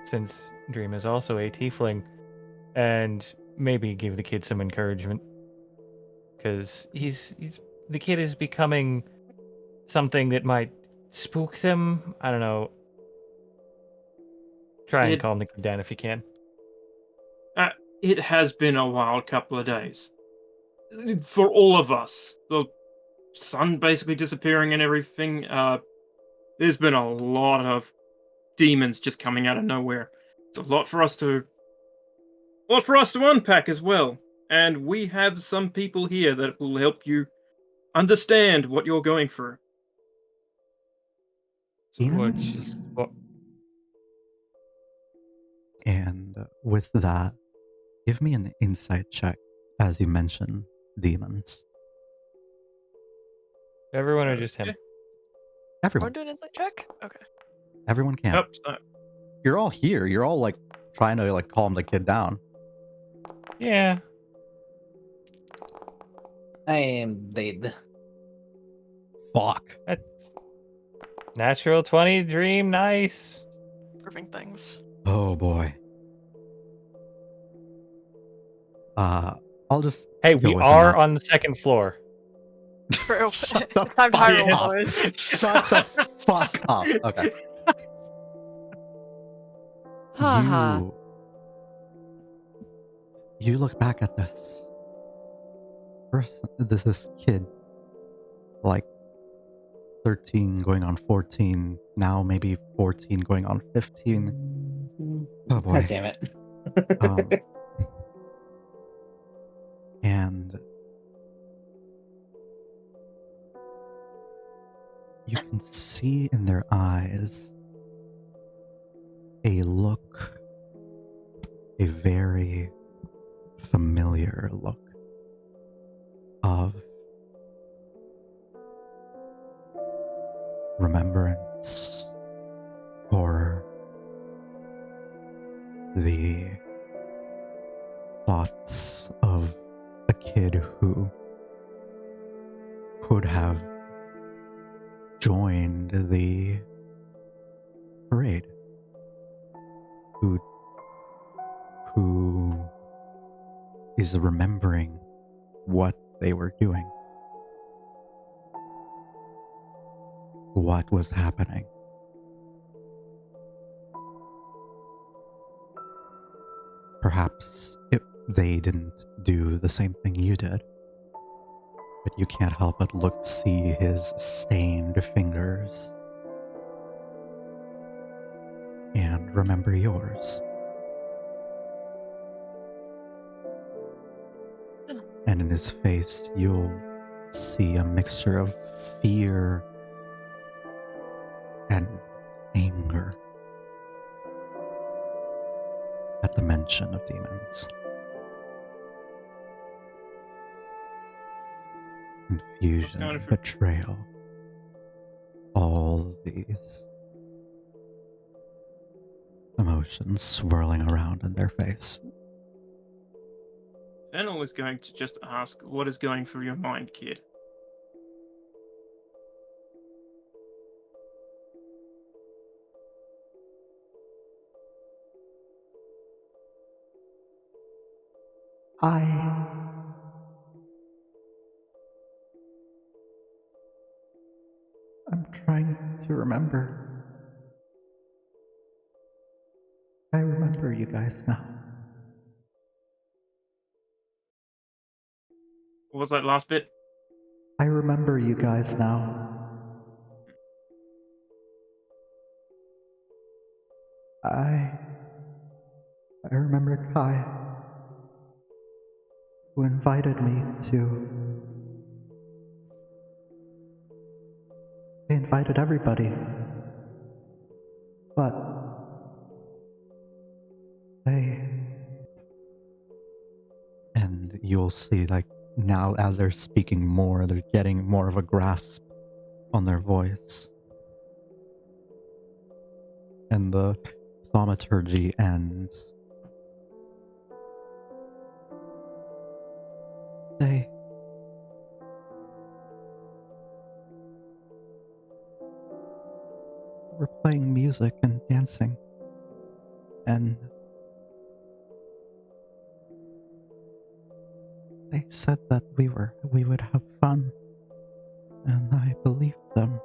since Dream is also a tiefling, and maybe give the kid some encouragement, because the kid is becoming something that might spook them. I don't know. Try and calm the kid down if you can. It has been a wild couple of days. For all of us. The sun basically disappearing and everything. There's been a lot of demons just coming out of nowhere. It's a lot for us to unpack as well. And we have some people here that will help you understand what you're going through. Demons? What? And with that, give me an insight check as you mention demons. Everyone or just him? Everyone. We're doing an insight check? Okay. Everyone can. Yep. You're all here. You're all like trying to like calm the kid down. Yeah. I am dead. Fuck. That's natural 20, Dream, nice. Proving things. Oh boy. I'll just. Hey, go we with are that. on the second floor. True. Shut the Time to hire fuck up. boys. Shut the fuck up. Okay. Haha. You look back at this person, this kid, like 13 going on 14, now maybe 14 going on 15. Oh boy. God damn it. Um, and you can see in their eyes a look, a very familiar look of remembrance, horror, the thoughts of a kid who could have joined the parade, who is remembering what they were doing, what was happening. Perhaps they didn't do the same thing you did, but you can't help but see his stained fingers and remember yours. And in his face, you'll see a mixture of fear and anger at the mention of demons. Confusion, betrayal, all these emotions swirling around in their face. Fennel was going to just ask, what is going through your mind, kid? I'm trying to remember. I remember you guys now. What was that last bit? I remember you guys now. I remember Kai, who invited me to... They invited everybody. But... they... And you'll see, like, now as they're speaking more, they're getting more of a grasp on their voice. And the thaumaturgy ends. They were playing music and dancing, and they said that we would have fun, and I believed them.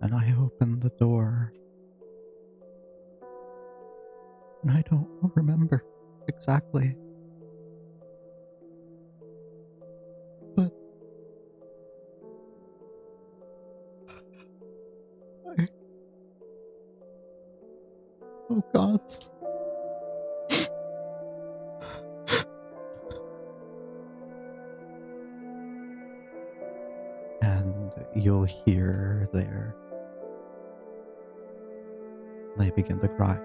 And I opened the door, and I don't remember exactly, but oh gods. And you'll hear they begin to cry.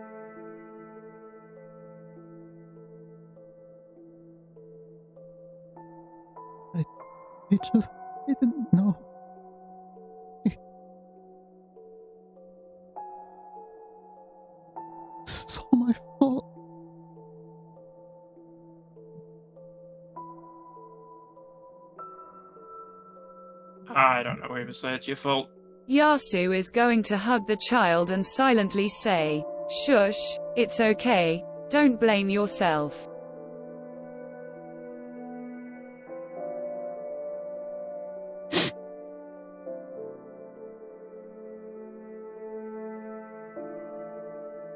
I didn't know. It's all my fault. I don't know if say it's your fault. Yasu is going to hug the child and silently say, "Shush, it's okay, don't blame yourself."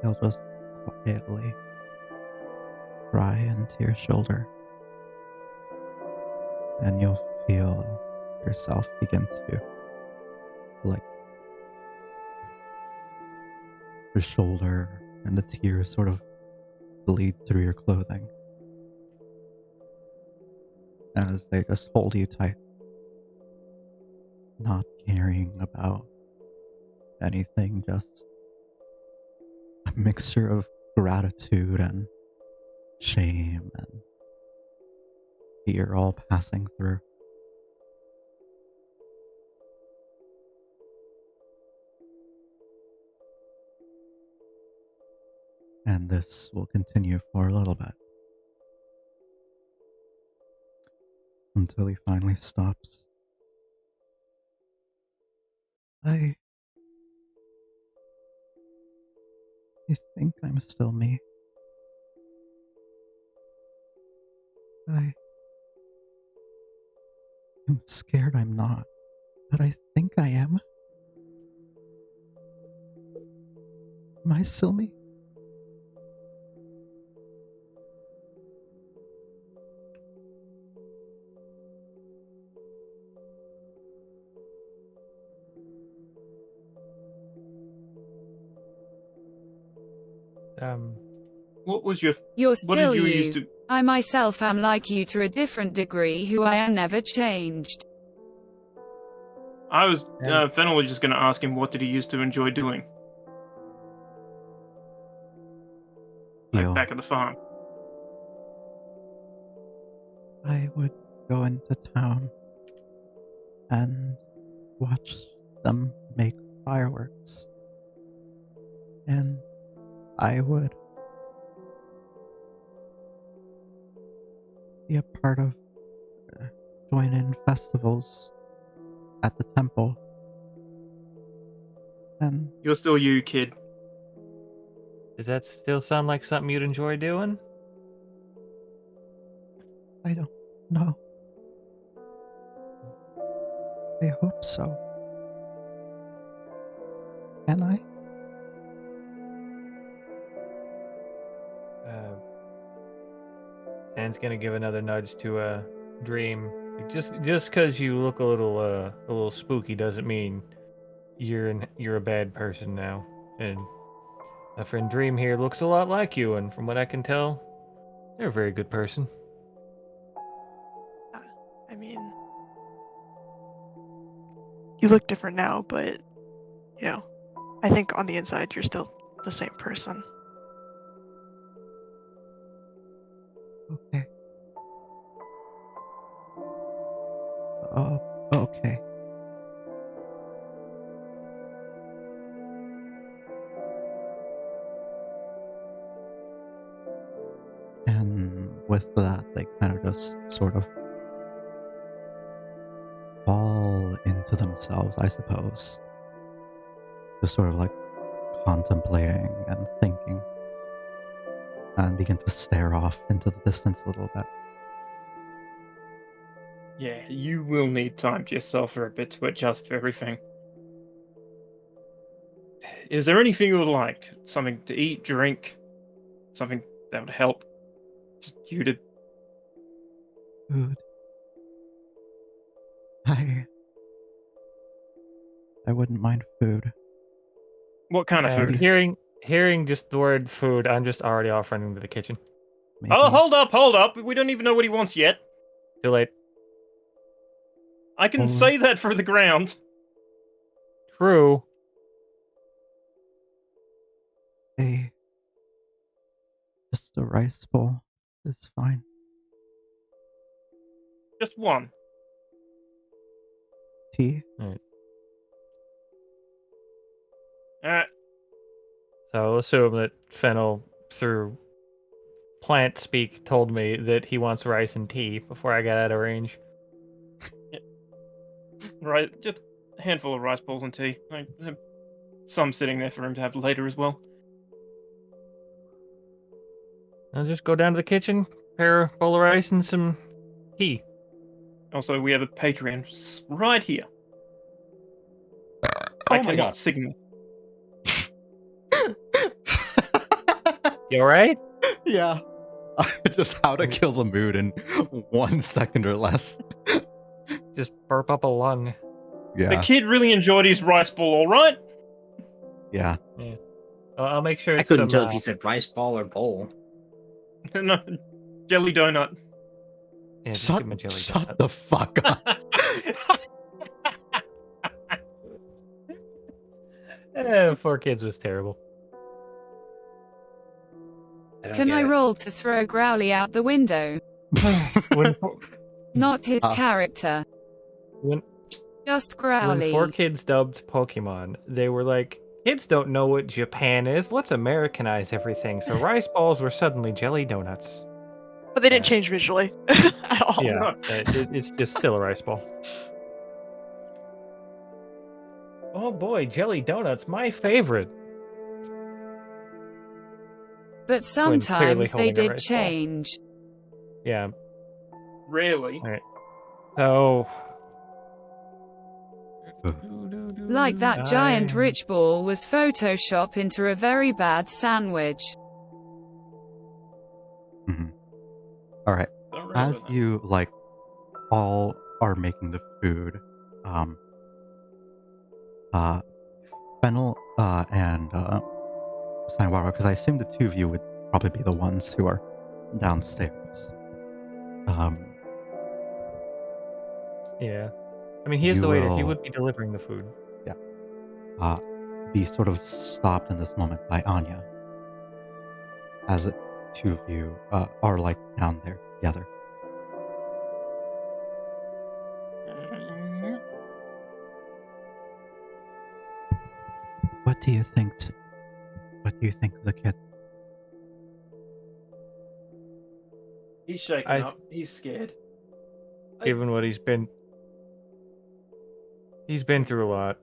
He'll just quietly cry into your shoulder, and you'll feel yourself begin to, like, your shoulder and the tears sort of bleed through your clothing as they just hold you tight, not caring about anything, just a mixture of gratitude and shame and fear all passing through. And this will continue for a little bit until he finally stops. I think I'm still me. I'm scared I'm not, but I think I am. Am I still me? What was your... You're What still did you used you. to... I myself am like you to a different degree, who I am never changed. I was... And- Fennel was just going to ask him what did he used to enjoy doing. Like Heal. back at the farm. I would go into town and watch them make fireworks. And I would be a part of join in festivals at the temple. And You're still you, kid. Does that still sound like something you'd enjoy doing? I don't know. I hope so. Can I? Dan's gonna give another nudge to Dream. Just because you look a little spooky doesn't mean you're a bad person now. And my friend Dream here looks a lot like you, and from what I can tell, you're a very good person. I mean, you look different now, but, you know, I think on the inside you're still the same person. Okay. Oh, okay. And with that, they kind of just sort of fall into themselves, I suppose. Just sort of like contemplating and thinking, and begin to stare off into the distance a little bit. Yeah, you will need time to yourself for a bit to adjust to everything. Is there anything you would like? Something to eat, drink? Something that would help just you to... Food. I wouldn't mind food. What kind of food? Hearing just the word food, I'm just already off running to the kitchen. Maybe. Oh, hold up! We don't even know what he wants yet. Too late. I can Oh. say that for the ground. True. Just a rice bowl is fine. Just one. Tea? Alright. So I'll assume that Fennel, through plant speak, told me that he wants rice and tea before I got out of range. Right, just a handful of rice balls and tea. I have some sitting there for him to have later as well. I'll just go down to the kitchen, prepare a bowl of rice and some tea. Also, we have a Patreon right here. Oh I my cannot God. signal. You alright? Yeah. Just how to kill the mood in 1 second or less. Just burp up a lung. The Yeah. kid really enjoyed his rice ball, alright? Yeah. I'll make sure I it's couldn't some. tell if you said rice ball or bowl. No, jelly donut. Yeah, just give him a jelly Shut donut. the fuck up. 4 kids was terrible. Can I roll to throw Growly out the window? When Not his character. when Just when 4 Growly. kids dubbed Pokemon, they were like, kids don't know what Japan is. Let's Americanize everything. So rice balls were suddenly jelly donuts. But they didn't change visually at all. Yeah, it's just still a rice ball. Oh boy, jelly donuts, my favorite. But When clearly sometimes they holding a did rice ball. change. Yeah. Really? All right. So. Like that giant rich ball was Photoshop into a very bad sandwich. All right. Don't remember As that. you like all are making the food, Fennel and Sanguaro, because I assume the two of you would probably be the ones who are downstairs. Yeah. I mean, he is You the waiter. He will- would be delivering the food. Be sort of stopped in this moment by Anya, as the two of you are like down there together. What do you think? What do you think of the kid? He's shaking I- up. He's scared. Given what he's been through a lot.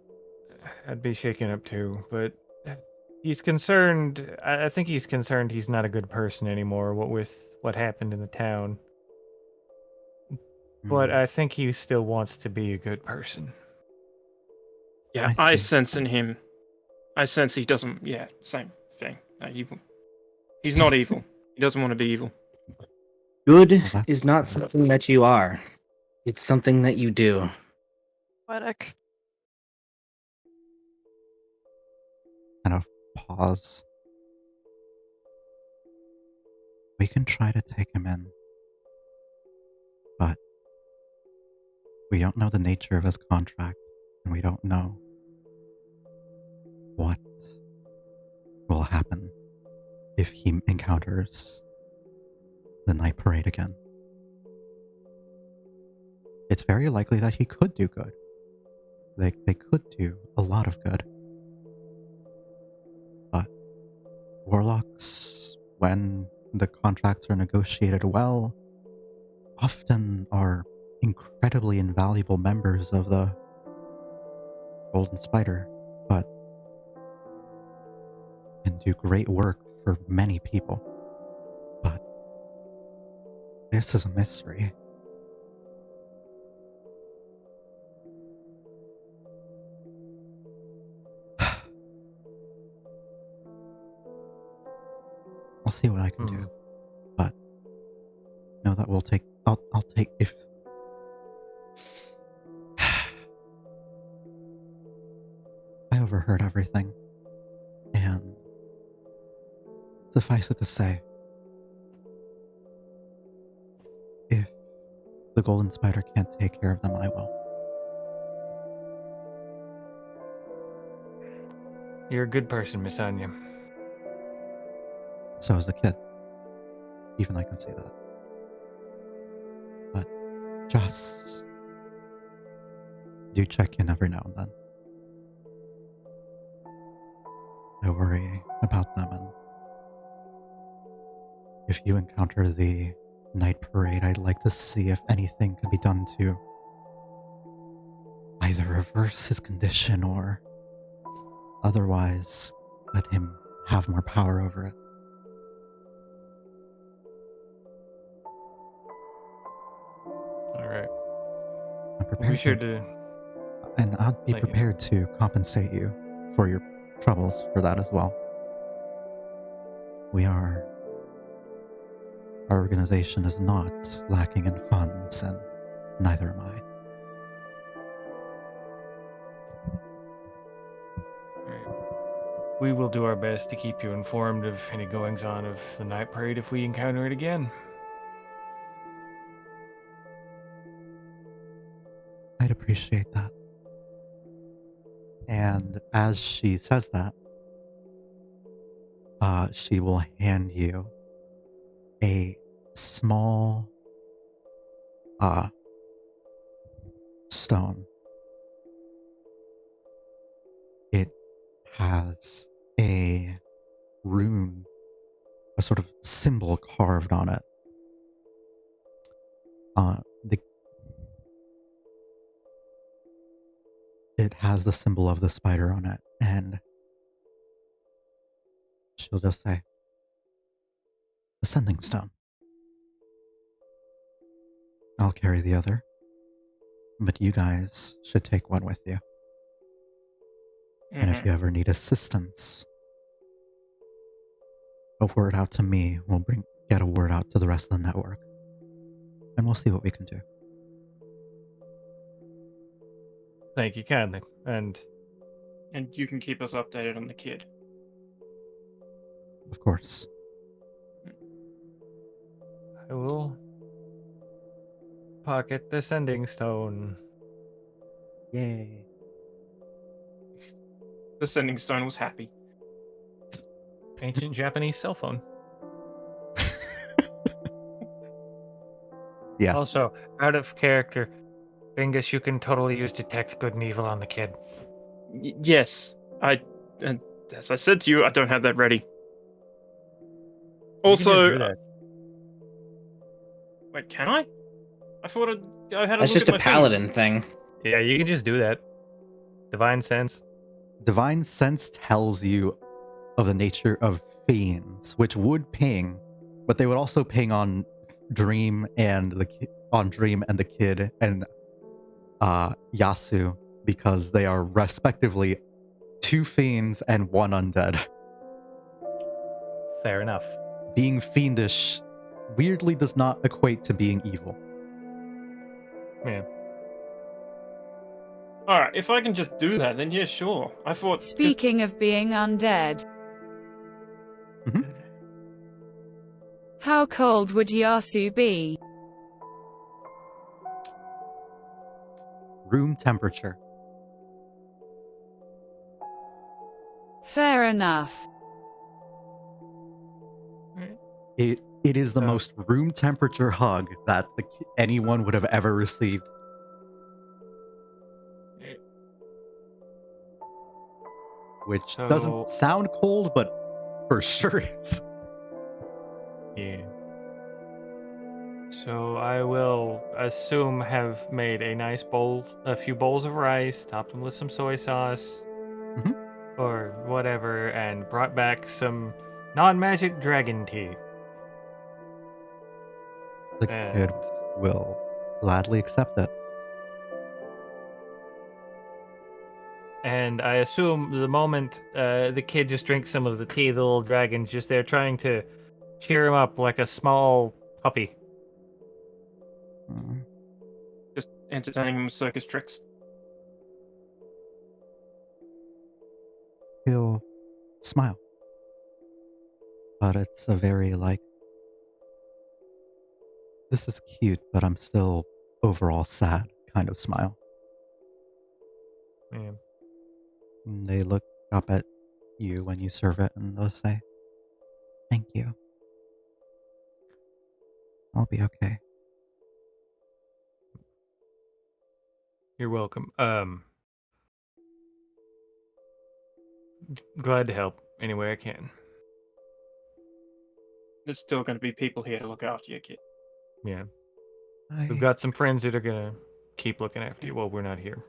I'd be shaken up too, but he's concerned. I think he's concerned he's not a good person anymore. With what happened in the town, but I think he still wants to be a good person. Yeah, I I see. sense in him. I sense he doesn't. Yeah, same thing. No, he's not evil. He doesn't want to be evil. Good that's- is not something that you are. It's something that you do. Poetic. Kind of pause. We can try to take him in, but we don't know the nature of his contract, and we don't know what will happen if he encounters the night parade again. It's very likely that he could do good. They could do a lot of good. But warlocks, when the contracts are negotiated well, often are incredibly invaluable members of the Golden Spider, but can do great work for many people. But this is a mystery. I'll see what I can do. But know that we'll take I'll take if I overheard everything, and suffice it to say, if the Golden Spider can't take care of them, I will. You're a good person, Miss Anya. So is the kid. Even I can see that. But just do check in every now and then. I worry about them, and if you encounter the night parade, I'd like to see if anything can be done to either reverse his condition or otherwise let him have more power over it. All right. I'm We'll be prepared sure to, to. and I'll be Thank you. prepared to compensate you for your troubles for that as well. Our organization is not lacking in funds, and neither am I. All right. We will do our best to keep you informed of any goings on of the night parade if we encounter it again. I'd appreciate that. And as she says that, she will hand you a small stone. It has a rune, a sort of symbol carved on it. It has the symbol of the spider on it, and she'll just say, "Ascending stone. I'll carry the other, but you guys should take one with you. And if you ever need assistance, a word out to me will get a word out to the rest of the network, and we'll see what we can do." Thank you kindly. And you can keep us updated on the kid. Of course. I will pocket the sending stone. Yay. The sending stone was happy. Ancient Japanese cell phone. Yeah. Also, out of character, Bingus, you can totally use detect good and evil on the kid. Yes, and as I said to you, I don't have that ready. You can just Also, do that. wait, can I? I thought I had a That's look just at a my paladin finger. thing. Yeah, you can just do that. Divine sense. Divine Sense tells you of the nature of fiends, which would ping, but they would also ping on Dream and the kid and Yasu, because they are respectively 2 fiends and 1 undead. Fair enough. Being fiendish weirdly does not equate to being evil. Yeah. Alright, if I can just do that, then yeah, sure. I thought... Speaking of being undead, how cold would Yasu be? Room temperature. Fair enough. It is the most room temperature hug that anyone would have ever received. Which doesn't sound cold, but for sure is. Yeah. So I will assume have made a few bowls of rice, topped them with some soy sauce, or whatever, and brought back some non-magic dragon tea. The kid will gladly accept it. And I assume the moment the kid just drinks some of the tea, the little dragon's just there trying to cheer him up like a small puppy. Just entertaining him with circus tricks. He'll smile. But it's a very, this is cute, but I'm still overall sad kind of smile. Yeah. And they look up at you when you serve it and they'll say, "Thank you. I'll be okay." You're welcome. Glad to help any way I can. There's still going to be people here to look after your kid. Yeah. We've got some friends that are gonna keep looking after you while we're not here.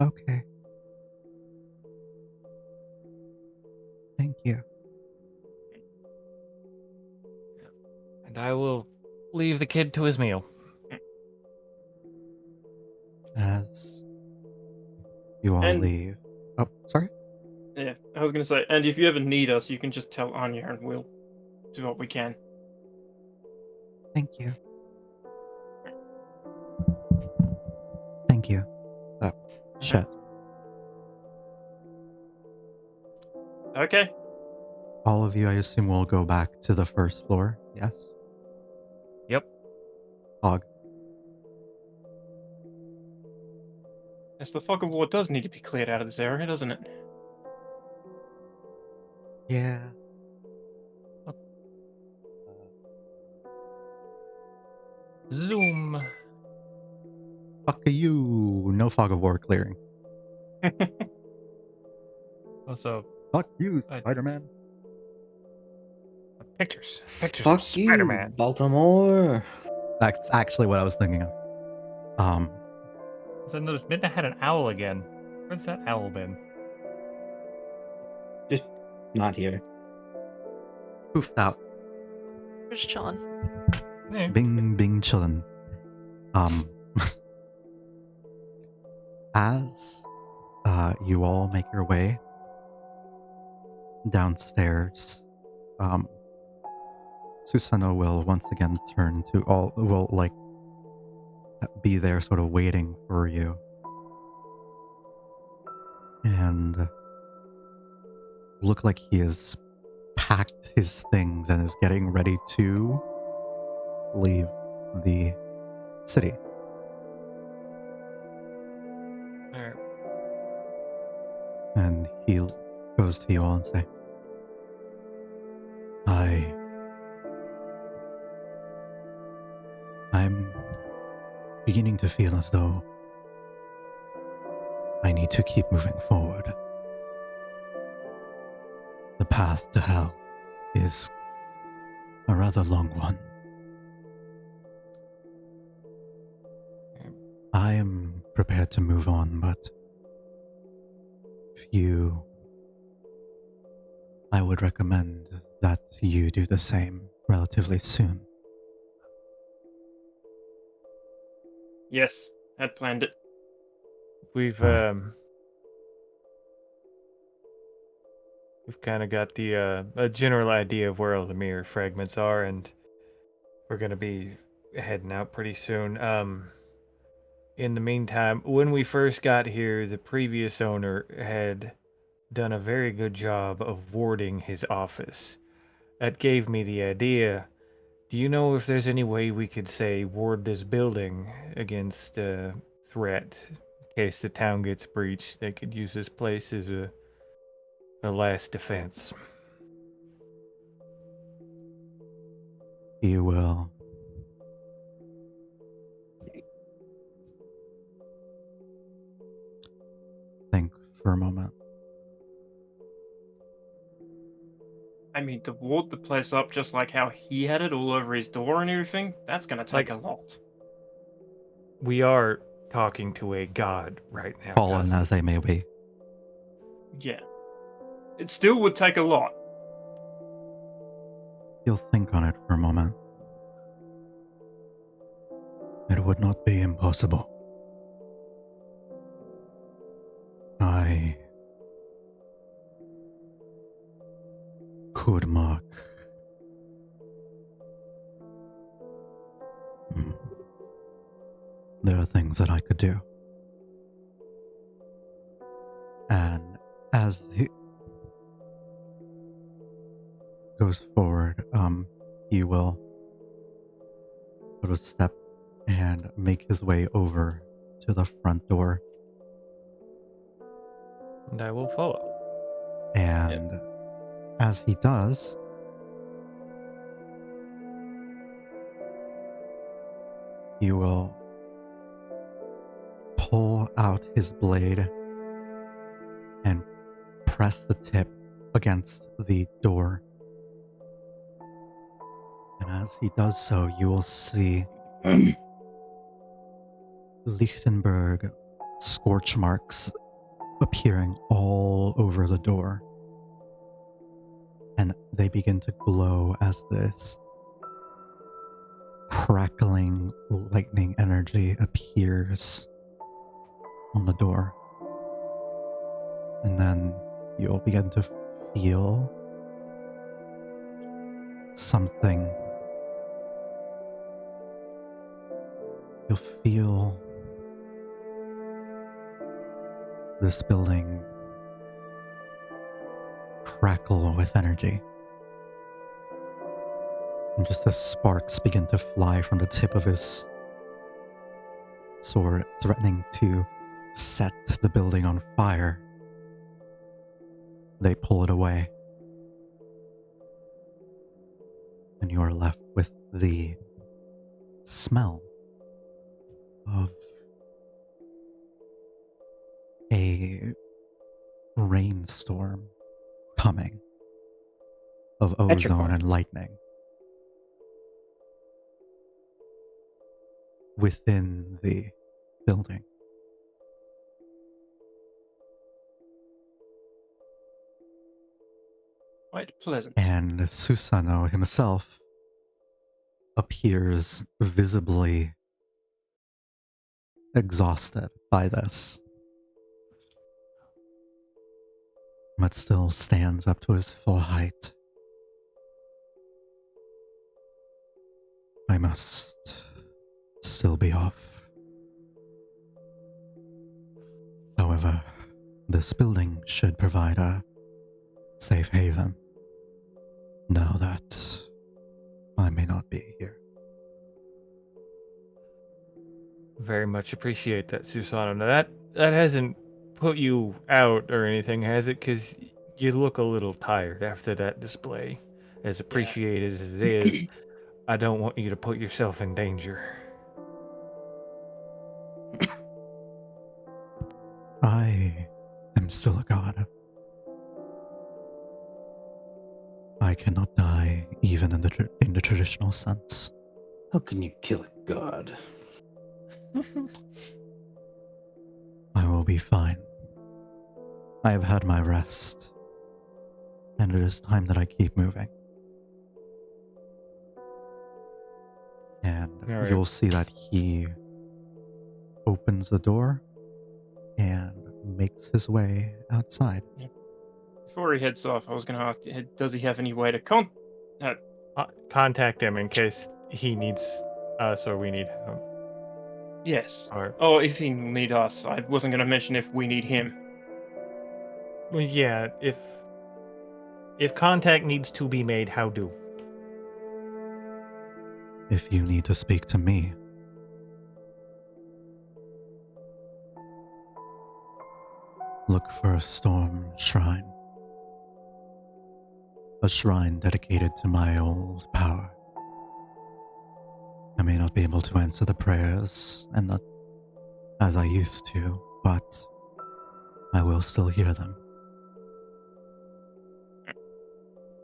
Okay. Thank you. And I will leave the kid to his meal. As you all leave. Oh, sorry? Yeah, I was going to say, and if you ever need us, you can just tell Anya and we'll do what we can. Thank you. Thank you. Oh, shit. Okay. All of you, I assume, will go back to the first floor. Yes. Yep. Fog. Yes, the fog of war does need to be cleared out of this area, doesn't it? Yeah. Zoom. Fuck you. No fog of war clearing. Also, Fuck you, I- Spider-Man. pictures. Pictures Fuck of Spider-Man. you, Baltimore. That's actually what I was thinking of. So I noticed Midnight had an owl again. Where's that owl been? Just not here. Poofed out. Just chilling. Hey. Bing chillin'. As you all make your way downstairs, Susano will once again turn to will like be there sort of waiting for you. And look like he has packed his things and is getting ready to leave the city. Alright. And he goes to you all and say, I'm beginning to feel as though I need to keep moving forward. The path to hell is a rather long one. I am prepared to move on, but I would recommend that you do the same relatively soon. Yes, had planned it. We've kind of got the a general idea of where all the mirror fragments are, and we're gonna be heading out pretty soon. In the meantime, when we first got here, the previous owner had done a very good job of warding his office. That gave me the idea. Do you know if there's any way we could, say, ward this building against a threat? In case the town gets breached, they could use this place as a last defense. You will think for a moment. I mean, to ward the place up just like how he had it all over his door and everything, that's gonna take a lot. We are talking to a god right now. Fallen cousin. as they may be. Yeah. It still would take a lot. You'll think on it for a moment. It would not be impossible. I could mark. There are things that I could do. And as he goes forward, he will sort of step and make his way over to the front door. And I will follow. And as he does, he will pull out his blade and press the tip against the door. And as he does so, you will see Lichtenberg scorch marks appearing all over the door. And they begin to glow as this crackling lightning energy appears on the door. And then you'll begin to feel something. You'll feel this building crackle with energy. And just as sparks begin to fly from the tip of his sword, threatening to set the building on fire, they pull it away. And you are left with the smell of a rainstorm coming, of ozone Petrified. and lightning within the building. Quite pleasant. And Susano himself appears visibly exhausted by this, but still stands up to his full height. I must still be off. However, this building should provide a safe haven now that I may not be here. Very much appreciate that, Susano. Now that hasn't put you out or anything, has it? Because you look a little tired after that display. As appreciated as it is, I don't want you to put yourself in danger. I am still a god. I cannot die even in the traditional sense. How can you kill a god? I will be fine. I have had my rest, and it is time that I keep moving. And Alright. you'll see that he opens the door and makes his way outside. Before he heads off, I was going to ask, does he have any way to Contact him in case he needs us or we need him. Yes. Or, Oh, if he need us. I wasn't going to mention if we need him. well, yeah, if contact needs to be made, how do? If you need to speak to me, look for a storm shrine. A shrine dedicated to my old power. I may not be able to answer the prayers and not as I used to, but I will still hear them.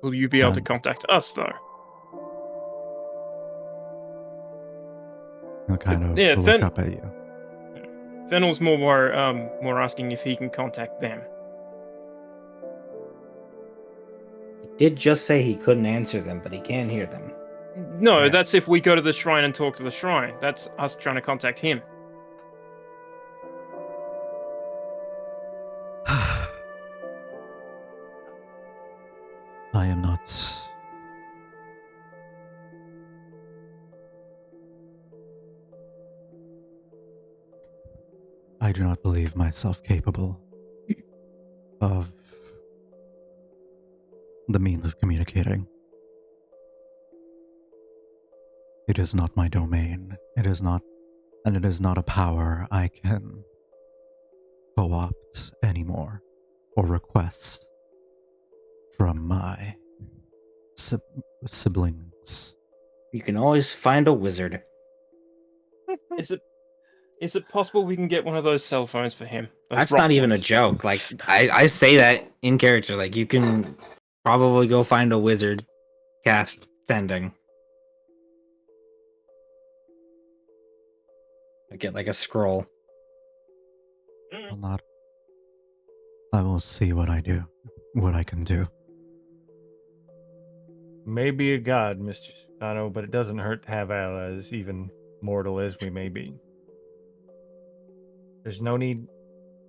Will you be able to contact us, though? I'll kind of Yeah, look up at you. Fennel's more asking if he can contact them. He did just say he couldn't answer them, but he can hear them. No, Yeah. that's if we go to the shrine and talk to the shrine. That's us trying to contact him. I am not. I do not believe myself capable of the means of communicating. It is not my domain. It is not, and it is not a power I can co-opt anymore or request from my siblings. You can always find a wizard. Is it possible we can get one of those cell phones for him? Those That's rock not even a ones? joke. Like I say that in character. Like you can probably go find a wizard, cast sending. Get like a scroll. Will not. I will see what I can do. Maybe a god, Mr. Susano, but it doesn't hurt to have allies, even mortal as we may be. There's no need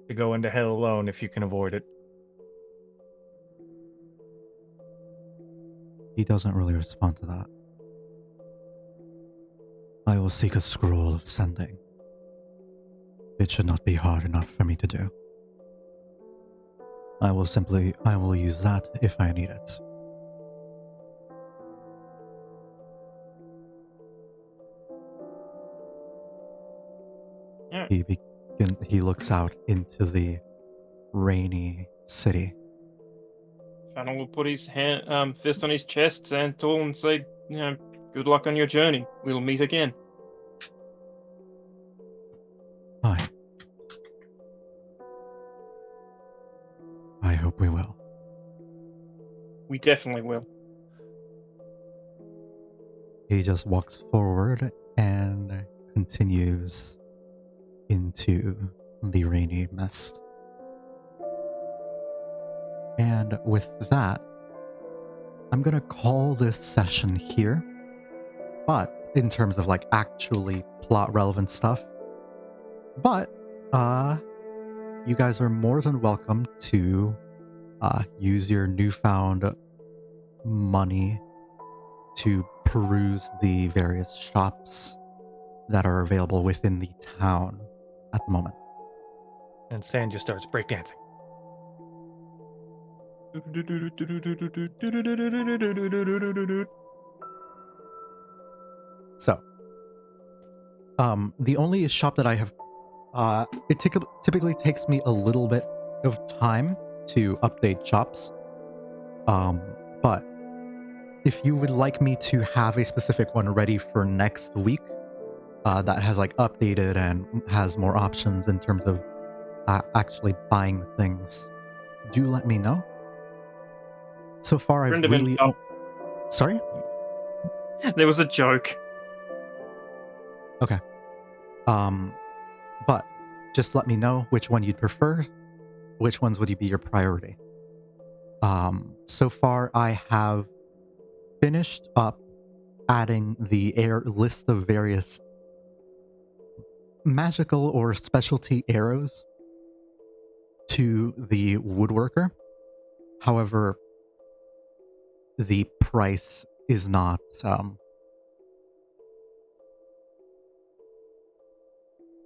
to go into hell alone if you can avoid it. He doesn't really respond to that. I will seek a scroll of sending. It should not be hard enough for me to do. I will use that if I need it. Yeah. He looks out into the rainy city. Fennel will put his fist on his chest, stand tall, and say, good luck on your journey. We'll meet again. Fine. I hope we will. We definitely will. He just walks forward and continues into the rainy mist. And with that, I'm gonna call this session here. But in terms of like actually plot relevant stuff. But you guys are more than welcome to use your newfound money to peruse the various shops that are available within the town at the moment. And Sand just starts breakdancing. So, the only shop that I have, it typically takes me a little bit of time to update shops. But if you would like me to have a specific one ready for next week, that has like updated and has more options in terms of actually buying things, do let me know. So far, I've really... Sorry? There was a joke. Okay. But just let me know which one you'd prefer. Which ones would be your priority? So far, I have finished up adding the list of various magical or specialty arrows to the woodworker. However, the price is not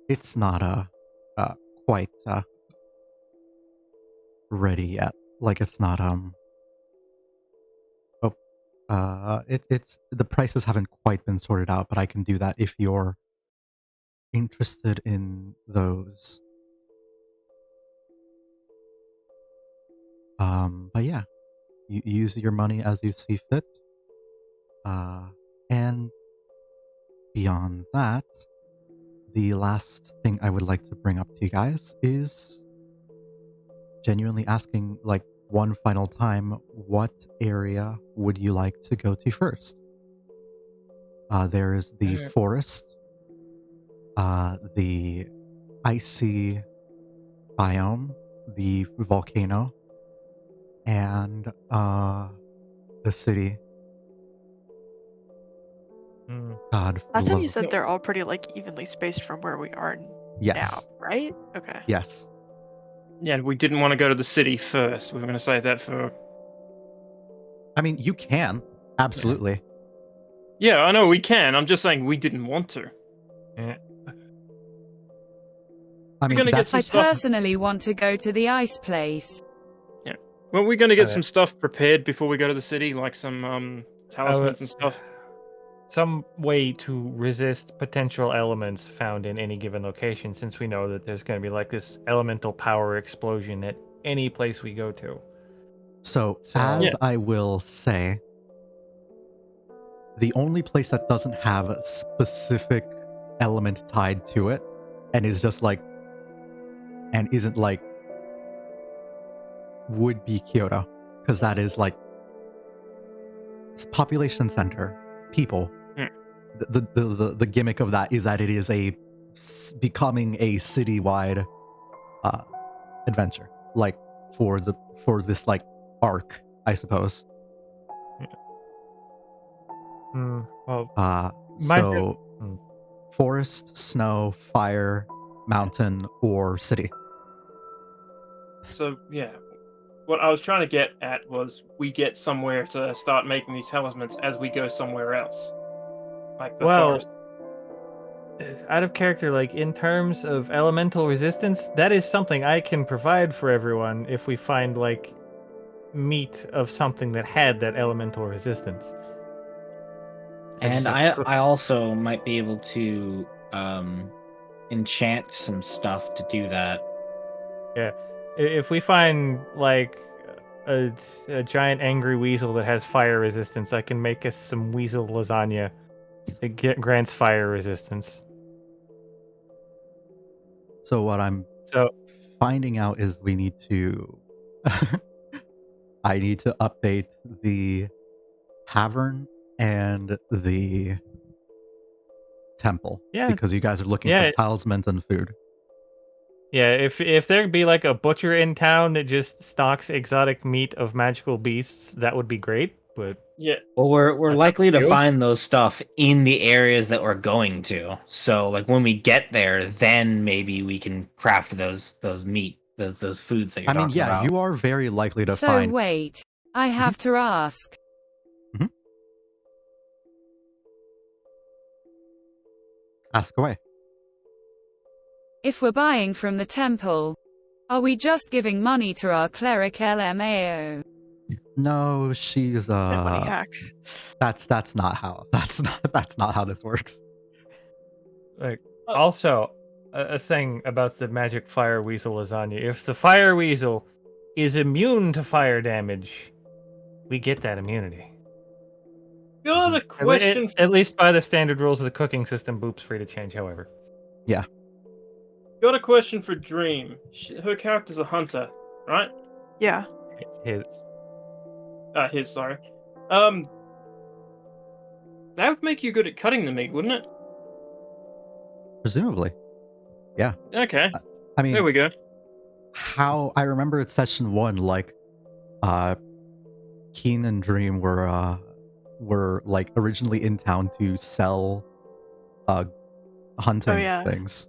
it's not quite ready yet. Like it's not it's the prices haven't quite been sorted out, but I can do that if you're interested in those. But yeah, you use your money as you see fit. And beyond that, the last thing I would like to bring up to you guys is genuinely asking, like, one final time, what area would you like to go to first? There is the forest, the icy biome, the volcano, and the city. God. Last time you said they're all pretty like evenly spaced from where we are Yes. now, right? Okay. Yes. Yeah, we didn't want to go to the city first. We were going to save that for... I mean, you can. Absolutely. Yeah, I know we can. I'm just saying we didn't want to. Yeah. I mean, I personally want to go to the ice place. Yeah. Well, we're going to get some stuff prepared before we go to the city, like some talismans and stuff. Some way to resist potential elements found in any given location, since we know that there's going to be like this elemental power explosion at any place we go to. So as I will say, the only place that doesn't have a specific element tied to it and is just like, and isn't like, would be Kyoto, because that is like population center, people. The gimmick of that is that it is becoming a citywide adventure, like for this like arc, I suppose. Forest, snow, fire, mountain, or city. So yeah, what I was trying to get at was we get somewhere to start making these talismans as we go somewhere else. Like the forest. out of character, like in terms of elemental resistance, that is something I can provide for everyone if we find like meat of something that had that elemental resistance. And have to I also might be able to enchant some stuff to do that. Yeah, if we find like a giant angry weasel that has fire resistance, I can make us some weasel lasagna. It grants fire resistance. So what I'm So finding out is we need to I need to update the tavern and the temple yeah, because you guys are looking for yeah, talismans and food. yeah. If there'd be like a butcher in town that just stocks exotic meat of magical beasts, that would be great. But Yeah. Well, we're That's up likely to to you. find those stuff in the areas that we're going to. So like when we get there, then maybe we can craft those meat, those foods that you're I mean, talking yeah, about. you are very likely to So find. wait, I have to ask. Ask away. If we're buying from the temple, are we just giving money to our cleric LMAO? No, she's That money hack. that's not how that's not how this works. like also a thing about the magic fire weasel lasagna. If the fire weasel is immune to fire damage, we get that immunity. Got a At, question. at least by the standard rules of the cooking system, Boop's free to change, however. Got a question for Dream. Her character's a hunter, right? Yeah. His. His, sorry. That would make you good at cutting the meat, wouldn't it? Presumably. Yeah. Okay, I there mean, we go. how I remember it's session 1, like Keen and Dream were like originally in town to sell hunting yeah. things.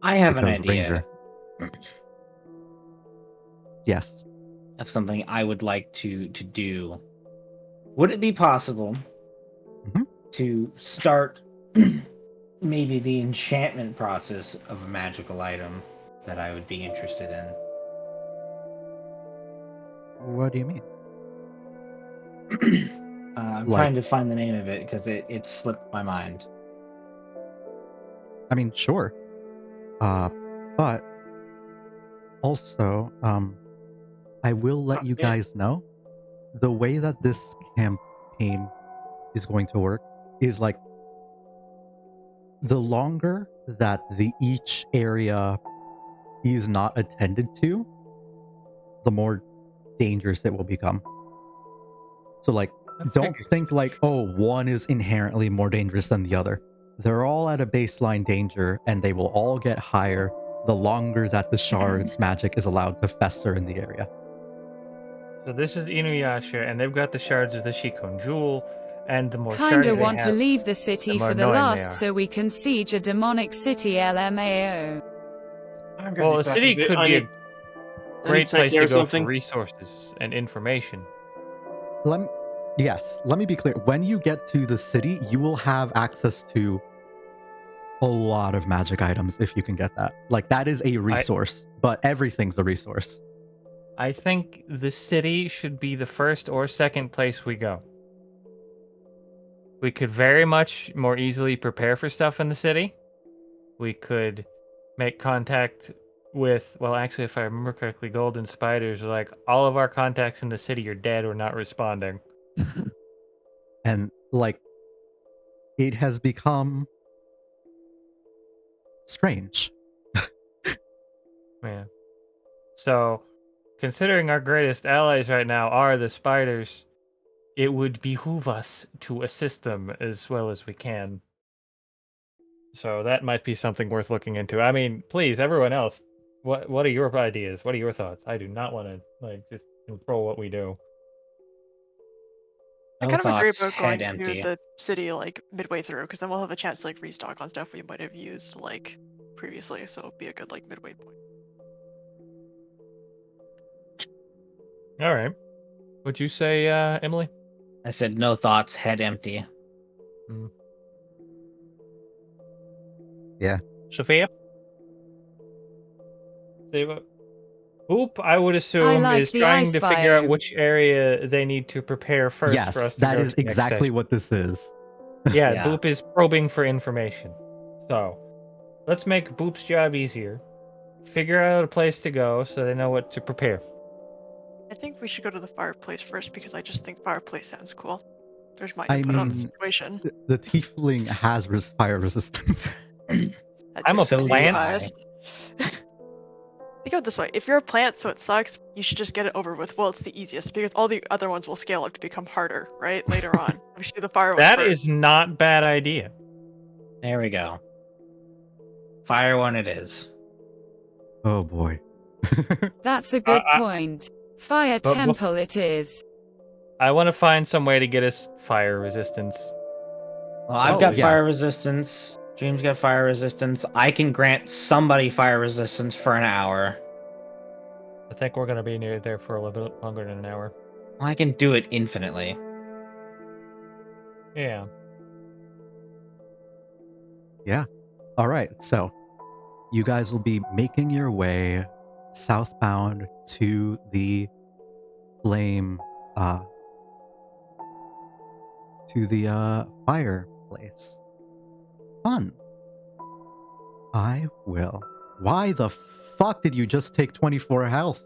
I have an Because idea Yes. of something I would like to do. Would it be possible Mhm. to start maybe the enchantment process of a magical item that I would be interested in? What do you mean? I'm Like- trying to find the name of it because it slipped my mind. I mean, sure. But also, I will let you Yeah. guys know the way that this campaign is going to work is like the longer that each area is not attended to, the more dangerous it will become. So like, don't think like, oh, one is inherently more dangerous than the other. They're all at a baseline danger, and they will all get higher the longer that the shard's magic is allowed to fester in the area. So this is Inuyasha, and they've got the shards of the Shikon Jewel, and the more shards Kinda they want to have, leave the city the more for the annoying they last are. so we can siege a demonic city LMAO. I'm gonna Well, be a back city in a bit. could I be need a to great take place care to of go for something. resources and information. Let me be clear. When you get to the city, you will have access to a lot of magic items if you can get that. Like, that is a resource, but everything's a resource. I think the city should be the first or second place we go. We could very much more easily prepare for stuff in the city. We could make contact with, well, actually, if I remember correctly, Golden Spiders are like, all of our contacts in the city are dead or not responding. And like, it has become strange. Yeah. So, considering our greatest allies right now are the spiders, it would behoove us to assist them as well as we can. So that might be something worth looking into. I mean, please, everyone else, what are your ideas? What are your thoughts? I do not want to like just control what we do. I No kind of agree thoughts, about head going empty. to the city like midway through, because then we'll have a chance to like restock on stuff we might have used like previously. So it'll be a good like midway point. All right. Would you say, Emily? I said no thoughts, head empty. Sophia? Say what? Boop, I would assume, like is the trying ice to figure out biome. which area they need to prepare first for Yes, us to that go is to the next exactly session. what this is. Yeah, Yeah. Boop is probing for information. So, let's make Boop's job easier. Figure out a place to go so they know what to prepare. I think we should go to the fireplace first because I just think fireplace sounds cool. There's my I input on the mean, situation. the tiefling has fire resistance. That I'm a just So do plant. biased. Think of it this way: if you're a plant, so it sucks, you should just get it over with. Well, it's the easiest because all the other ones will scale up to become harder, right? Later on, we should do the fire one That first. is not bad idea. There we go. Fire one it is. Oh boy. That's a good I- point. Fire But temple it is. I want to find some way to get us fire resistance. Well, I've Oh, got yeah. fire resistance. Dream's got fire resistance. I can grant somebody fire resistance for an hour. I think we're going to be near there for a little bit longer than an hour. I can do it infinitely. Yeah. Yeah. All right. So you guys will be making your way southbound to the flame, fireplace. Fun. I will. Why the fuck did you just take 24 health?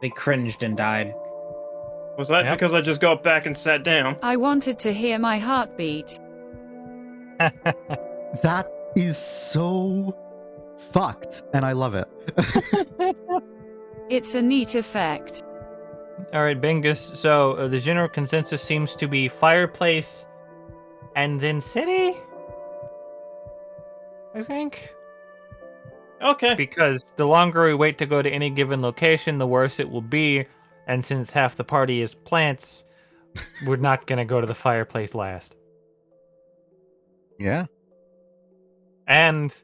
They cringed and died. Was that Yep. because I just got back and sat down? I wanted to hear my heartbeat. That is so fucked, and I love it. It's a neat effect. All right, Bingus. So the general consensus seems to be fireplace and then city, I think. Okay. Because the longer we wait to go to any given location, the worse it will be. And since half the party is plants, we're not going to go to the fireplace last. Yeah. And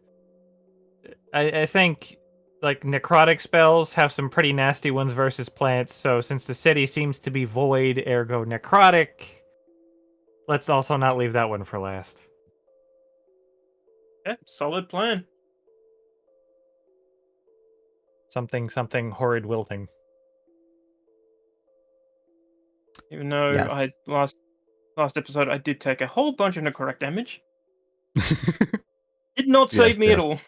I think like necrotic spells have some pretty nasty ones versus plants. So since the city seems to be void, ergo necrotic, let's also not leave that one for last. Yeah, solid plan. Something horrid wilting. Even though Yes. I last episode I did take a whole bunch of necrotic damage. Did not save Yes, me at yes. all.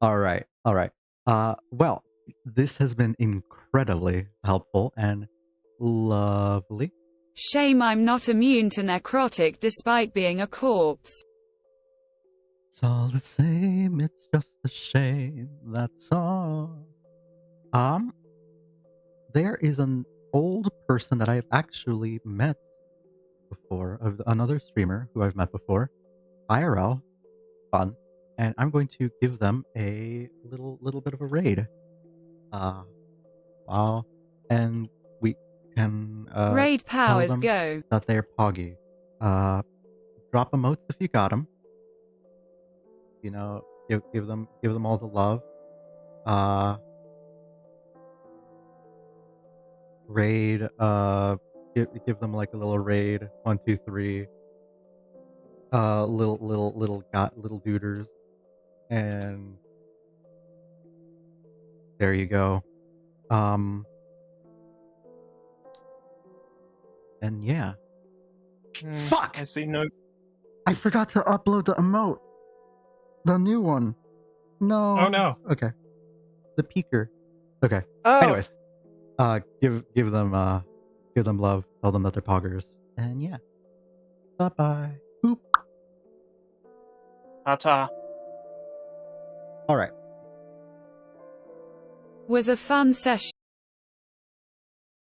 All right. All right. Well, this has been incredibly helpful and lovely. Shame I'm not immune to necrotic despite being a corpse. It's all the same, it's just a shame, that's all. There is an old person that I've actually met before, of another streamer who I've met before, IRL, fun, and I'm going to give them a little bit of a raid. Wow, and we can Raid tell powers them go. that they're poggy. Drop emotes if you got them. You know, give them all the love. Raid. Give them like a little raid. 1, 2, 3. Little duders, and there you go. And yeah. Fuck! I see no. I forgot to upload the emote. The new one. No. Oh no. Okay. The peeker. Okay. Oh, Anyways, give them love. Tell them that they're poggers. And yeah. Bye bye. Boop. Ta-ta. All right. Was a fun session.